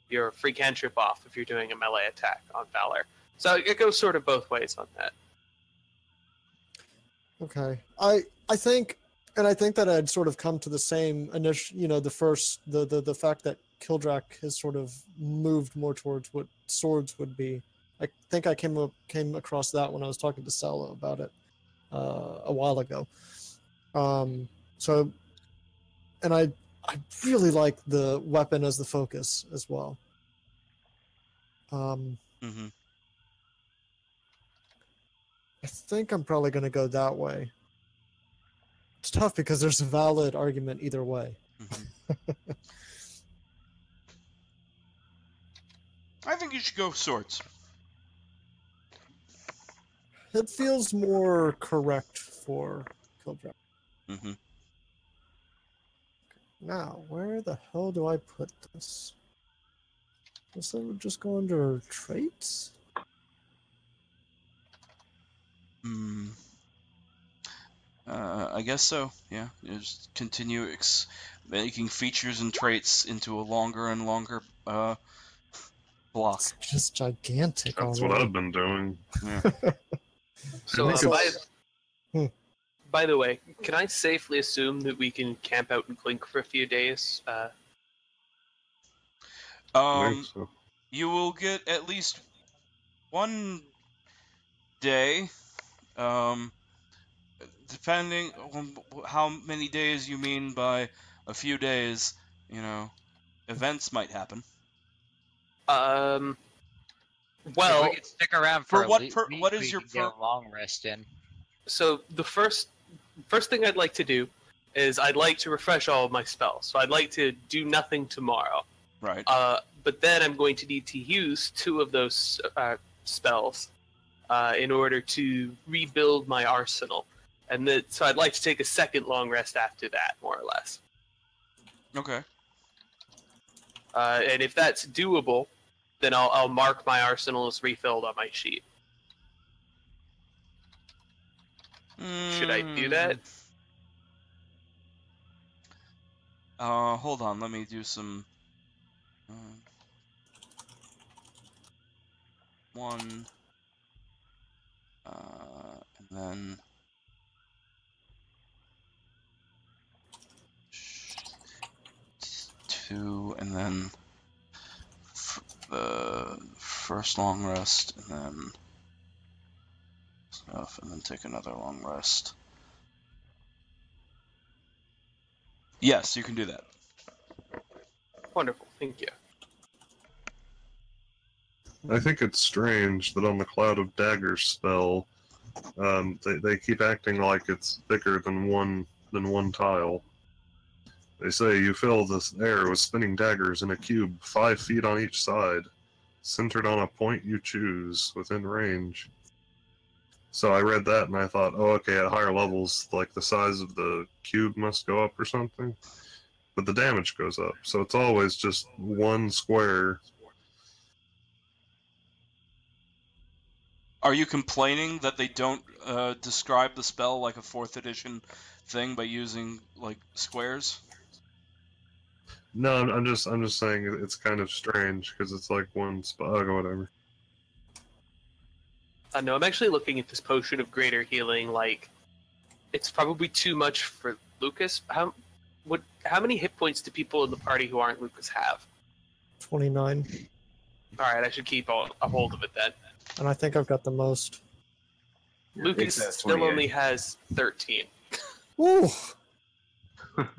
your free cantrip off if you're doing a melee attack on Valor. So it goes sort of both ways on that. Okay. I think that I'd sort of come to the same initial, the fact that Kildrak has sort of moved more towards what swords would be. I think I came across that when I was talking to Sella about it a while ago. So, and I really like the weapon as the focus as well. I think I'm probably going to go that way. It's tough because there's a valid argument either way. I think you should go swords. It feels more correct for Kildrak. Now, where the hell do I put this? Guess I would just go under traits? I guess so. Yeah, you just continue making features and traits into a longer and longer block. It's just gigantic. That's already. what I've been doing. Yeah. So, I think by the way, can I safely assume that we can camp out in Clink for a few days? I think so. You will get at least one day, depending on how many days you mean by a few days. Events might happen. Well, If we could stick around For for what a week, what is we your could get a long rest in. so the first thing I'd like to do is I'd like to refresh all of my spells. So I'd like to do nothing tomorrow. Right. But then I'm going to need to use 2 of those spells in order to rebuild my arsenal. So I'd like to take a second long rest after that, more or less. Okay. And if that's doable, then I'll mark my arsenal as refilled on my sheet. Should I do that? Hold on. Let me do some. One. And then. Two, and then the first long rest, and then stuff, and then take another long rest. Yes, you can do that. Wonderful, thank you. I think it's strange that on the Cloud of Daggers spell, they keep acting like it's bigger than one than one tile. They say you fill this air with spinning daggers in a cube 5 feet on each side, centered on a point you choose within range. So I read that and I thought, oh, okay, at higher levels, like the size of the cube must go up or something. But the damage goes up, so it's always just one square. Are you complaining that they don't describe the spell like a 4th edition thing by using like squares? No, I'm just saying it's kind of strange because it's like one spot or whatever. No, I'm actually looking at this potion of greater healing. Like, it's probably too much for Lucas. How many hit points do people in the party who aren't Lucas have? 29. All right, I should keep a hold of it then. And I think I've got the most. Lucas still only has 13. Ooh.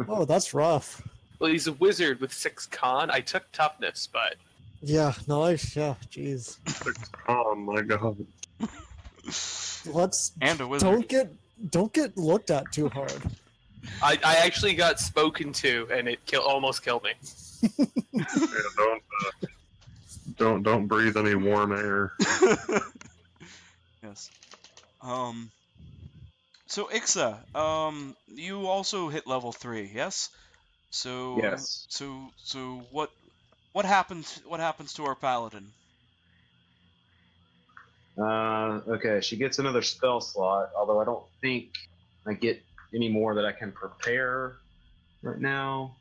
Oh, that's rough. Well, he's a wizard with 6 con. I took toughness, but Yeah, nice. Yeah, jeez. Oh my god. Let's And a wizard. don't get looked at too hard. I actually got spoken to, and it almost killed me. Yeah, don't breathe any warm air. Yes. So Ixa, you also hit level 3, yes? So Yes. So what happens to our paladin? Okay, she gets another spell slot, although I don't think I get any more that I can prepare right now.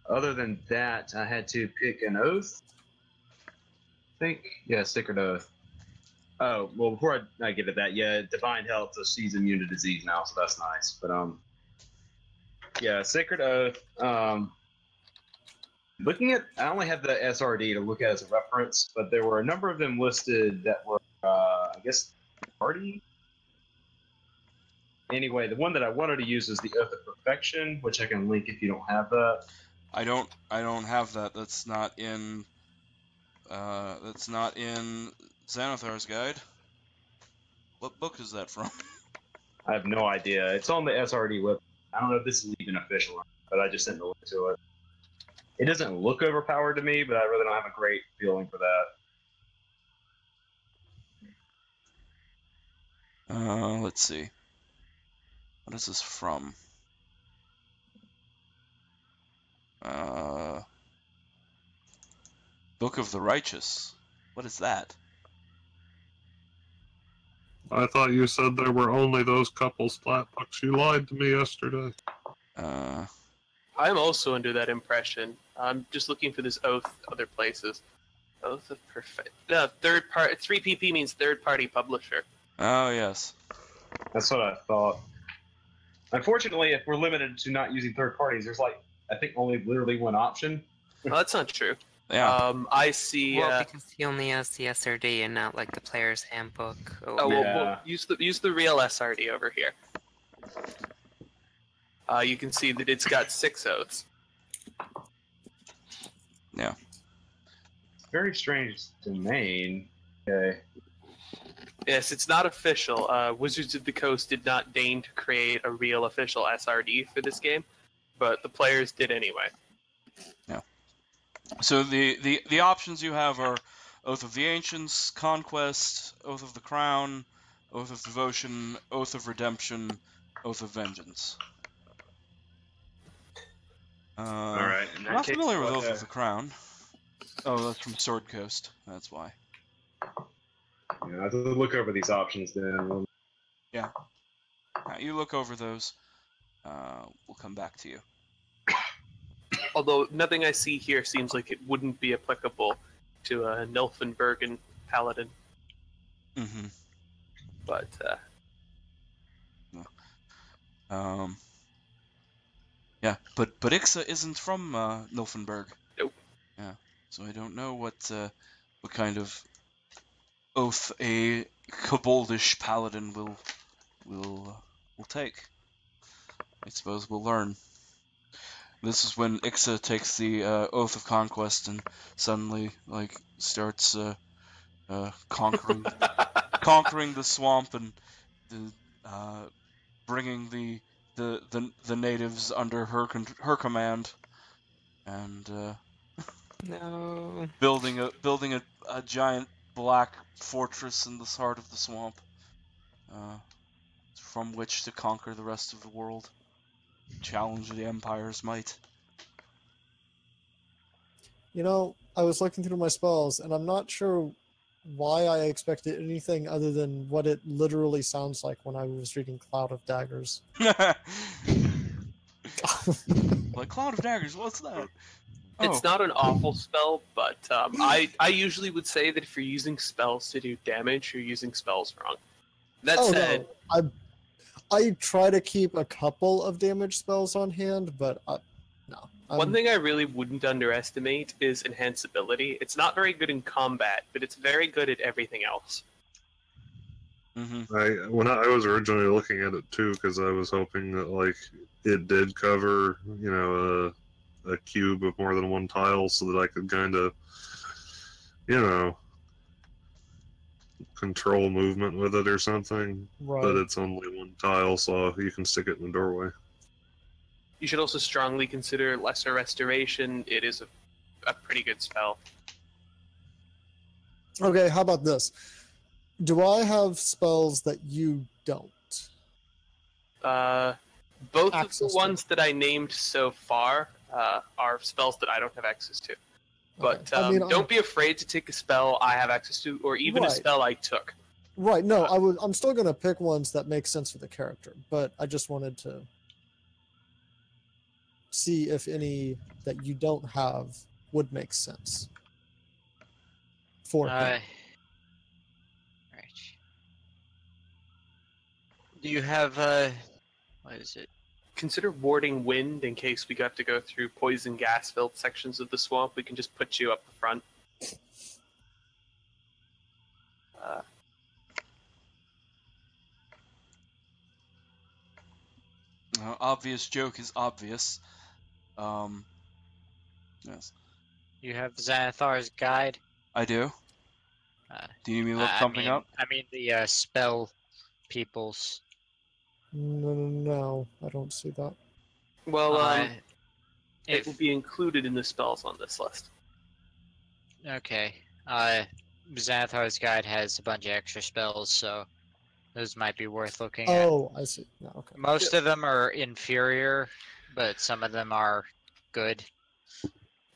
Other than that, I had to pick an oath. I think, yeah, Sacred Oath. Oh, well, before I get to that, yeah, Divine Health, so she's immune to disease now, so that's nice. But, yeah, Sacred Oath. Looking at, I only have the SRD to look at as a reference, but there were a number of them listed that were, I guess, party. Anyway, the one that I wanted to use is the Oath of Perfection, which I can link if you don't have that. I don't have that. That's not in Xanathar's guide. What book is that from? I have no idea. It's on the SRD web. I don't know if this is even official, or not, but I just sent the link to it. It doesn't look overpowered to me, but I really don't have a great feeling for that. Let's see. What is this from? Book of the Righteous. What is that? I thought you said there were only those couple splat books. You lied to me yesterday. I'm also under that impression. I'm just looking for this oath other places. Oath of Perfect. No, 3PP means third party publisher. Oh yes. That's what I thought. Unfortunately, if we're limited to not using third parties, there's like, I think only literally one option. Well, that's not true. Yeah. I see. Well, because he only has the SRD and not like the player's handbook. Oh, Yeah. well, use the real SRD over here. You can see that it's got 6 oaths. Yeah. Very strange domain. Okay. Yes, it's not official. Wizards of the Coast did not deign to create a real official SRD for this game, but the players did anyway. Yeah. So the options you have are Oath of the Ancients, Conquest, Oath of the Crown, Oath of Devotion, Oath of Redemption, Oath of Vengeance. All right. In that I'm not case, familiar with what, Oath of the Crown. Oh, that's from Sword Coast. That's why. Yeah, I have to look over these options then. You look over those. We'll come back to you. Although nothing I see here seems like it wouldn't be applicable to a Nilfenbergen paladin. Mm-hmm. But Yeah, but Ixa isn't from Nilfenberg. Nope. Yeah, so I don't know what kind of oath a koboldish paladin will take. I suppose we'll learn. This is when Ixa takes the Oath of Conquest and suddenly starts conquering conquering the swamp and bringing the the natives under her command, and No. building a giant black fortress in the heart of the swamp, from which to conquer the rest of the world, challenge the Empire's might. You know, I was looking through my spells, and I'm not sure why I expected anything other than what it literally sounds like when I was reading Cloud of Daggers. Like Cloud of Daggers, what's that? It's not an awful spell, but I usually would say that if you're using spells to do damage, you're using spells wrong. That said, no. I try to keep a couple of damage spells on hand, but no. One thing I really wouldn't underestimate is enhanceability. It's not very good in combat, but it's very good at everything else. Mm-hmm. When I was originally looking at it too, because I was hoping that like it did cover, you know, a cube of more than one tile, so that I could kind of, you know, control movement with it or something. Right. But it's only one tile, so you can stick it in the doorway. You should also strongly consider Lesser Restoration. It is a pretty good spell. Okay, how about this? Do I have spells that you don't? Both Access of to. the ones that I named so far are spells that I don't have access to. But Okay. I mean, don't be afraid to take a spell I have access to, or even a Right. spell I took. Right, no, I'm still going to pick ones that make sense for the character, but I just wanted to see if any that you don't have would make sense for him. Right. Do you have what is it? Consider warding wind in case we got to go through poison gas-filled sections of the swamp. We can just put you up the front. Obvious joke is obvious. Yes, You have Xanathar's Guide. I do. Do you need me to look something up? I mean the spell peoples. No, I don't see that. Well, If it will be included in the spells on this list. okay, Xanathar's Guide has a bunch of extra spells, so those might be worth looking at. Oh, I see. No, okay. Most of them are inferior, but some of them are good.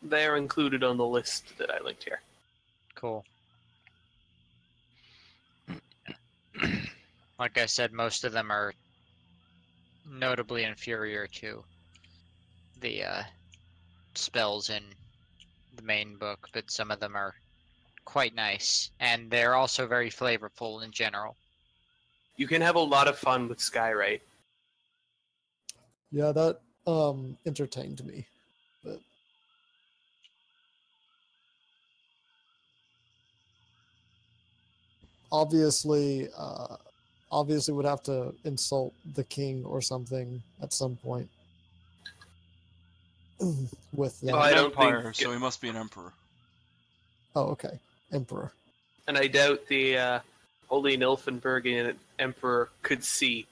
They're included on the list that I linked here. Cool. Like I said, most of them are notably inferior to the spells in the main book, but some of them are quite nice, and they're also very flavorful in general. You can have a lot of fun with Skywrite. Yeah, that entertained me. But obviously would have to insult the king or something at some point. With that. Oh, I don't Empire, think- so he must be an emperor. Oh, okay. Emperor. And I doubt the Holy Nilfenbergian Emperor could see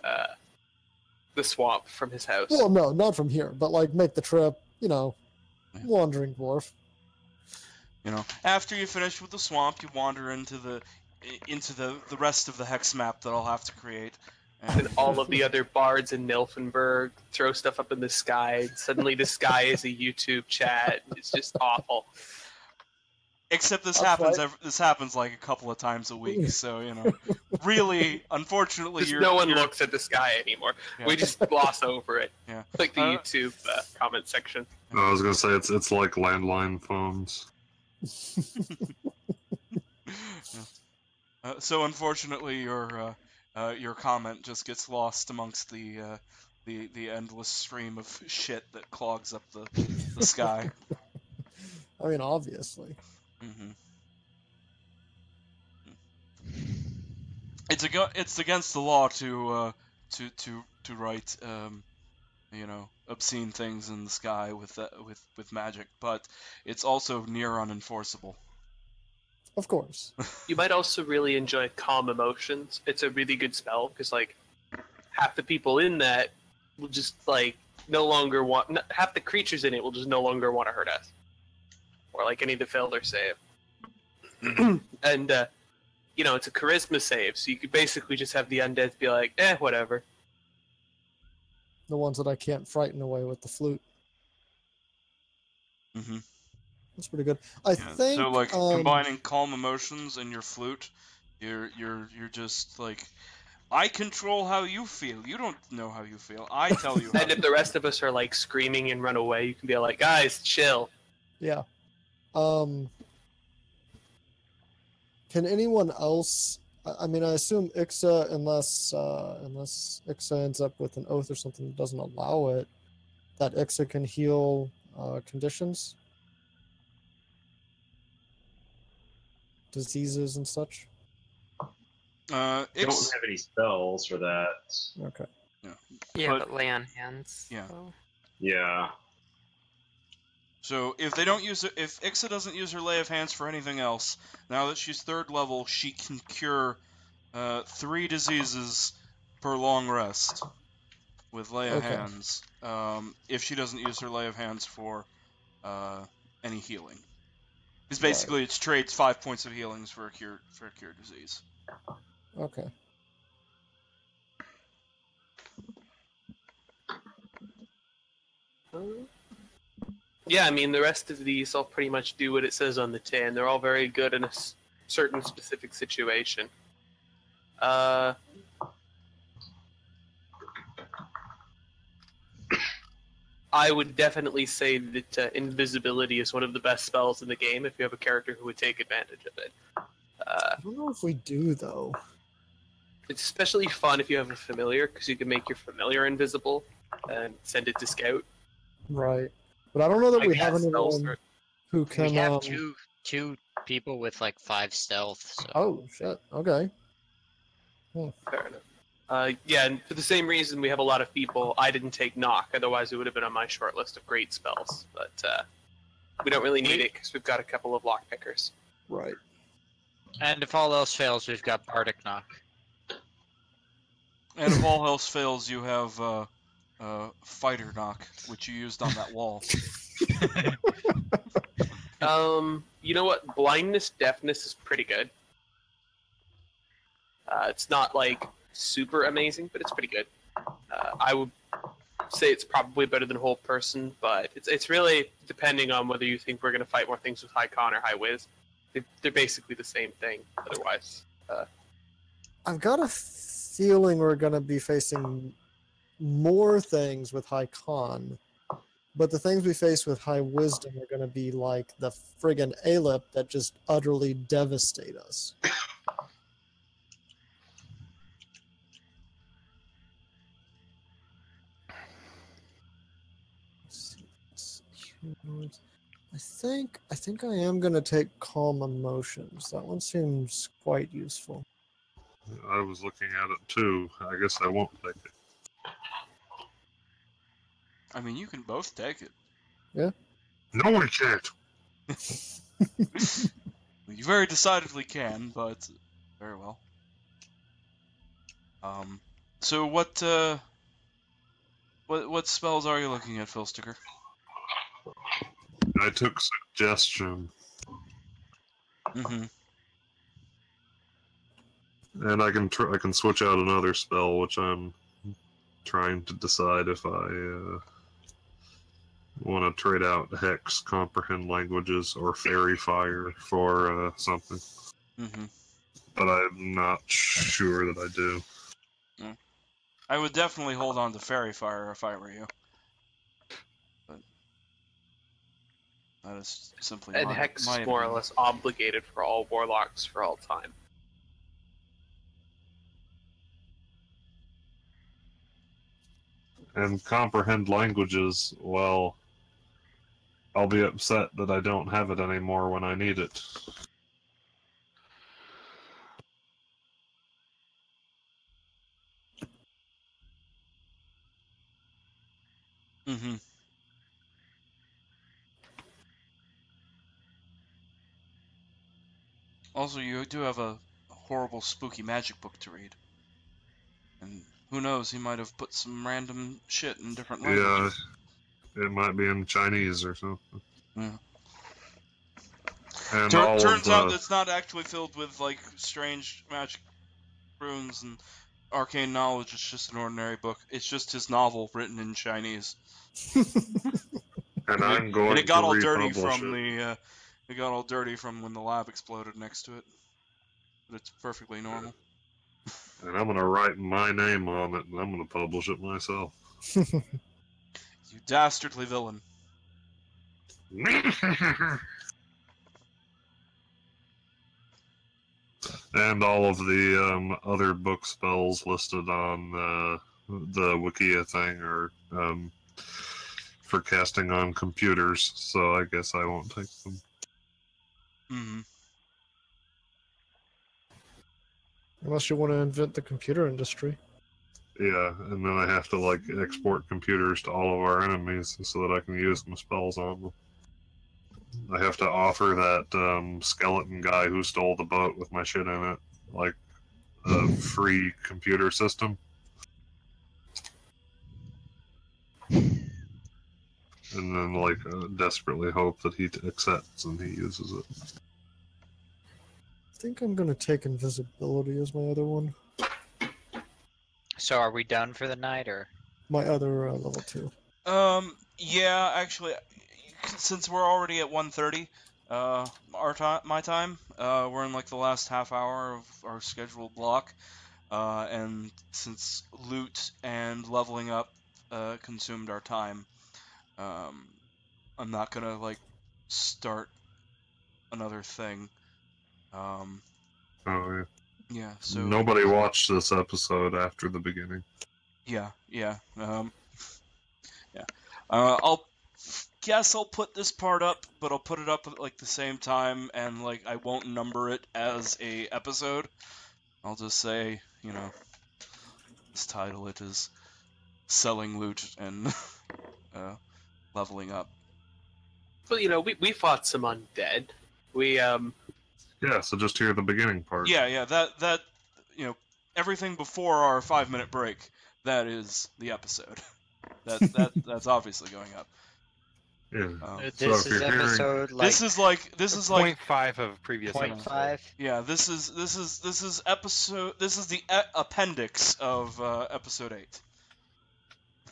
the swamp from his house. Well, no, not from here, but like make the trip, you know, wandering dwarf. You know, after you finish with the swamp, you wander into the rest of the hex map that I'll have to create. And all of the other bards in Nilfenberg throw stuff up in the sky. Suddenly the sky is a YouTube chat. It's just awful. Except this That's happens. right. This happens like a couple of times a week. So you know, really, unfortunately, Because no one looks at the sky anymore. Yeah. We just gloss over it. Yeah. Like the YouTube comment section. I was gonna say it's like landline phones. So unfortunately, your comment just gets lost amongst the endless stream of shit that clogs up the sky. I mean, obviously. Mm-hmm. It's against the law to write you know, obscene things in the sky with magic, but it's also near unenforceable. Of course. You might also really enjoy Calm Emotions. It's a really good spell because like half the people in that will just like no longer want half the creatures in it will just no longer want to hurt us, or like any of the failed or save. And you know, it's a charisma save, so you could basically just have the undead be like, whatever. The ones that I can't frighten away with the flute. Mm-hmm. That's pretty good. I think So like combining calm emotions and your flute, you're just like, I control how you feel. You don't know how you feel. I tell you. How And if the rest of us are like screaming and run away, you can be like, guys, chill. Yeah. Can anyone else? I mean, I assume Ixa, unless Ixa ends up with an oath or something that doesn't allow it, that Ixa can heal conditions, diseases, and such. I don't have any spells for that. Okay. Yeah, But- but lay on hands. Yeah. so- Yeah. So if they don't use it, if Ixa doesn't use her Lay of Hands for anything else, now that she's 3rd level, she can cure 3 diseases per long rest with Lay of Okay. Hands. If she doesn't use her Lay of Hands for any healing, because basically it trades 5 points of healings for a cure disease. Okay. Yeah, I mean, the rest of these all pretty much do what it says on the tin. They're all very good in a certain specific situation. I would definitely say that invisibility is one of the best spells in the game if you have a character who would take advantage of it. I don't know if we do though. It's especially fun if you have a familiar, because you can make your familiar invisible and send it to scout. Right. But I don't know that I we guess have spells anyone are- who can. We have two people with like 5 stealth. So. Oh shit. Okay. Fair enough. Yeah, and for the same reason we have a lot of people, I didn't take knock, otherwise it would have been on my short list of great spells. But we don't really need it because we've got a couple of lockpickers. Right. And if all else fails, we've got Bardic Knock. And if all else fails, you have Fighter Knock, which you used on that wall. You know what? Blindness, deafness is pretty good. It's not like super amazing, but it's pretty good. I would say it's probably better than Whole Person, but it's really depending on whether you think we're going to fight more things with High Con or High Wiz. They're basically the same thing, otherwise. I've got a feeling we're going to be facing more things with High Con, but the things we face with High Wisdom are going to be like the friggin' Alip that just utterly devastate us. I think I am going to take Calm Emotions. That one seems quite useful. I was looking at it too. I guess I won't take it. I mean, you can both take it. No, I can't. You very decidedly can, but very well. So what spells are you looking at, Philsticker? I took suggestion, Mm-hmm. and I can switch out another spell, which I'm trying to decide if I want to trade out Hex, Comprehend Languages, or Fairy Fire for something. Mm-hmm. But I'm not sure that I do. I would definitely hold on to Fairy Fire if I were you. But that is simply And my, Hex my is more or opinion. less obligated for all warlocks for all time. And Comprehend Languages, well, I'll be upset that I don't have it anymore when I need it. Mm-hmm. Also, you do have a horrible spooky magic book to read. And Who knows? He might have put some random shit in different languages. Yeah, it might be in Chinese or something. Yeah. And all Turns of out the, it's not actually filled with like strange magic runes and arcane knowledge. It's just an ordinary book. It's just his novel written in Chinese. and I'm going And it got to all dirty republish from it. the. It got all dirty from when the lab exploded next to it. But it's perfectly normal. And I'm gonna write my name on it, and I'm gonna publish it myself. You dastardly villain. And all of the other book spells listed on the Wikia thing are for casting on computers, so I guess I won't take them. Mm-hmm. Unless you want to invent the computer industry. Yeah, and then I have to like export computers to all of our enemies so that I can use my spells on them. I have to offer that skeleton guy who stole the boat with my shit in it, like, a free computer system. And then, like, desperately hope that he accepts and he uses it. I think I'm going to take invisibility as my other one. So are we done for the night, or? My other level 2. Yeah, actually, since we're already at 1:30, my time, we're in like the last half hour of our scheduled block, and since loot and leveling up consumed our time, I'm not gonna like start another thing. Oh, yeah. Yeah. So Nobody watched this episode after the beginning. yeah. Yeah. I'll guess I'll put this part up, but I'll put it up at like the same time, and like I won't number it as a episode. I'll just say, you know, let's title it as selling loot and leveling up. But you know, we fought some undead. We Yeah, so just hear the beginning part. Yeah, that you know, everything before our 5-minute break, that is the episode. That's obviously going up. Yeah. This So if is you're hearing- episode like This is like 0.5 of previous point episode. 5. yeah, this is episode. This is the appendix of episode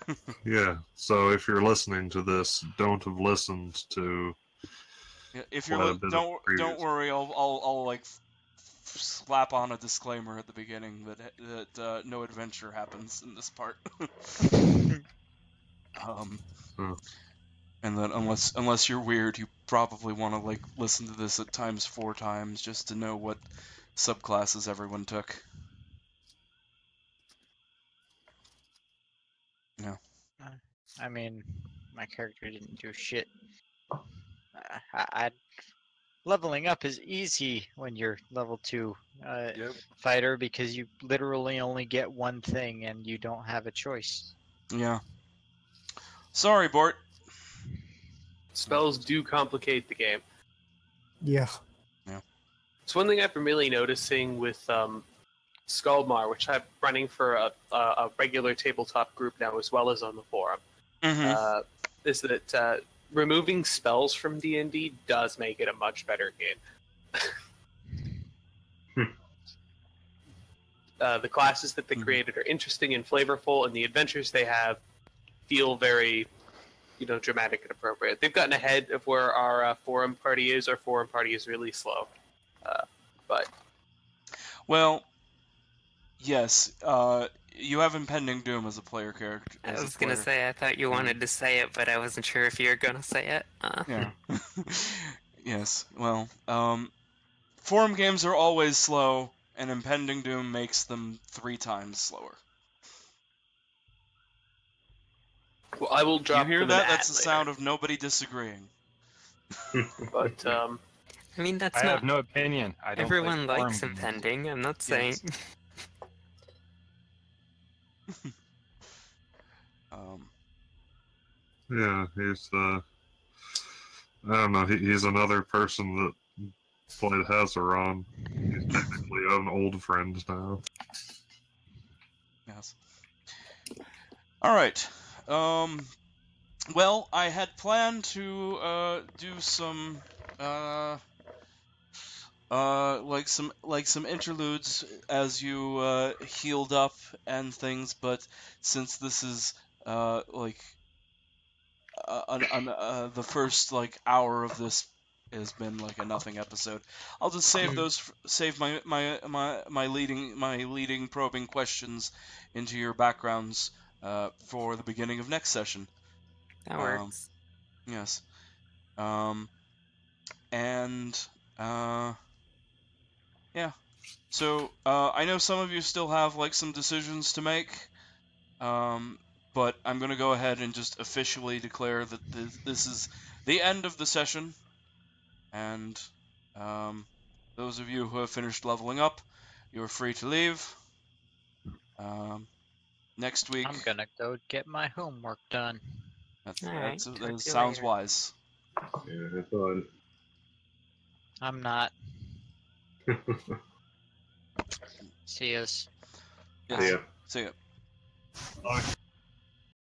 8. Yeah, so if you're listening to this, don't have listened to. Yeah, if you're Quite a bit of don't previous. worry, I'll like slap on a disclaimer at the beginning that no adventure happens in this part. Hmm. And then unless you're weird, you probably want to like listen to this at times 4 times just to know what subclasses everyone took. I mean, my character didn't do shit. I leveling up is easy when you're level 2 fighter because you literally only get one thing and you don't have a choice. Yeah. Sorry, Bort. spells do complicate the game. Yeah. It's one thing I've been really noticing with Skullmar, which I'm running for a regular tabletop group now as well as on the forum, Mm-hmm. is that removing spells from D&D does make it a much better game. The classes that they created are interesting and flavorful, and the adventures they have feel very, dramatic and appropriate. They've gotten ahead of where our forum party is. Our forum party is really slow, but Well, yes. You have Impending Doom as a player character. I as a was gonna player. say I thought you wanted to say it, but I wasn't sure if you were gonna say it. Yeah. Yes. Well, forum games are always slow, and Impending Doom makes them 3 times slower. well, I will drop. You hear them that? an That's ad the later. sound of nobody disagreeing. But I mean, that's I not have no opinion. I don't play everyone forum likes games. impending. I'm not saying. Yeah, he's I don't know. He's another person that played Hazaron. He's technically an old friend now. Yes. All right. Well, I had planned to do some like some interludes as you healed up and things, but since this is the first like hour of this has been like a nothing episode, I'll just save save my leading probing questions into your backgrounds for the beginning of next session. That works. Yes. And yeah. So I know some of you still have like some decisions to make, but I'm gonna go ahead and just officially declare that this is the end of the session, and those of you who have finished leveling up, you're free to leave. Next week. I'm gonna go get my homework done. Alright, talk to you sounds later. wise. Yeah, have fun. I'm not. See yous. Yes. See ya. See ya. Bye.